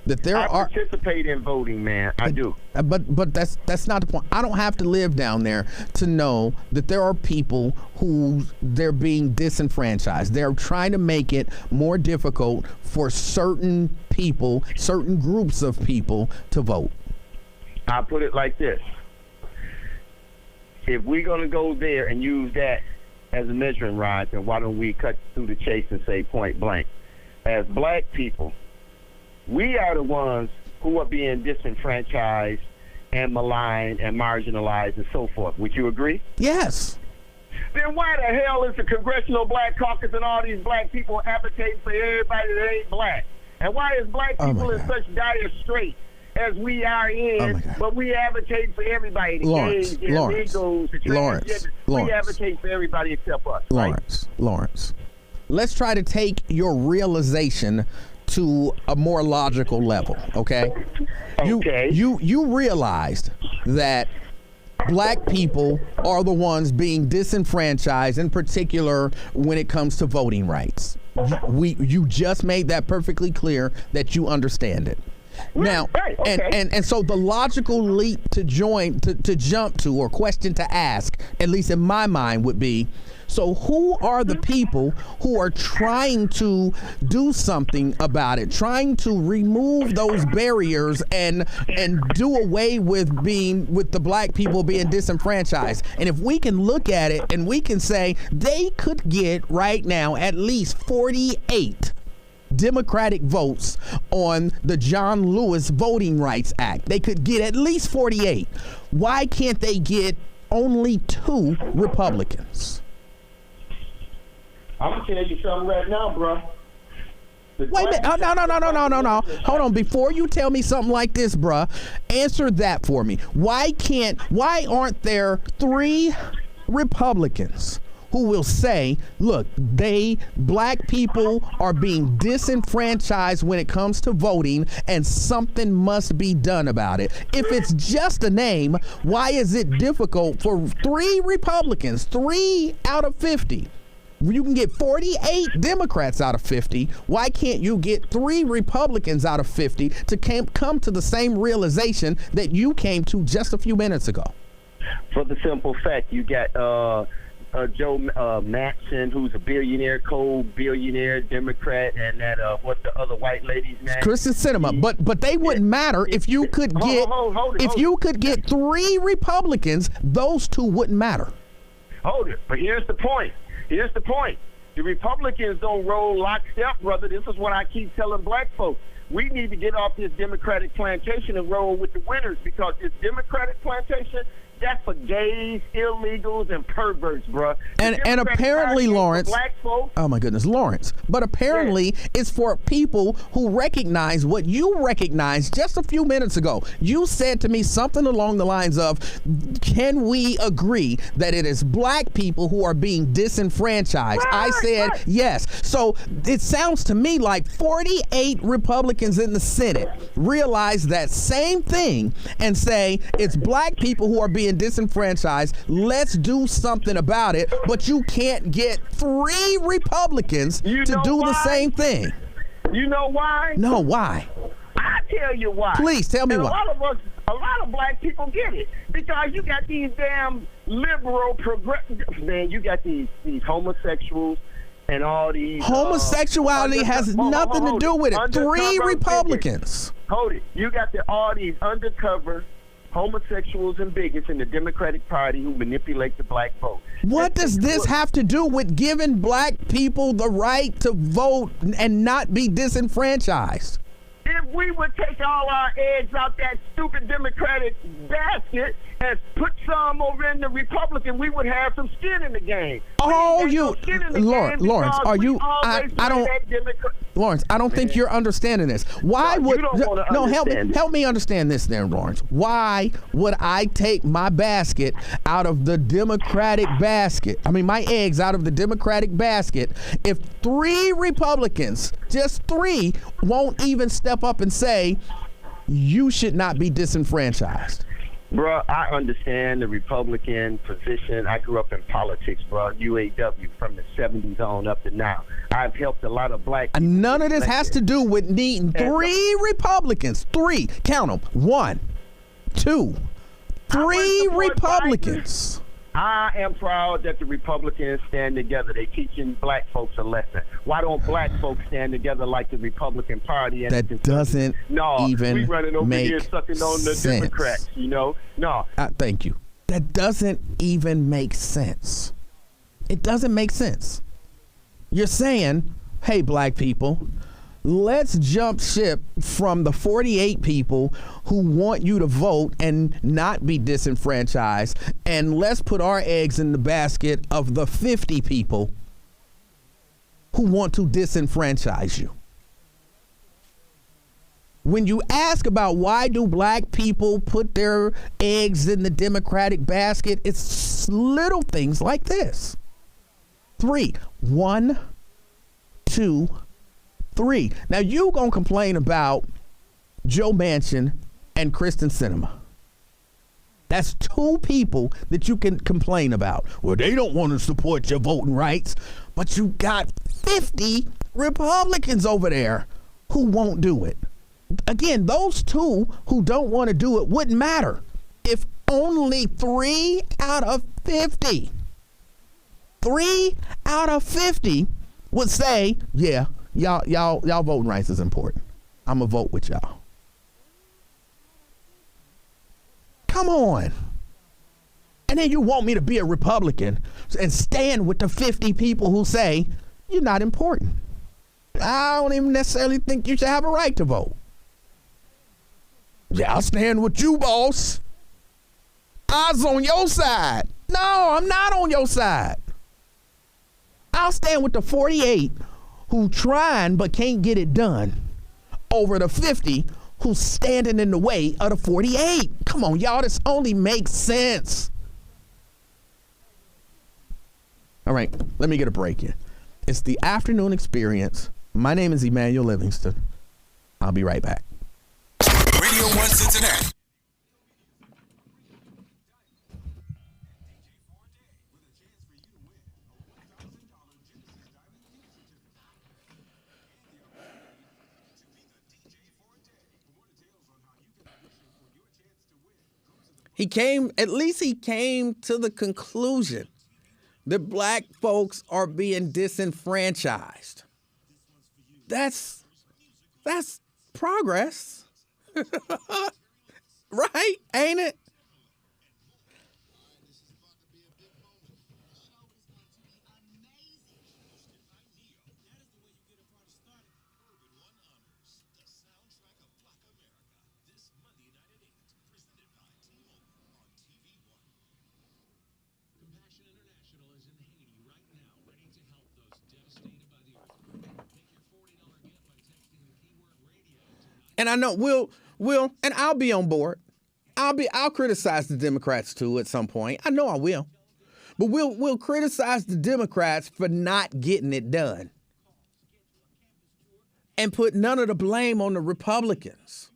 that there are.
I participate in voting, man. I do.
But that's not the point. I don't have to live down there to know that there are people who they're being disenfranchised. They're trying to make it more difficult for certain people, certain groups of people to vote.
I'll put it like this. If we're going to go there and use that as a measuring rod, then why don't we cut through the chase and say point blank? As black people, we are the ones who are being disenfranchised and maligned and marginalized and so forth. Would you agree?
Yes.
then why the hell is the Congressional Black Caucus and all these black people advocating for everybody that ain't black? And why is black people in such dire straits as we are in, but we advocate for everybody? The gays, the illegals, the transgenders. We advocate for everybody except us.
Lawrence, let's try to take your realization to a more logical level, okay? You realized that black people are the ones being disenfranchised, in particular when it comes to voting rights. You just made that perfectly clear that you understand it. Now, and so the logical leap to jump to, or question to ask, at least in my mind, would be, so who are the people who are trying to do something about it, trying to remove those barriers and do away with the black people being disenfranchised? And if we can look at it and we can say they could get right now at least 48 Democratic votes on the John Lewis Voting Rights Act. They could get at least 48. Why can't they get only 2 Republicans?
I'm gonna tell you something right now, bro.
Wait a minute. No. Hold on. Before you tell me something like this, bruh, answer that for me. Why aren't there 3 Republicans who will say, look, black people are being disenfranchised when it comes to voting, and something must be done about it? If it's just a name, why is it difficult for 3 Republicans, 3 out of 50? You can get 48 Democrats out of 50. Why can't you get 3 Republicans out of 50 to come to the same realization that you came to just a few minutes ago?
For the simple fact, you got Joe Manchin, who's a billionaire, billionaire Democrat, and that what's the other white lady's name?
Kristen Sinema. But they wouldn't matter if you could get you could get 3 Republicans. Those 2 wouldn't matter.
Hold it. But here's the point. The Republicans don't roll lockstep, brother. This is what I keep telling black folks. We need to get off this Democratic plantation and roll with the winners, because this Democratic plantation, that's for gays, illegals, and perverts, bro.
And apparently, Lawrence,
black folks,
oh my goodness, Lawrence, but apparently it's for people who recognize what you recognized just a few minutes ago. You said to me something along the lines of, can we agree that it is black people who are being disenfranchised? I said yes. So it sounds to me like 48 Republicans in the Senate realize that same thing and say it's black people who are being disenfranchised. Let's do something about it. But you can't get 3 Republicans to do the same thing.
You know why?
No, why?
I tell you why.
Please tell me
and
why.
A lot of black people get it, because you got these damn liberal progressive, man. You got these homosexuals and all these.
Homosexuality has nothing to do with it. 3 Republicans.
Hold it. You got all these undercover homosexuals and bigots in the Democratic Party who manipulate the black vote.
What does this have to do with giving black people the right to vote and not be disenfranchised?
If we would take all our eggs out that stupid Democratic basket and put some over in the Republican, we would have some skin in the game.
Lawrence, are you? I don't. Lawrence, I don't think you're understanding this. Why would help me understand this then, Lawrence? Why would I take my basket out of the Democratic basket? I mean, my eggs out of the Democratic basket if 3 Republicans, just 3, won't even step up and say you should not be disenfranchised?
Bro, I understand the Republican position. I grew up in politics, bro. UAW from the 70s on up to now. I've helped a lot of black people.
None of this has to do with needing 3 Republicans. 3. Count them. 1, 2, 3 Republicans.
I am proud that the Republicans stand together. They're teaching black folks a lesson. Why don't black folks stand together like the Republican Party? And
that doesn't even
we running over
make
here sucking on the
sense.
Democrats, you know? No.
Thank you. That doesn't even make sense. It doesn't make sense. You're saying, hey, black people, let's jump ship from the 48 people who want you to vote and not be disenfranchised, and let's put our eggs in the basket of the 50 people who want to disenfranchise you. When you ask about why do black people put their eggs in the Democratic basket, it's little things like this. 3, 1, 2, 3. Now you gonna complain about Joe Manchin and Kristen Sinema. That's 2 people that you can complain about. Well, they don't want to support your voting rights, but you got 50 Republicans over there who won't do it. Again, those 2 who don't want to do it wouldn't matter if only 3 out of 50 would say, yeah, y'all voting rights is important. I'm gonna vote with y'all. Come on. And then you want me to be a Republican and stand with the 50 people who say you're not important. I don't even necessarily think you should have a right to vote. Yeah, I'll stand with you, boss. I was on your side. No, I'm not on your side. I'll stand with the 48 who trying but can't get it done over the 50 who's standing in the way of the 48. Come on, y'all, this only makes sense. All right, let me get a break in. It's the afternoon experience. My name is Emanuel Livingston. I'll be right back.
Radio 1 Cincinnati.
At least he came to the conclusion that black folks are being disenfranchised. That's progress. Right? Ain't it? And I know we'll, and I'll be on board. I'll criticize the Democrats too at some point. I know I will. But we'll criticize the Democrats for not getting it done. And put none of the blame on the Republicans.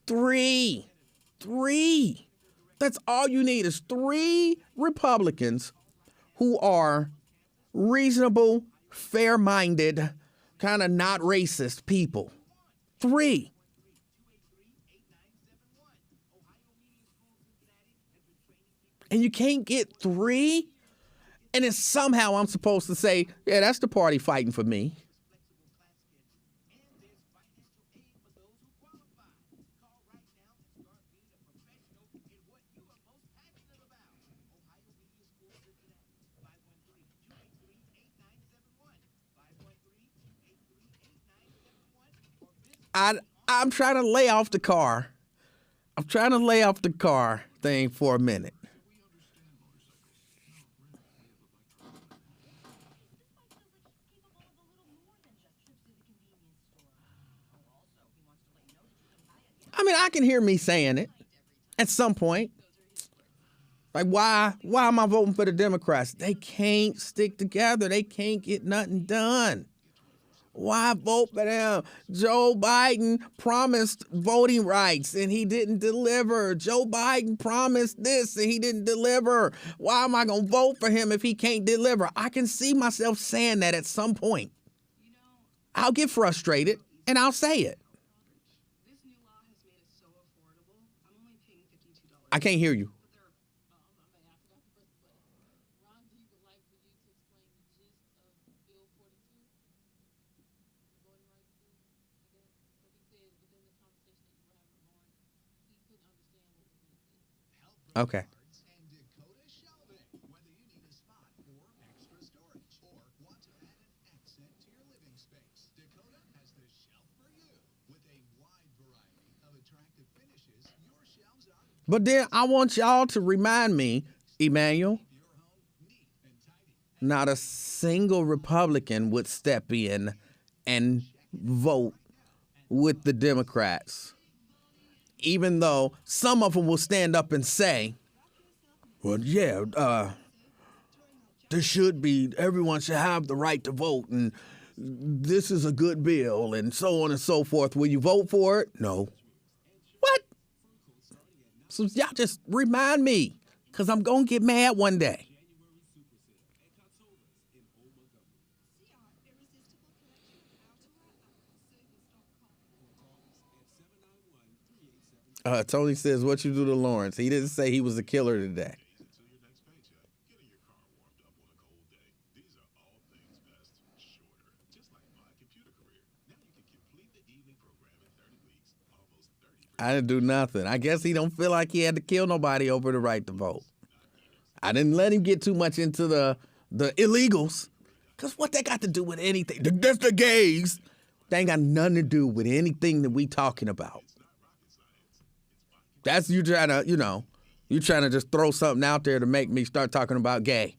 3. That's all you need is 3 Republicans who are reasonable, fair-minded, kind of not racist people. 3. And you can't get 3? And then somehow I'm supposed to say, yeah, that's the party fighting for me. I'm trying to lay off the car. I'm trying to lay off the car thing for a minute. I mean, I can hear me saying it at some point. Like, why am I voting for the Democrats? They can't stick together. They can't get nothing done. Why vote for them? Joe Biden promised voting rights and he didn't deliver. Joe Biden promised this and he didn't deliver. Why am I going to vote for him if he can't deliver? I can see myself saying that at some point. I'll get frustrated and I'll say it. I can't hear you. Okay. But then I want y'all to remind me, Emanuel, not a single Republican would step in and vote with the Democrats, even though some of them will stand up and say, well, yeah, everyone should have the right to vote, and this is a good bill, and so on and so forth. Will you vote for it? No. What? So y'all just remind me, because I'm going to get mad one day. Tony says, what you do to Lawrence? He didn't say he was a killer today. I didn't do nothing. I guess he don't feel like he had to kill nobody over the right to vote. I didn't let him get too much into the illegals. Because what they got to do with anything? That's the gays. They ain't got nothing to do with anything that we talking about. That's you trying to, you trying to just throw something out there to make me start talking about gay.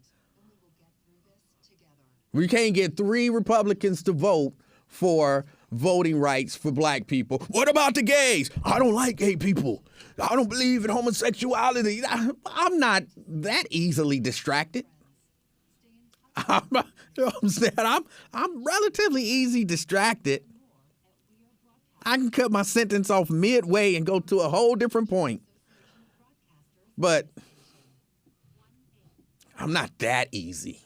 We can't get 3 Republicans to vote for voting rights for black people. What about the gays? I don't like gay people. I don't believe in homosexuality. I'm not that easily distracted. You know what I'm saying? I'm relatively easy distracted. I can cut my sentence off midway and go to a whole different point. But I'm not that easy.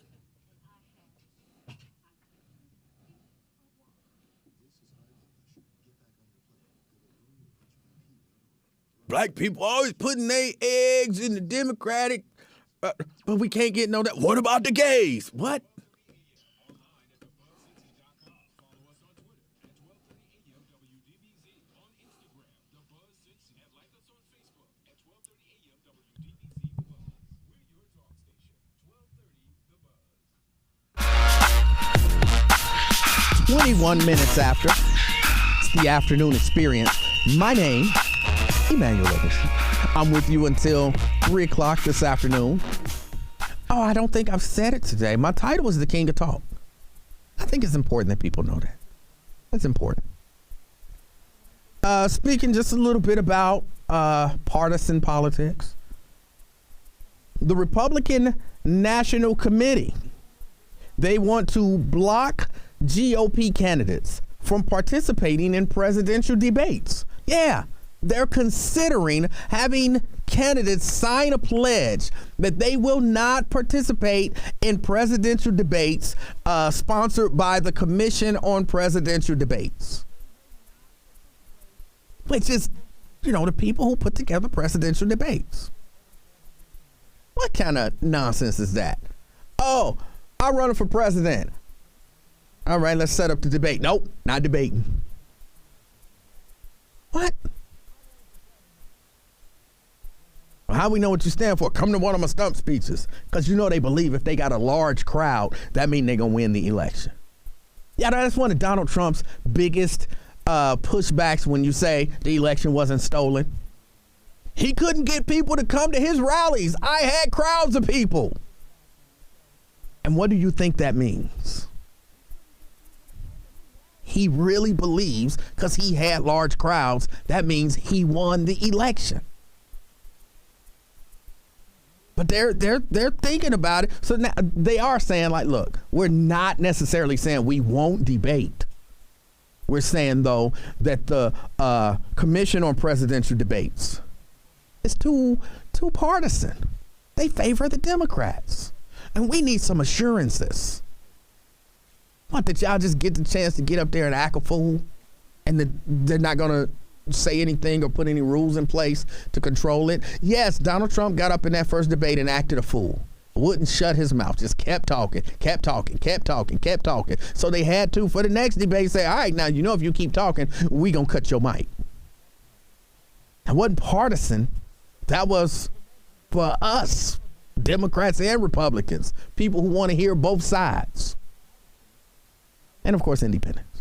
Black people always putting their eggs in the Democratic, but we can't get no that. What about the gays? What?
Minutes after. It's the afternoon experience. My name, Emanuel Livingston. I'm with you until 3 o'clock this afternoon. Oh, I don't think I've said it today. My title is the King of Talk. I think it's important that people know that. It's important. Speaking just a little bit about partisan politics. The Republican National Committee, they want to block GOP candidates from participating in presidential debates. Yeah, they're considering having candidates sign a pledge that they will not participate in presidential debates sponsored by the Commission on Presidential Debates, which is, the people who put together presidential debates. What kind of nonsense is that? Oh, I'm running for president. All right, let's set up the debate. Nope, not debating. What? How we know what you stand for? Come to one of my stump speeches. Because they believe if they got a large crowd, that means they're going to win the election. Yeah, that's one of Donald Trump's biggest pushbacks when you say the election wasn't stolen. He couldn't get people to come to his rallies. I had crowds of people. And what do you think that means? He really believes because he had large crowds, that means he won the election. But they're thinking about it. So now they are saying, like, look, we're not necessarily saying we won't debate. We're saying, though, that the Commission on Presidential Debates is too partisan. They favor the Democrats. And we need some assurances. What, did y'all just get the chance to get up there and act a fool? And they're not going to say anything or put any rules in place to control it? Yes, Donald Trump got up in that first debate and acted a fool. Wouldn't shut his mouth, just kept talking. So they had to, for the next debate, say, all right, now, if you keep talking, we going to cut your mic. That wasn't partisan. That was for us, Democrats and Republicans, people who want to hear both sides. And, of course, independents.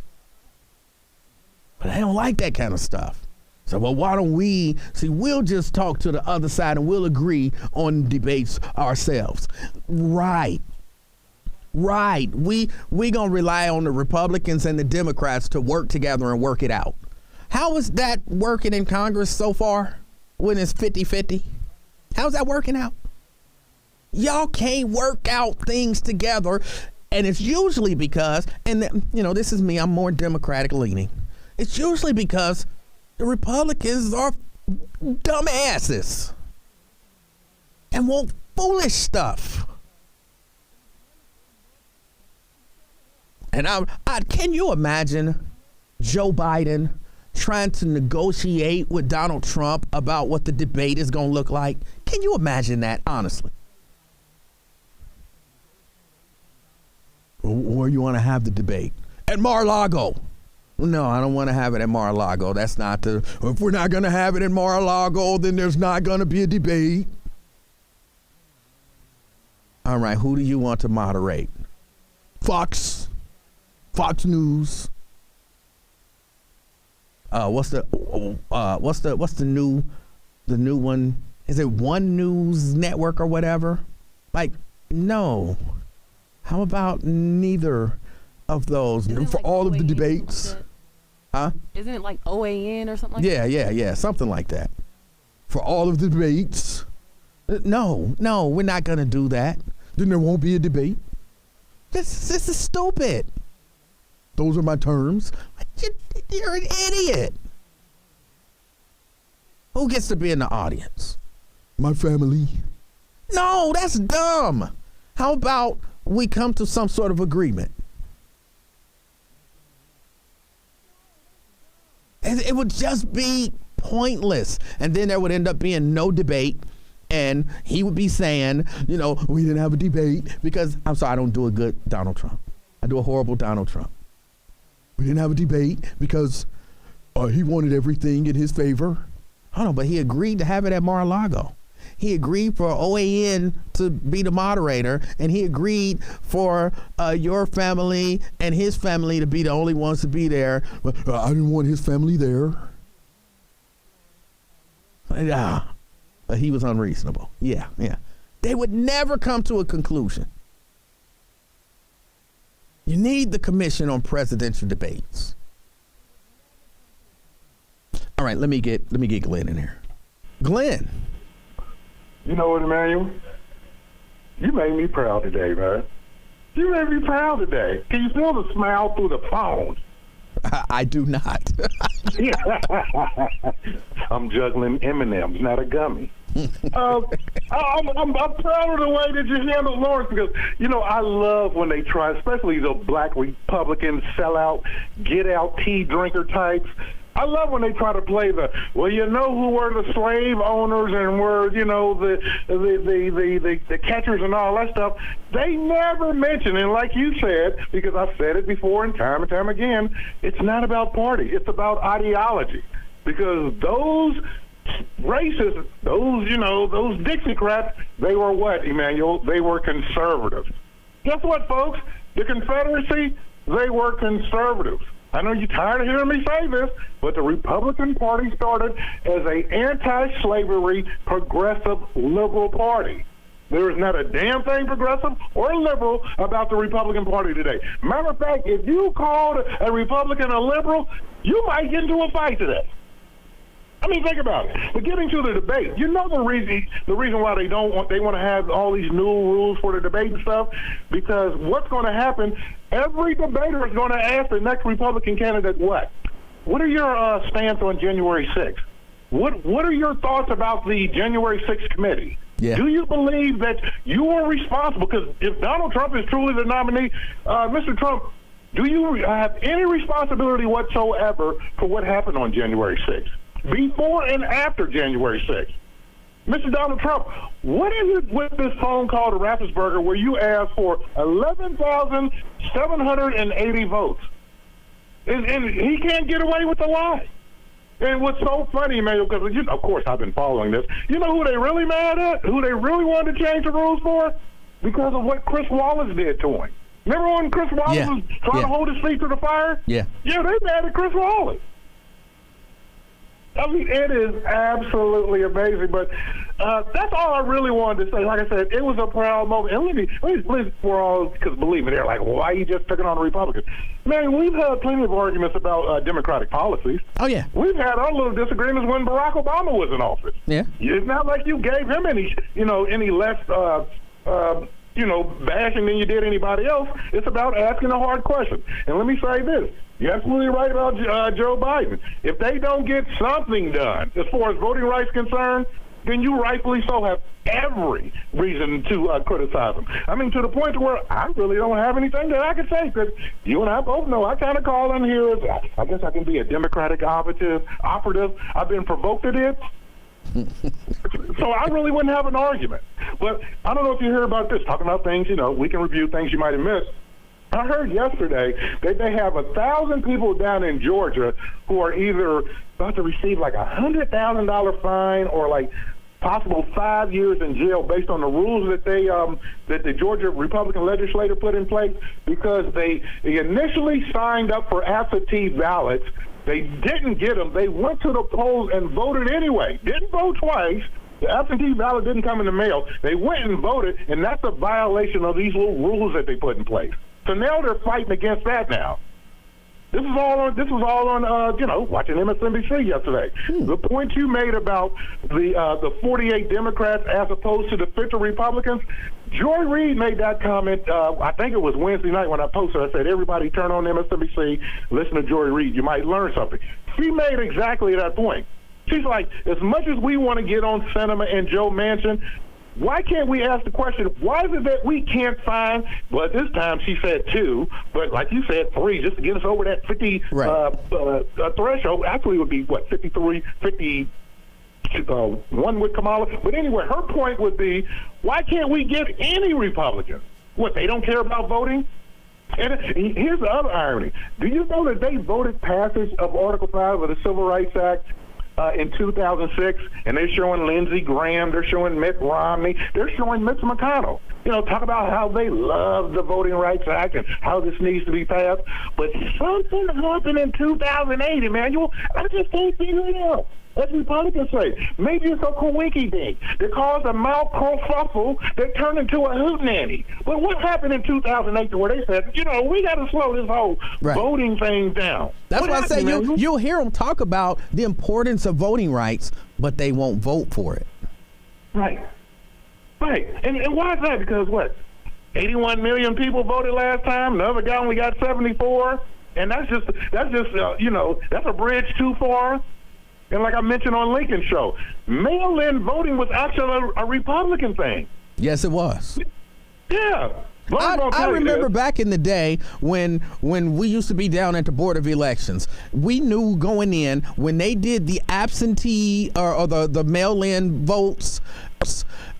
But they don't like that kind of stuff. So, well, why don't we'll just talk to the other side and we'll agree on debates ourselves. Right. We gonna rely on the Republicans and the Democrats to work together and work it out. How is that working in Congress so far when it's 50-50? How's that working out? Y'all can't work out things together. And it's usually because, this is me, I'm more Democratic leaning. It's usually because the Republicans are dumbasses and want foolish stuff. And can you imagine Joe Biden trying to negotiate with Donald Trump about what the debate is going to look like? Can you imagine that, honestly? Or you want to have the debate at Mar-a-Lago? No, I don't want to have it at Mar-a-Lago. That's not if we're not going to have it at Mar-a-Lago, then there's not going to be a debate. All right, who do you want to moderate? Fox News. What's the new one? Is it One News Network or whatever? No. How about neither of those for all of the debates? Huh?
Isn't it like OAN or something like that?
Yeah, something like that. For all of the debates. No, we're not going to do that. Then there won't be a debate. This is stupid. Those are my terms. You're an idiot. Who gets to be in the audience? My family. No, that's dumb. How about we come to some sort of agreement? It would just be pointless. And then there would end up being no debate. And he would be saying, we didn't have a debate because, I'm sorry, I don't do a good Donald Trump. I do a horrible Donald Trump. We didn't have a debate because he wanted everything in his favor. Hold on, but he agreed to have it at Mar-a-Lago. He agreed for OAN to be the moderator, and he agreed for your family and his family to be the only ones to be there. But I didn't want his family there. But he was unreasonable. Yeah. They would never come to a conclusion. You need the Commission on Presidential Debates. All right, let me get Glenn in here. Glenn.
You know what, Emanuel? You made me proud today, man. You made me proud today. Can you feel the smile through the phone?
I do not.
I'm juggling M&M's, not a gummy. I'm proud of the way that you handled Lawrence because, I love when they try, especially the black Republicans, sellout, get out tea drinker types. I love when they try to play who were the slave owners and were, the catchers and all that stuff. They never mention, and like you said, because I've said it before and time again, it's not about party. It's about ideology. Because those racists, those Dixiecrats, they were what, Emanuel? They were conservatives. Guess what, folks? The Confederacy, they were conservatives. I know you're tired of hearing me say this, but the Republican Party started as an anti-slavery, progressive, liberal party. There is not a damn thing progressive or liberal about the Republican Party today. Matter of fact, if you called a Republican a liberal, you might get into a fight today. I mean, think about it. But getting to the debate, the reason why they want to have all these new rules for the debate and stuff, because what's going to happen, every debater is going to ask the next Republican candidate what? What are your stance on January 6th? What are your thoughts about the January 6th committee? Yeah. Do you believe that you are responsible? Because if Donald Trump is truly the nominee, Mr. Trump, do you have any responsibility whatsoever for what happened on January 6th? Before and after January 6th. Mr. Donald Trump, what is it with this phone call to Raffensperger where you asked for 11,780 votes? And he can't get away with the lie. And what's so funny, Emanuel, because of course I've been following this, you know who they really mad at? Who they really wanted to change the rules for? Because of what Chris Wallace did to him. Remember when Chris Wallace was trying to hold his feet to the fire?
Yeah.
Yeah, they mad at Chris Wallace. I mean, it is absolutely amazing. But that's all I really wanted to say. Like I said, it was a proud moment. And let me for all, because believe me, they're like, well, why are you just picking on the Republicans? Man, we've had plenty of arguments about Democratic policies.
Oh, yeah.
We've had our little disagreements when Barack Obama was in office.
Yeah.
It's not like you gave him any less, bashing than you did anybody else. It's about asking a hard question. And let me say this. You're absolutely right about Joe Biden. If they don't get something done as far as voting rights concerned, then you rightfully so have every reason to criticize them. I mean, to the point where I really don't have anything that I can say, because you and I both know I kind of call in here as, I guess I can be a Democratic operative. I've been provoked at it. So I really wouldn't have an argument. But I don't know if you hear about this, talking about things, we can review things you might have missed. I heard yesterday that they have 1,000 people down in Georgia who are either about to receive like $100,000 fine or like possible 5 years in jail based on the rules that that the Georgia Republican legislature put in place because they initially signed up for absentee ballots. They didn't get them. They went to the polls and voted anyway. Didn't vote twice. The absentee ballot didn't come in the mail. They went and voted, and that's a violation of these little rules that they put in place. So now they're fighting against that now. This was all on watching MSNBC yesterday. The point you made about the 48 Democrats as opposed to the 50 Republicans, Joy Reid made that comment, I think it was Wednesday night when I posted. I said, everybody turn on MSNBC, listen to Joy Reid. You might learn something. She made exactly that point. She's like, as much as we want to get on Sinema and Joe Manchin, why can't we ask the question, why is it that we can't find, well, this time she said 2, but like you said, 3, just to get us over that 50 threshold. Actually, it would be, 53, 51 with Kamala. But anyway, her point would be, why can't we get any Republicans? What, they don't care about voting? And here's the other irony. Do you know that they voted passage of Article 5 of the Civil Rights Act in 2006, and they're showing Lindsey Graham, they're showing Mitt Romney, they're showing Mitch McConnell. Talk about how they love the Voting Rights Act and how this needs to be passed. But something happened in 2008, Emanuel. I just can't figure it out. As Republicans say, maybe it's a coinky dink that caused a mouth kerfuffle that turned into a hootenanny. But what happened in 2008 to where they said, we got to slow this whole voting thing down?
That's why I say you'll hear them talk about the importance of voting rights, but they won't vote for it.
Right. And why is that? Because 81 million people voted last time. The other guy only got 74. And that's a bridge too far. And like I mentioned on Lincoln's show, mail-in voting was actually a Republican thing.
Yes, it was.
Yeah.
I remember back in the day when we used to be down at the Board of Elections, we knew going in when they did the absentee or the mail-in votes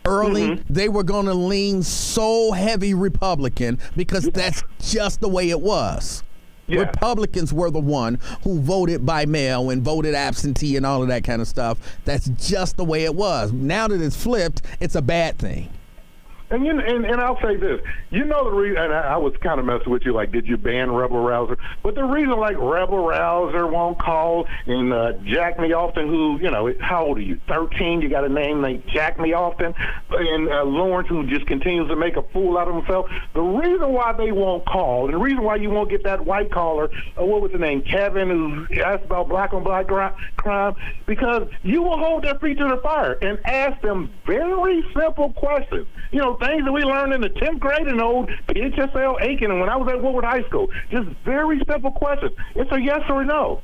early, they were going to lean so heavy Republican because that's just the way it was. Yeah. Republicans were the one who voted by mail and voted absentee and all of that kind of stuff. That's just the way it was. Now that it's flipped, it's a bad thing.
And I'll say this, the reason, and I was kind of messing with you, like, did you ban Rebel Rouser? But the reason, like, Rebel Rouser won't call and Jack Me Often, who, how old are you, 13? You got a name like Jack Me Often, and Lawrence, who just continues to make a fool out of himself. The reason why they won't call, and the reason why you won't get that white caller, what was the name, Kevin, who asked about black-on-black crime, because you will hold their feet to the fire and ask them very simple questions. Things that we learned in the 10th grade in old PHSL Aiken and when I was at Woodward High School. Just very simple questions. It's a yes or a no.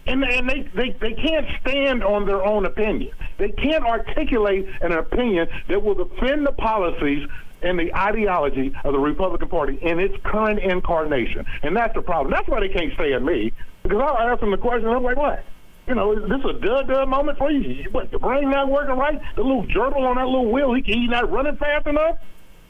And they can't stand on their own opinion. They can't articulate an opinion that will defend the policies and the ideology of the Republican Party in its current incarnation. And that's the problem. That's why they can't stand me, because I'll ask them the question, and I'm like, what? Is this a duh moment for you? What, the brain not working right? The little gerbil on that little wheel, he's not running fast enough?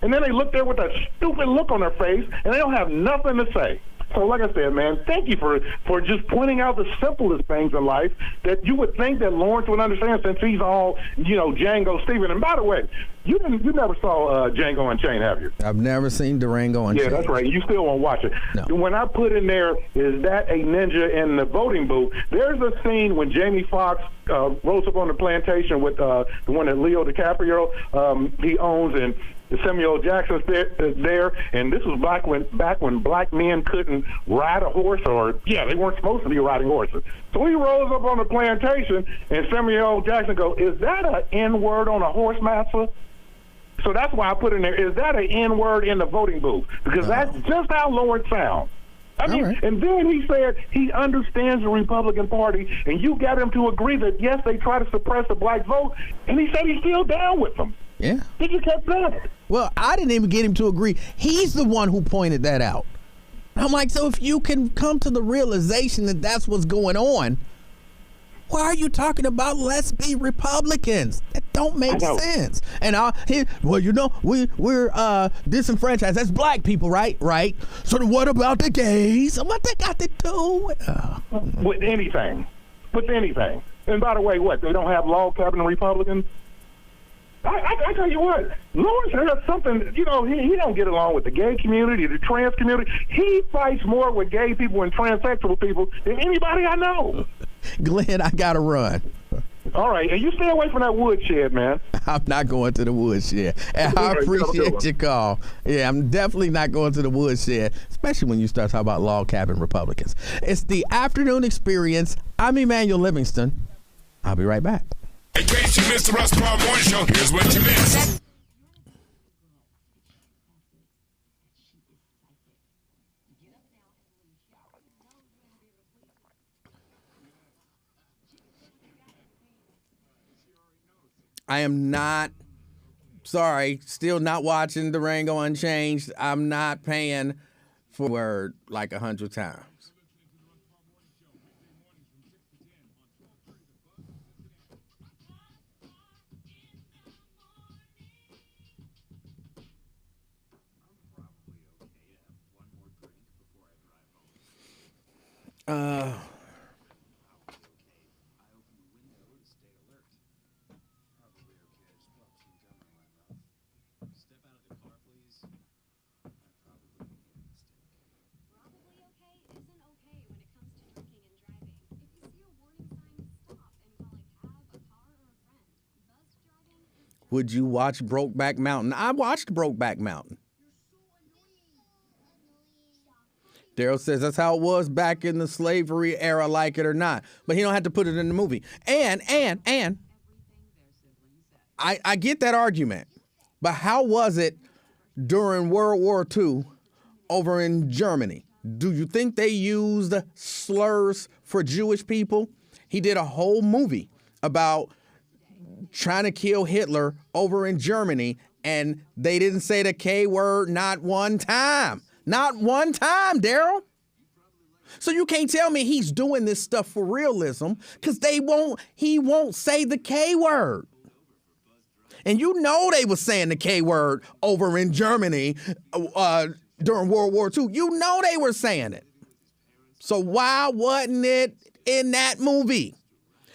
And then they look there with that stupid look on their face, and they don't have nothing to say. So like I said, man, thank you for just pointing out the simplest things in life that you would think that Lawrence would understand since he's all, Django Stephen. And by the way, you never saw Django Unchained, have you?
I've never seen Durango Unchained.
Yeah, that's right. You still won't watch it.
No.
When I put in there, is that a ninja in the voting booth? There's a scene when Jamie Foxx rolls up on the plantation with the one that Leo DiCaprio he owns, and Samuel L. Jackson's there, and this was back when black men couldn't ride a horse, they weren't supposed to be riding horses. So he rolls up on the plantation, and Samuel L. Jackson goes, "Is that an N-word on a horse, master?" So that's why I put in there, is that an N-word in the voting booth? Because that's just how Lawrence sounds. I mean, and then he said he understands the Republican Party, and you got him to agree that, yes, they try to suppress the black vote, and he said he's still down with them.
Yeah.
He just kept saying it.
Well, I didn't even get him to agree. He's the one who pointed that out. I'm like, so if you can come to the realization that that's what's going on, why are you talking about let's be Republicans? That don't make sense. And we're disenfranchised. That's black people, right? Right. So then what about the gays? What they got to do
with anything? With anything. And by the way, what, they don't have log cabin Republicans? I tell you what, Lawrence has something, he don't get along with the gay community, the trans community. He fights more with gay people and transsexual people than anybody I know.
Glenn, I got to run.
All right, and you stay away from that woodshed, man.
I'm not going to the woodshed. And I appreciate your call. Yeah, I'm definitely not going to the woodshed, especially when you start talking about log cabin Republicans. It's the afternoon experience. I'm Emanuel Livingston. I'll be right back.
In case you missed the Russ Paul Morning Show, here's what you missed.
I am not, still not watching Durango Unchanged. I'm not paying for word like 100 times. Would you watch Brokeback Mountain? I watched Brokeback Mountain. Daryl says that's how it was back in the slavery era, like it or not. But he don't have to put it in the movie. And I get that argument. But how was it during World War II over in Germany? Do you think they used slurs for Jewish people? He did a whole movie about trying to kill Hitler over in Germany, and they didn't say the K word not one time. Not one time, Daryl. So you can't tell me he's doing this stuff for realism, because he won't say the K word. And you know they were saying the K word over in Germany during World War II. You know they were saying it. So why wasn't it in that movie?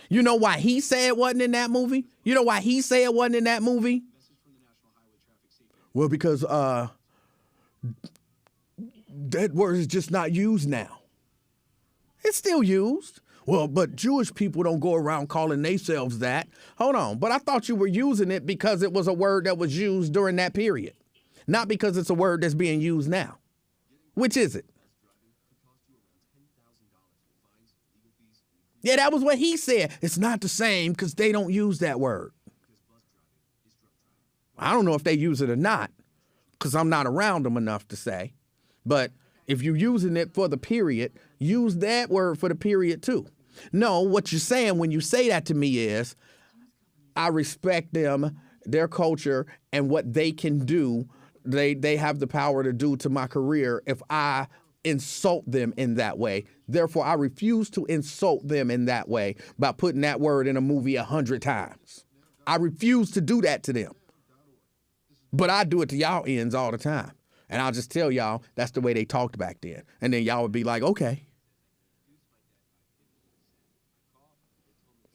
You know why he said it wasn't in that movie? You know why he said it wasn't in that movie? Well, because that word is just not used now. It's still used. Well, but Jewish people don't go around calling themselves that. Hold on. But I thought you were using it because it was a word that was used during that period, not because it's a word that's being used now. Which is it? Yeah, that was what he said. It's not the same because they don't use that word. I don't know if they use it or not because I'm not around them enough to say. But if you're using it for the period, use that word for the period too. No, what you're saying when you say that to me is, I respect them, their culture, and what they can do. They have the power to do to my career if I insult them in that way. Therefore, I refuse to insult them in that way by putting that word in a movie 100 times. I refuse to do that to them. But I do it to y'all ends all the time. And I'll just tell y'all that's the way they talked back then. And then y'all would be like, okay.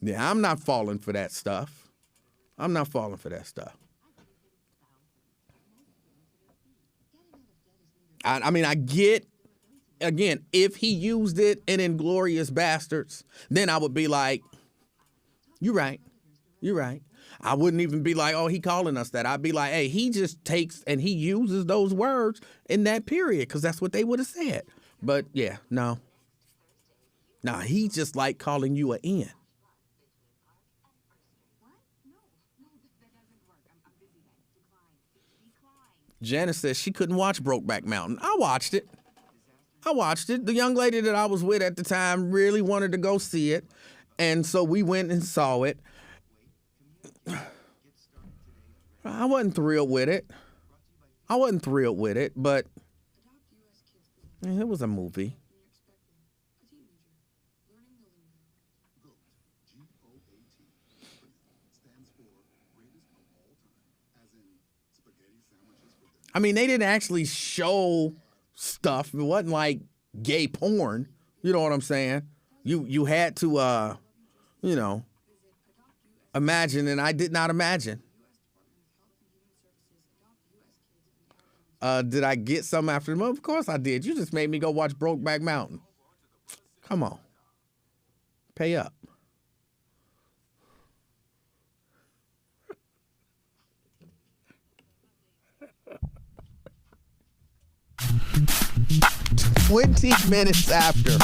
Yeah, I'm not falling for that stuff. I'm not falling for that stuff. I mean, I get, again, if he used it in Inglourious Bastards, then I would be like, you're right. You're right. I wouldn't even be like, oh, he calling us that. I'd be like, hey, he just takes and he uses those words in that period because that's what they would have said. But, yeah, no. Nah, he just like calling you an N. Janice says she couldn't watch Brokeback Mountain. I watched it. The young lady that I was with at the time really wanted to go see it. And so we went and saw it. I wasn't thrilled with it. But it was a movie. I mean, they didn't actually show stuff. It wasn't like gay porn. You know what I'm saying? You had to, imagine, and I did not imagine. Did I get some after them? Of course I did. You just made me go watch Brokeback Mountain. Come on. Pay up. Minutes after.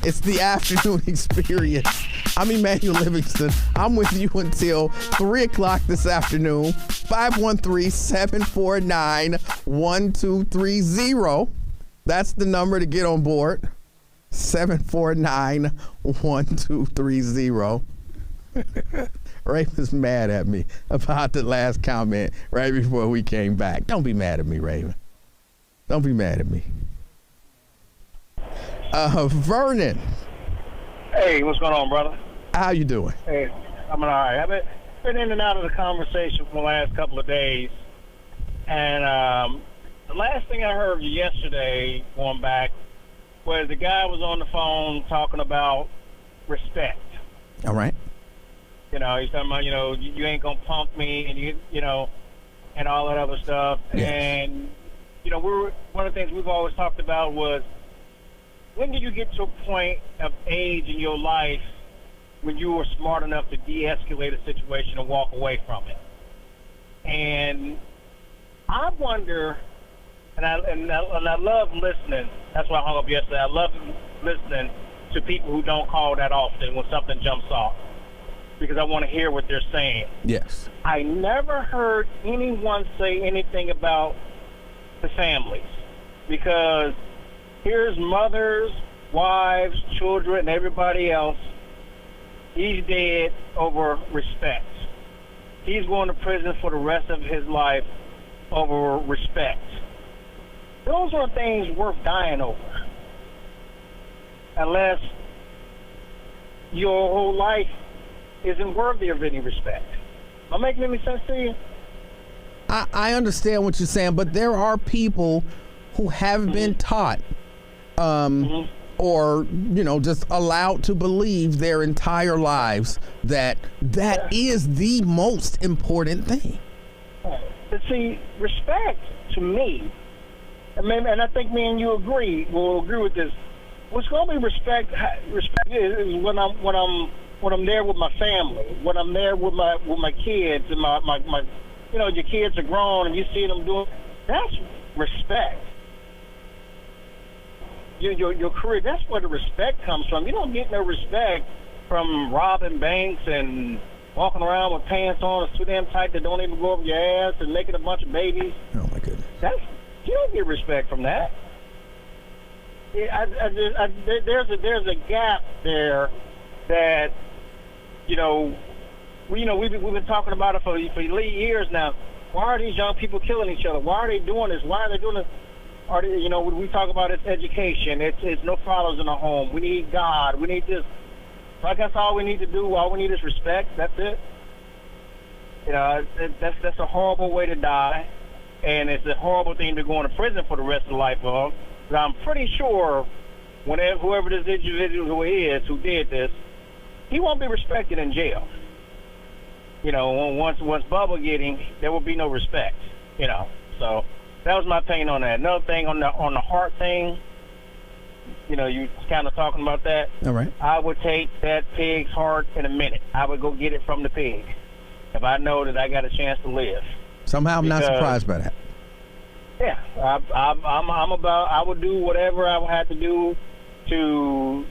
It's the afternoon experience. I'm Emanuel Livingston. I'm with you until 3 o'clock this afternoon. 513-749-1230. That's the number to get on board. 749-1230. Raven's mad at me about the last comment right before we came back. Don't be mad at me, Raven. Don't be mad at me. Vernon.
Hey, what's going on, brother?
How you doing?
Hey, I'm all right. I've been in and out of the conversation for the last couple of days. And the last thing I heard yesterday, going back, was the guy was on the phone talking about respect.
All right.
He's talking about, you ain't going to punk me and, and all that other stuff. Yes. And, one of the things we've always talked about was, when did you get to a point of age in your life when you were smart enough to de-escalate a situation and walk away from it? And I wonder, and I love listening. That's why I hung up yesterday. I love listening to people who don't call that often when something jumps off, because I want to hear what they're saying.
Yes.
I never heard anyone say anything about the families, because here's mothers, wives, children, and everybody else. He's dead over respect. He's going to prison for the rest of his life over respect. Those are things worth dying over. Unless your whole life isn't worthy of any respect. Am I making any sense to you?
I understand what you're saying, but there are people who have been taught or, just allowed to believe their entire lives that is the most important thing.
But see, respect to me, and I think me and you will agree with this. What's going to be respect? Respect is when I'm there with my family, when I'm there with my kids, and my your kids are grown and you see them doing. That's respect. Your career, that's where the respect comes from. You don't get no respect from robbing banks and walking around with pants on that's too damn tight that don't even go over your ass and making a bunch of babies.
Oh my goodness.
You don't get respect from that. There's a gap there that we've been talking about it for years now. Why are these young people killing each other? Why are they doing this? Why are they doing this? We talk about it's education. It's no fathers in the home. We need God. We need this. I guess all we need to do, all we need is respect. That's it. That's a horrible way to die. and it's a horrible thing to go into prison for the rest of life of. But I'm pretty sure whoever this individual is who did this, he won't be respected in jail. You know, once Bubba get him, there will be no respect. You know, so that was my opinion on that. Another thing on the heart thing, you know, you kind of talking about that.
All right.
I would take that pig's heart in a minute. I would go get it from the pig if I know that I got a chance to live.
Somehow I'm not surprised by that.
Yeah, I would do whatever I would have to do to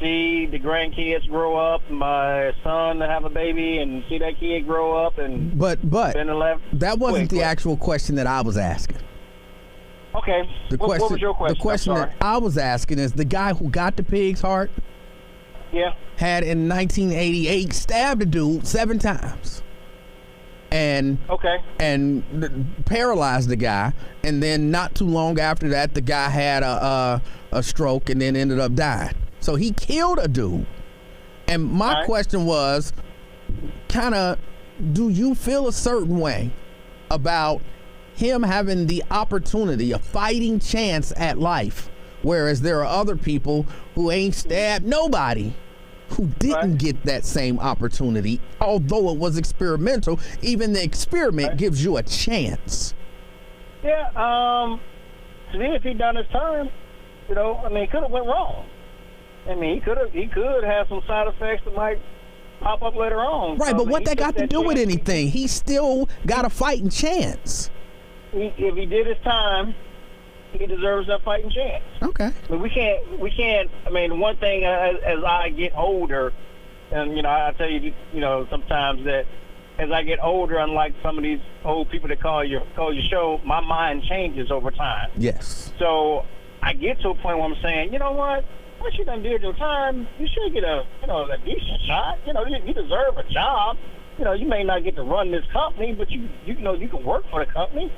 see the grandkids grow up, my son to have a baby, and see that kid grow up. And
but that wasn't the actual question that I was asking.
Okay. What was your question?
The question that I was asking is the guy who got the pig's heart.
Yeah.
Had in 1988 stabbed a dude 7 times. And paralyzed the guy, and then not too long after that, the guy had a stroke and then ended up dying. So he killed a dude. And my question was, kind of, do you feel a certain way about him having the opportunity, a fighting chance at life, whereas there are other people who ain't stabbed nobody, who didn't get that same opportunity, although it was experimental? Even the experiment gives you a chance.
Yeah, to me, if he'd done his time, you know, I mean, it could have went wrong. I mean, he could have some side effects that might pop up later on.
Right, but what that got to do with anything? He still got a fighting chance.
If he did his time, he deserves that fighting chance.
Okay.
But we can't. I mean, one thing as I get older, and you know, I tell you, you know, sometimes that as I get older, unlike some of these old people that call your show, my mind changes over time.
Yes.
So I get to a point where I'm saying, you know what you done did your time, you should get a decent shot. You know, you deserve a job. You know, you may not get to run this company, but you know you can work for the company.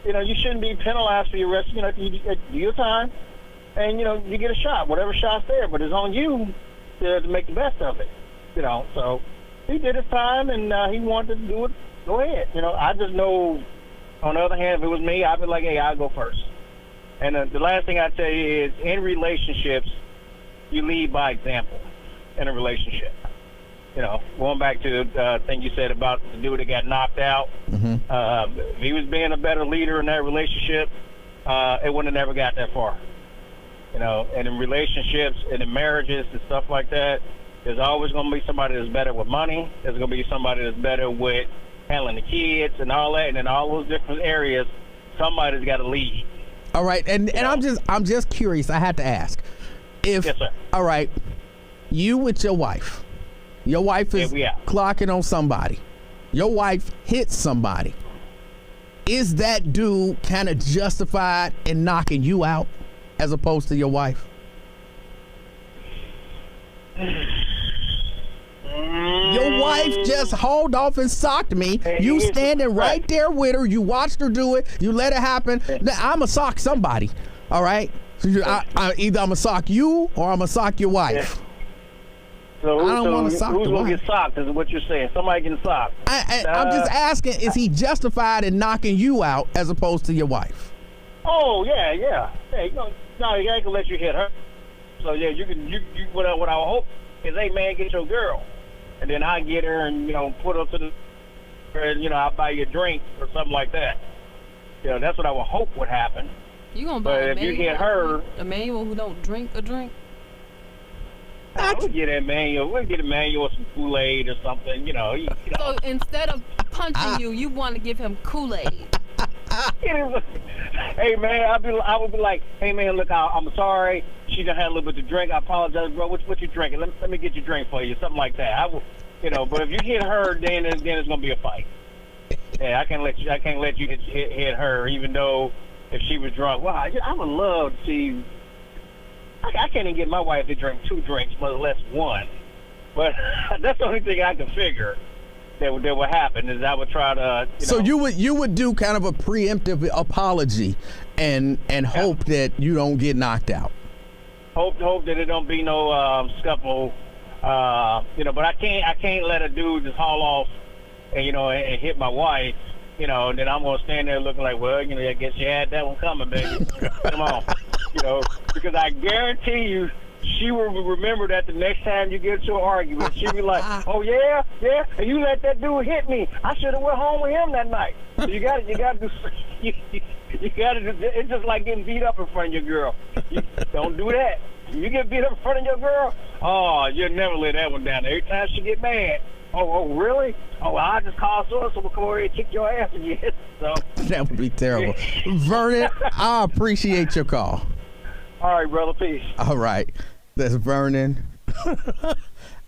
You know, you shouldn't be penalized for your rest. You know, you do your time, and you know you get a shot, whatever shot's there. But it's on you to make the best of it. You know, so he did his time, and he wanted to do it. Go ahead. You know, I just know. On the other hand, if it was me, I'd be like, hey, I'll go first. And the last thing I tell you is, in relationships, you lead by example. In a relationship. You know, going back to the thing you said about the dude that got knocked out.
Mm-hmm.
If he was being a better leader in that relationship, it wouldn't have never got that far. You know, and in relationships and in marriages and stuff like that, there's always going to be somebody that's better with money. There's going to be somebody that's better with handling the kids and all that. And in all those different areas, somebody's got to lead.
All right, and I'm just curious. I had to ask. Yes, sir. All right, you with your wife. Your wife is clocking on somebody. Your wife hits somebody. Is that dude kind of justified in knocking you out as opposed to your wife? Your wife just hauled off and socked me. You standing right there with her. You watched her do it. You let it happen. Now, I'm going to sock somebody. All right? So either I'm going to sock you or I'm going to sock your wife.
So
I don't want to
who's
sock the
going
wife.
to get socked is what you're saying. Somebody getting socked.
I'm just asking, is he justified in knocking you out as opposed to your wife?
Oh, yeah. Hey, no, you ain't going to let you hit her. So, yeah, you what I hope is, hey, man, get your girl. And then I get her and, you know, put her to the, and, you know, I'll buy you a drink or something like that. You know, that's what I would hope would happen.
You gonna buy
if you get her,
Emanuel who don't drink a drink?
We'll get Emanuel. We'll get Emanuel some Kool-Aid or something. You know.
So instead of punching you want to give him Kool-Aid.
Hey man, I would be like, hey man, look, I'm sorry. She done had a little bit to drink. I apologize, bro. What you drinking? Let me get you a drink for you, something like that. I will, you know. But if you hit her, then it's gonna be a fight. Yeah, I can't let you hit her, even though if she was drunk. Wow, I would love to see. I can't even get my wife to drink 2 drinks, much less 1. But that's the only thing I can figure that would happen is I would try to.
So you would do kind of a preemptive apology and hope that you don't get knocked out.
Hope that it don't be no scuffle, you know. But I can't let a dude just haul off and and hit my wife you know, and then I'm gonna stand there looking like, well, you know, I guess you had that one coming, baby. Come on, you know, because I guarantee you, she will remember that the next time you get into an argument, she'll be like, oh yeah, and you let that dude hit me. I should have went home with him that night. So you got to do. You got to. It's just like getting beat up in front of your girl. You don't do that. You get beat up in front of your girl, oh, you'll never let that one down. Every time she get mad, oh, really? Oh, well, I just call so we'll come over here and kick your ass again. So
that would be terrible. Vernon, I appreciate your call.
All right, brother. Peace.
All right, that's Vernon.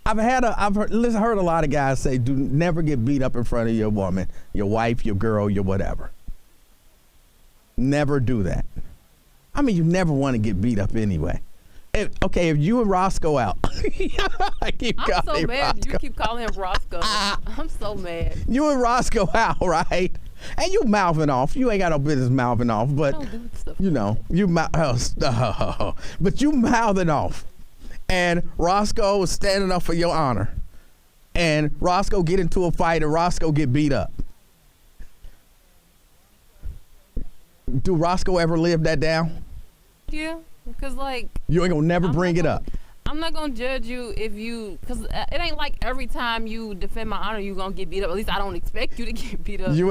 I've heard a lot of guys say, "Do never get beat up in front of your woman, your wife, your girl, your whatever. Never do that." I mean, you never want to get beat up anyway. If you and Roscoe out,
I'm so mad you keep calling him Roscoe. I'm so mad.
You and Roscoe out, right? And you mouthing off. You ain't got no business mouthing off, but you know, but you mouthing off. And Roscoe is standing up for your honor. And Roscoe get into a fight and Roscoe get beat up. Do Roscoe ever live that down?
Yeah, because like...
You ain't gonna never bring it up.
I'm not gonna judge you if you... Because it ain't like every time you defend my honor, you gonna get beat up. At least I don't expect you to get beat up. You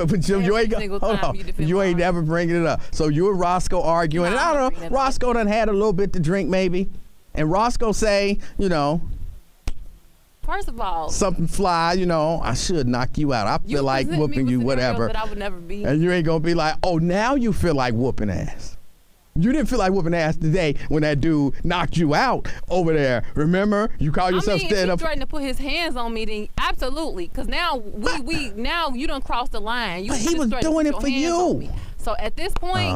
ain't never bringing it up. So you and Roscoe arguing. And I don't know, Roscoe done had a little bit to drink maybe. And Roscoe say, you know...
First of all...
Something fly, you know, I should knock you out. I feel like whooping you, whatever.
That I would never be.
And you ain't gonna be like, oh, now you feel like whooping ass. You didn't feel like whooping ass today when that dude knocked you out over there. Remember? You call yourself stand up.
If he threatened to put his hands on me, then absolutely. Because now now you done crossed the line.
He was doing it for you.
So at this point,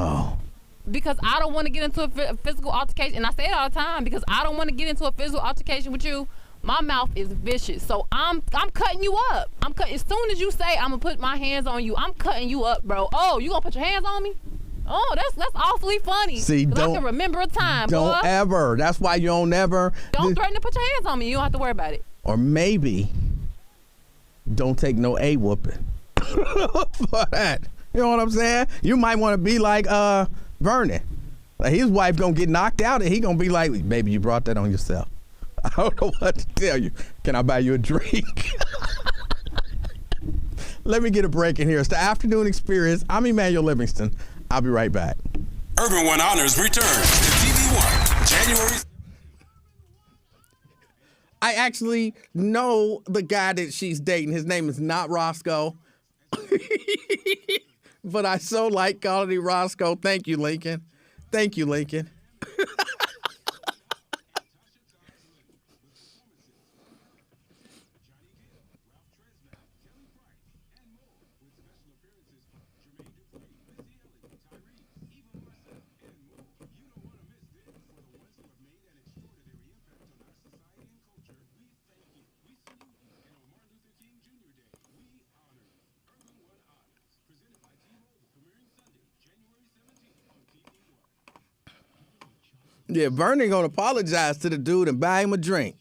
because I don't want to get into a physical altercation, and I say it all the time, because I don't want to get into a physical altercation with you. My mouth is vicious, so I'm cutting you up. As soon as you say I'm gonna put my hands on you, I'm cutting you up, bro. Oh, you gonna put your hands on me? Oh, that's awfully funny.
See,
I can remember a time,
Don't
boy.
ever. That's why you don't ever.
Don't threaten to put your hands on me. You don't have to worry about it.
Or maybe don't take no A whooping for that. You know what I'm saying? You might want to be like Vernon. Like his wife gonna get knocked out, and he gonna be like, "Baby, you brought that on yourself." I don't know what to tell you. Can I buy you a drink? Let me get a break in here. It's the Afternoon Experience. I'm Emanuel Livingston. I'll be right back.
Urban One Honors returns to TV1 January.
I actually know the guy that she's dating. His name is not Roscoe. But I so like calling him Roscoe. Thank you, Lincoln. Thank you, Lincoln. Yeah, Vernon gonna apologize to the dude and buy him a drink.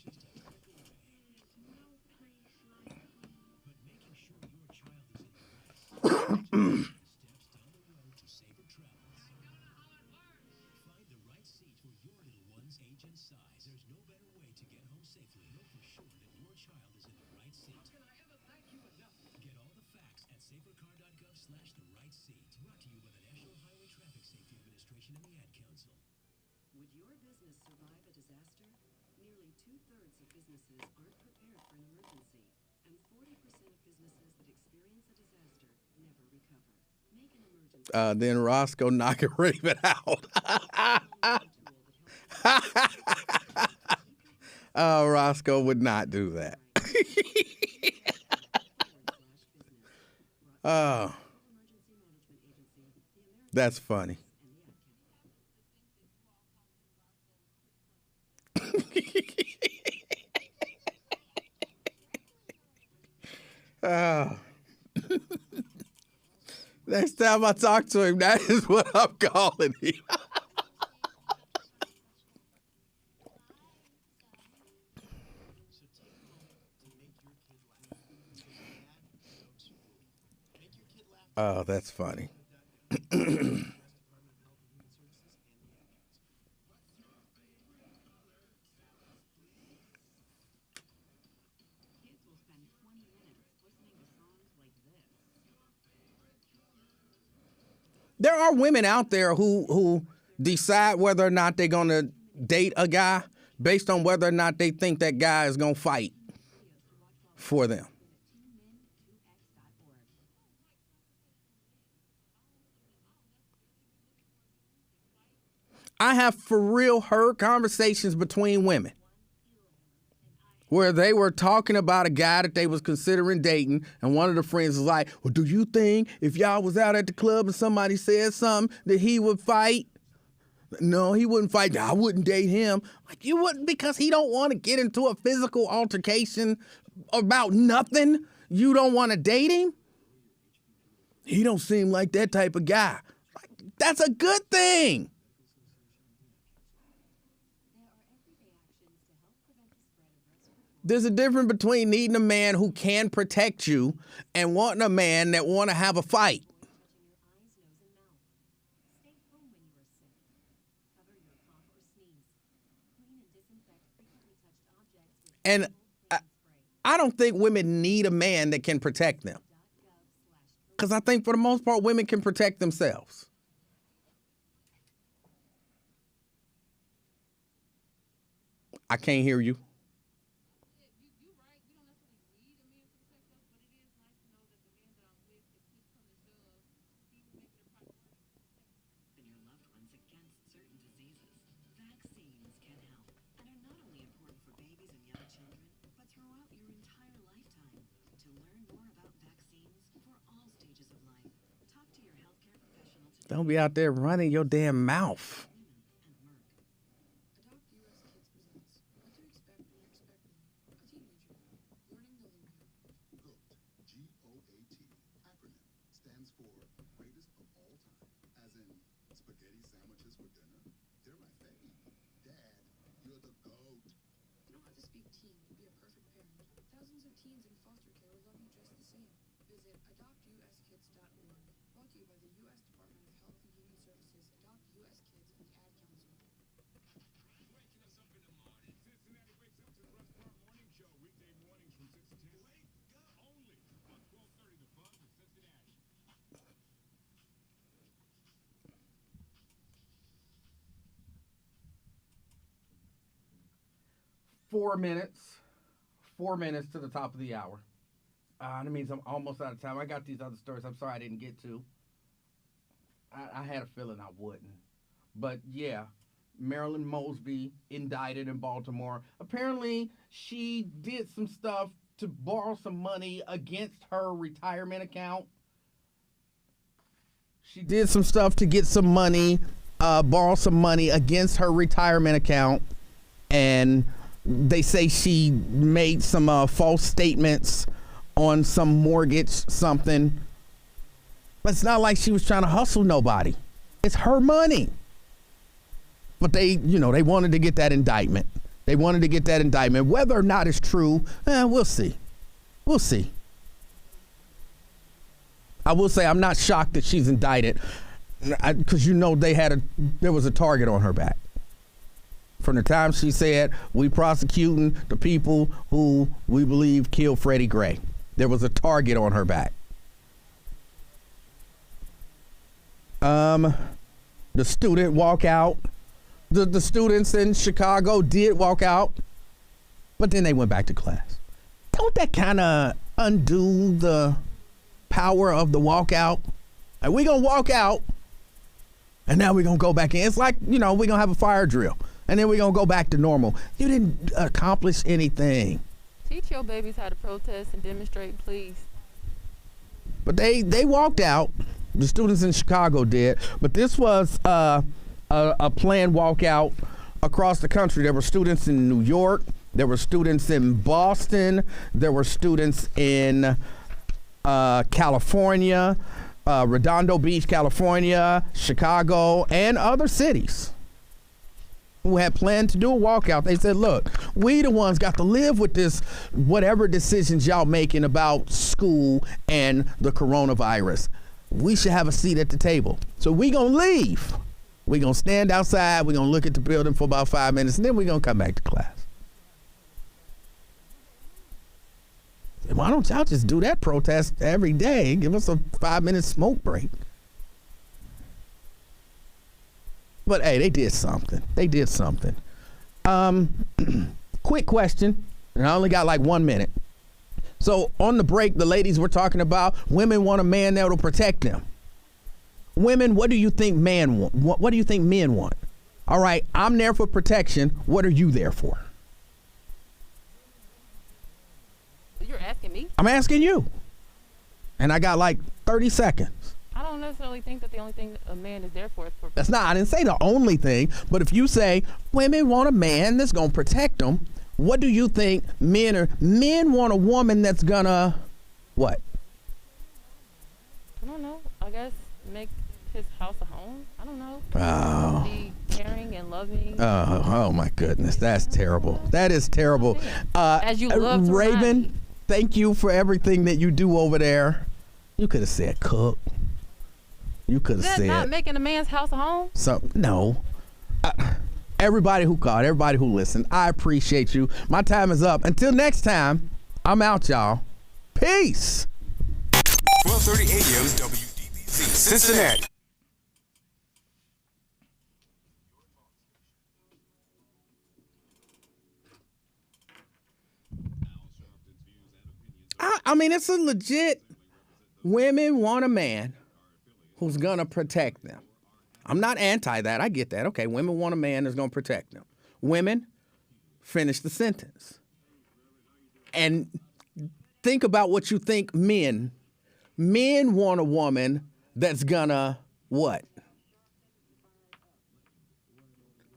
Then Roscoe knocking Raven out. Oh, Roscoe would not do that. Oh, that's funny. Oh. Next time I talk to him, that is what I'm calling him. Oh, that's funny. There are women out there who decide whether or not they're going to date a guy based on whether or not they think that guy is going to fight for them. I have for real heard conversations between women where they were talking about a guy that they was considering dating, and one of the friends was like, well, do you think if y'all was out at the club and somebody said something that he would fight? No, he wouldn't fight. I wouldn't date him. Like, you wouldn't because he don't want to get into a physical altercation about nothing? You don't want to date him? He don't seem like that type of guy. Like, that's a good thing. There's a difference between needing a man who can protect you and wanting a man that want to have a fight. And I don't think women need a man that can protect them. Because I think for the most part, women can protect themselves. I can't hear you. Don't be out there running your damn mouth. Four minutes to the top of the hour. That means I'm almost out of time. I got these other stories I'm sorry I didn't get to. I had a feeling I wouldn't. But yeah, Marilyn Mosby indicted in Baltimore. Apparently, she did some stuff to borrow some money against her retirement account. She did some stuff to get some money, borrow some money against her retirement account. And they say she made some false statements on some mortgage, something. But it's not like she was trying to hustle nobody. It's her money. But they wanted to get that indictment. They wanted to get that indictment. Whether or not it's true, we'll see. We'll see. I will say I'm not shocked that she's indicted because there was a target on her back. From the time she said, we prosecuting the people who we believe killed Freddie Gray. There was a target on her back. The student walk out. The students in Chicago did walk out, but then they went back to class. Don't that kind of undo the power of the walkout? Like, we gonna walk out, and now we're gonna go back in. It's like, we're gonna have a fire drill. And then we're going to go back to normal. You didn't accomplish anything.
Teach your babies how to protest and demonstrate, please.
But they walked out. The students in Chicago did. But this was a planned walkout across the country. There were students in New York. There were students in Boston. There were students in California, Redondo Beach, California, Chicago, and other cities who had planned to do a walkout. They said, look, we the ones got to live with this, whatever decisions y'all making about school and the coronavirus. we should have a seat at the table. So we gonna leave. We gonna stand outside. We gonna look at the building for about 5 minutes, and then we gonna come back to class. Why don't y'all just do that protest every day? Give us a 5-minute smoke break. But hey, they did something. Quick question, and I only got like 1 minute. So on the break, the ladies were talking about women want a man that will protect them. Women, what do you think men want? What do you think men want? All right, I'm there for protection. What are you there for?
You're asking me?
I'm asking you. And I got like 30 seconds.
I don't necessarily think that the only thing a man is there for is for.
That's not, I didn't say the only thing, but if you say women want a man that's going to protect them, what do you think men want a woman that's gonna, what?
I don't know. I guess make his house a home. I don't know.
Oh.
Be caring and loving.
Oh my goodness. That's terrible. That is terrible.
As you love to
Raven, thank you for everything that you do over there. You could have said cook. You could have
Is that
said.
not making a man's house a home?
No. Everybody who called, everybody who listened, I appreciate you. My time is up. Until next time, I'm out, y'all. Peace.
12:30 a.m. WDBZ Cincinnati.
I mean, it's a legit. Women want a man who's gonna protect them. I'm not anti that. I get that. Okay, women want a man that's going to protect them. Women, finish the sentence. And think about what you think men. Men want a woman that's going to what?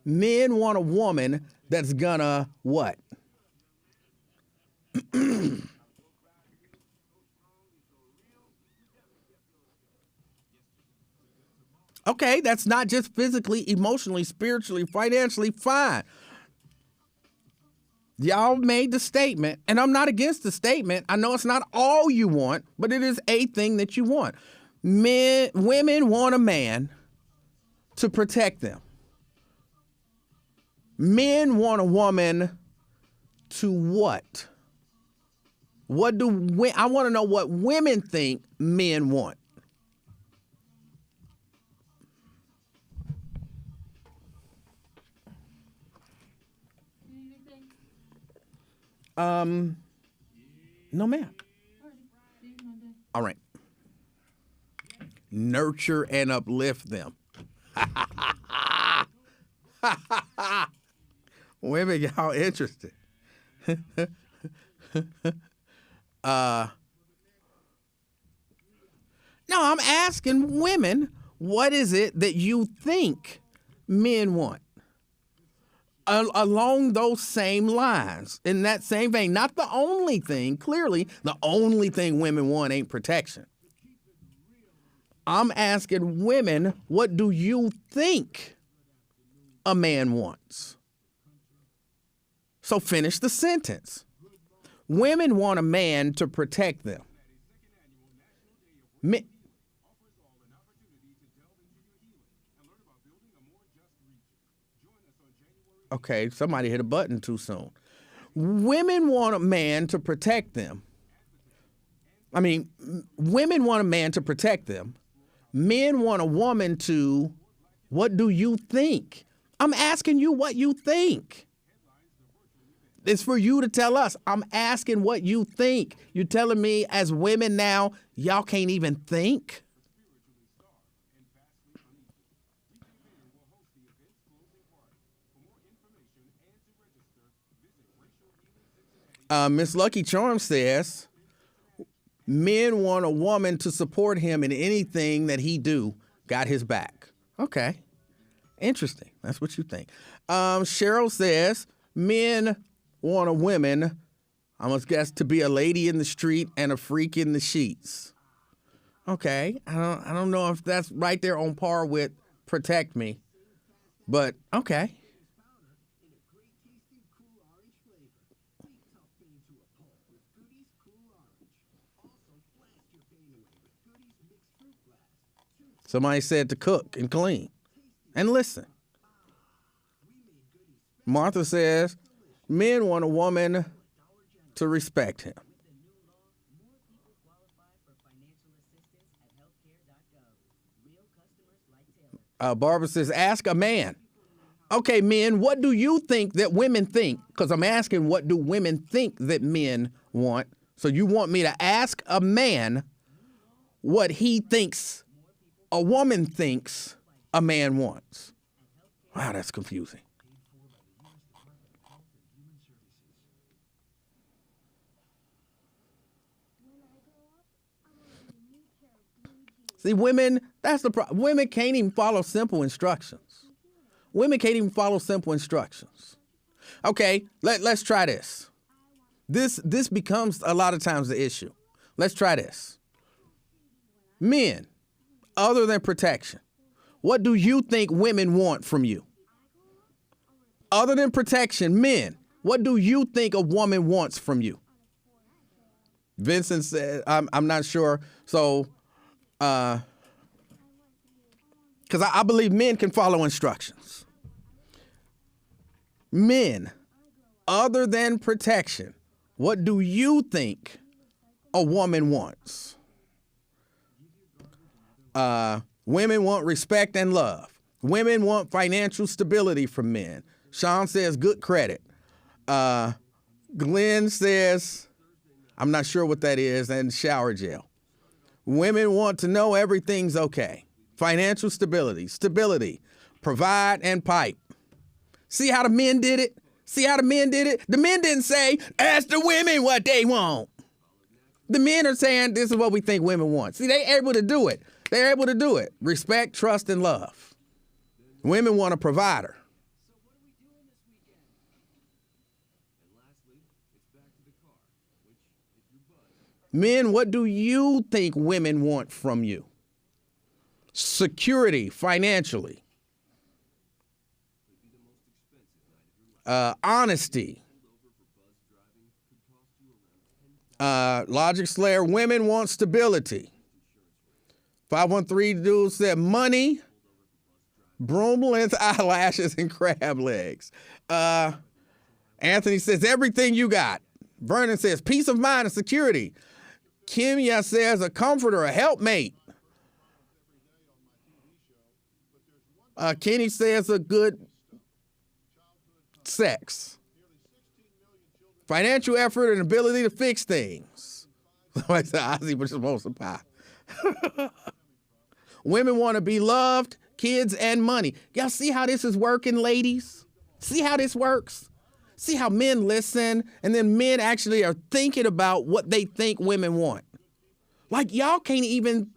Men want a woman that's going to what? Okay, that's not just physically, emotionally, spiritually, financially, fine. Y'all made the statement, and I'm not against the statement. I know it's not all you want, but it is a thing that you want. Women want a man to protect them. Men want a woman to what? I want to know what women think men want. No, ma'am. All right. Nurture and uplift them. Women, y'all interested. No, I'm asking women, what is it that you think men want? Along those same lines, in that same vein. Not the only thing, clearly, the only thing women want ain't protection. I'm asking women, what do you think a man wants? So finish the sentence. Women want a man to protect them. Okay, somebody hit a button too soon. Women want a man to protect them. Women want a man to protect them. Men want a woman to, what do you think? I'm asking you what you think. It's for you to tell us. I'm asking what you think. You're telling me as women now, y'all can't even think? Miss Lucky Charm says, men want a woman to support him in anything that he do. Got his back. Okay. Interesting. That's what you think. Cheryl says, men want a woman, I must guess, to be a lady in the street and a freak in the sheets. Okay. I don't know if that's right there on par with protect me, but okay. Somebody said to cook and clean and listen. Martha says men want a woman to respect him. Barbara says, ask a man. Okay, men, what do you think that women think? Because I'm asking, what do women think that men want? So you want me to ask a man what he thinks a woman thinks a man wants. Wow, that's confusing. See, women, that's the problem. Women can't even follow simple instructions. Women can't even follow simple instructions. Okay, let's try this. This becomes a lot of times the issue. Let's try this. Men, other than protection, what do you think women want from you? Other than protection, men, what do you think a woman wants from you? Vincent said, I'm not sure. So, because I believe men can follow instructions. Men, other than protection, what do you think a woman wants? Women want respect and love. Women want financial stability from men. Sean says good credit. Glenn says, I'm not sure what that is, and shower gel. Women want to know everything's okay. Financial stability, provide and pipe. See how the men did it? The men didn't say, ask the women what they want. The men are saying, this is what we think women want. See, they're able to do it. Respect, trust, and love. Women want a provider. Men, what do you think women want from you? Security, financially. Honesty. Logic Slayer, women want stability. 513 dude said money, broom length eyelashes, and crab legs. Anthony says everything you got. Vernon says peace of mind and security. Kimya says a comforter, a helpmate. Kenny says a good sex. Financial effort and ability to fix things. Somebody said Ozzy, but just wants some pie. Women want to be loved, kids, and money. Y'all see how this is working, ladies? See how this works? See how men listen, and then men actually are thinking about what they think women want. Like, y'all can't even,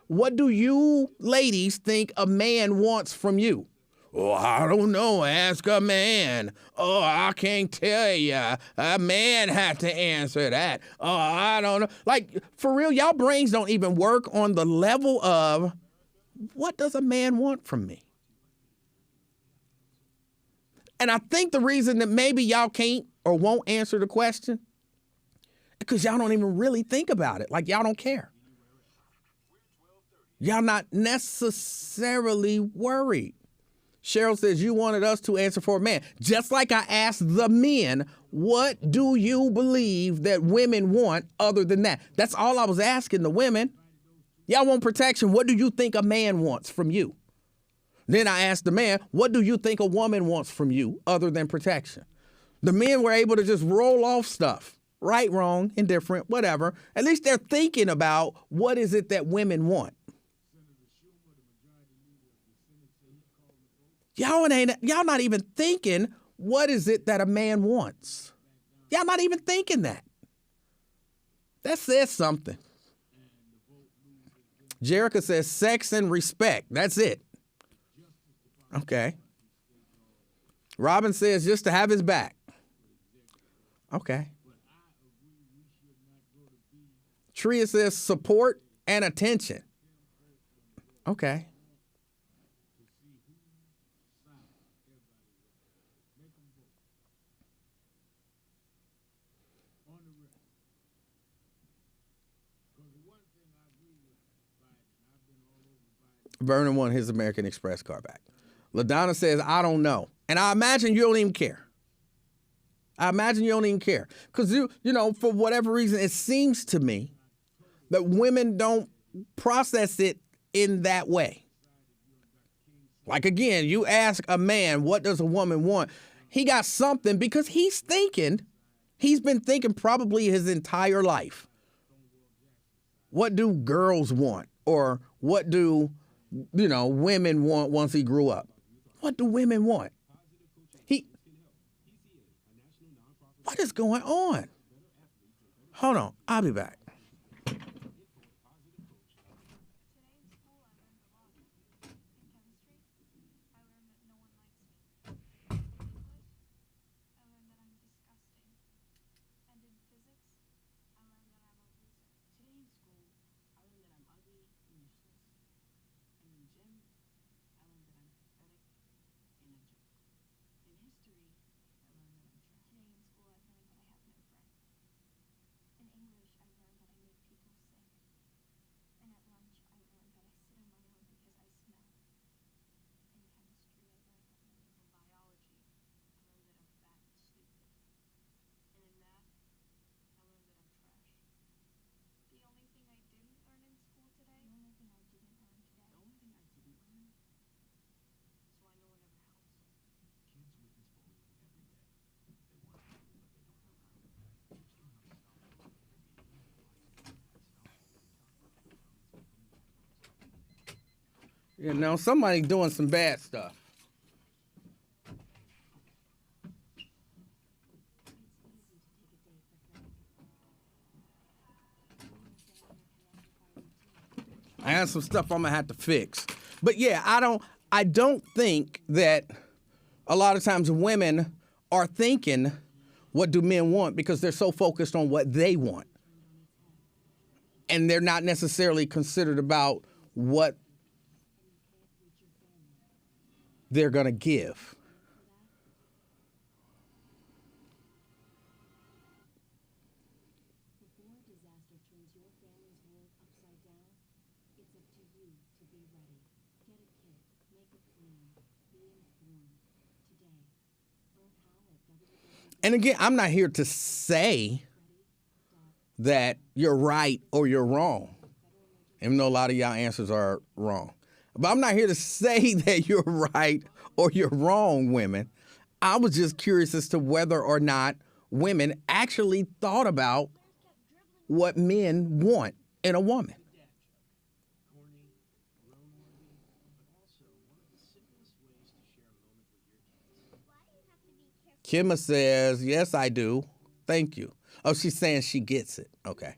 what do you ladies think a man wants from you? Oh, I don't know. Ask a man. Oh, I can't tell you. A man has to answer that. Oh, I don't know. Like, for real, y'all brains don't even work on the level of what does a man want from me? And I think the reason that maybe y'all can't or won't answer the question because y'all don't even really think about it. Like, y'all don't care. Y'all not necessarily worried. Cheryl says you wanted us to answer for a man. Just like I asked the men, what do you believe that women want other than that? That's all I was asking the women. Y'all want protection. What do you think a man wants from you? Then I asked the man, what do you think a woman wants from you other than protection? The men were able to just roll off stuff. Right, wrong, indifferent, whatever. At least they're thinking about what is it that women want. Y'all not even thinking, what is it that a man wants? Y'all not even thinking that. That says something. Jerica says sex and respect. That's it. Okay. Robin says just to have his back. Okay. Tria says support and attention. Okay. Vernon wanted his American Express car back. LaDonna says, I don't know. And I imagine you don't even care. Because, you know, for whatever reason, it seems to me that women don't process it in that way. Like, again, you ask a man, what does a woman want? He got something because he's been thinking probably his entire life. What do girls want? Or what do, you know, women want once he grew up? What do women want? What is going on? Hold on, I'll be back. You know, somebody doing some bad stuff. I have some stuff I'm gonna have to fix. But yeah, I don't think that a lot of times women are thinking, what do men want? Because they're so focused on what they want. And they're not necessarily considered about what they're going to give. And again, I'm not here to say that you're right or you're wrong, even though a lot of y'all answers are wrong. But I'm not here to say that you're right or you're wrong, women. I was just curious as to whether or not women actually thought about what men want in a woman. Kimma says, yes, I do. Thank you. Oh, she's saying she gets it. Okay.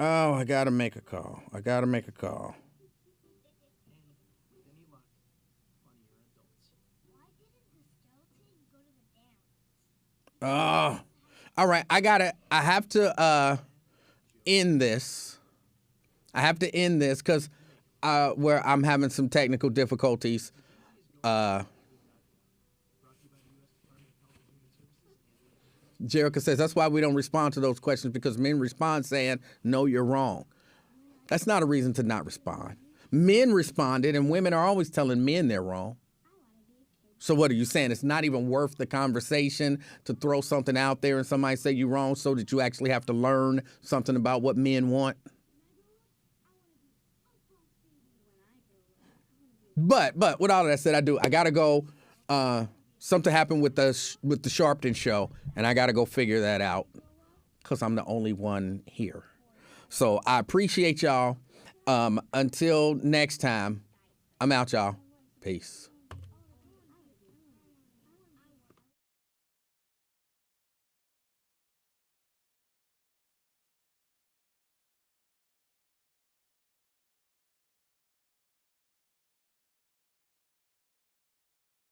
Oh, I got to make a call. Oh, all right. I have to end this. Because where I'm having some technical difficulties. Jerica says, that's why we don't respond to those questions, because men respond saying, no, you're wrong. That's not a reason to not respond. Men responded, and women are always telling men they're wrong. So what are you saying? It's not even worth the conversation to throw something out there and somebody say you're wrong so that you actually have to learn something about what men want? But with all of that said, I got to go. Something happened with the Sharpton show, and I got to go figure that out because I'm the only one here. So I appreciate y'all. Until next time, I'm out, y'all. Peace.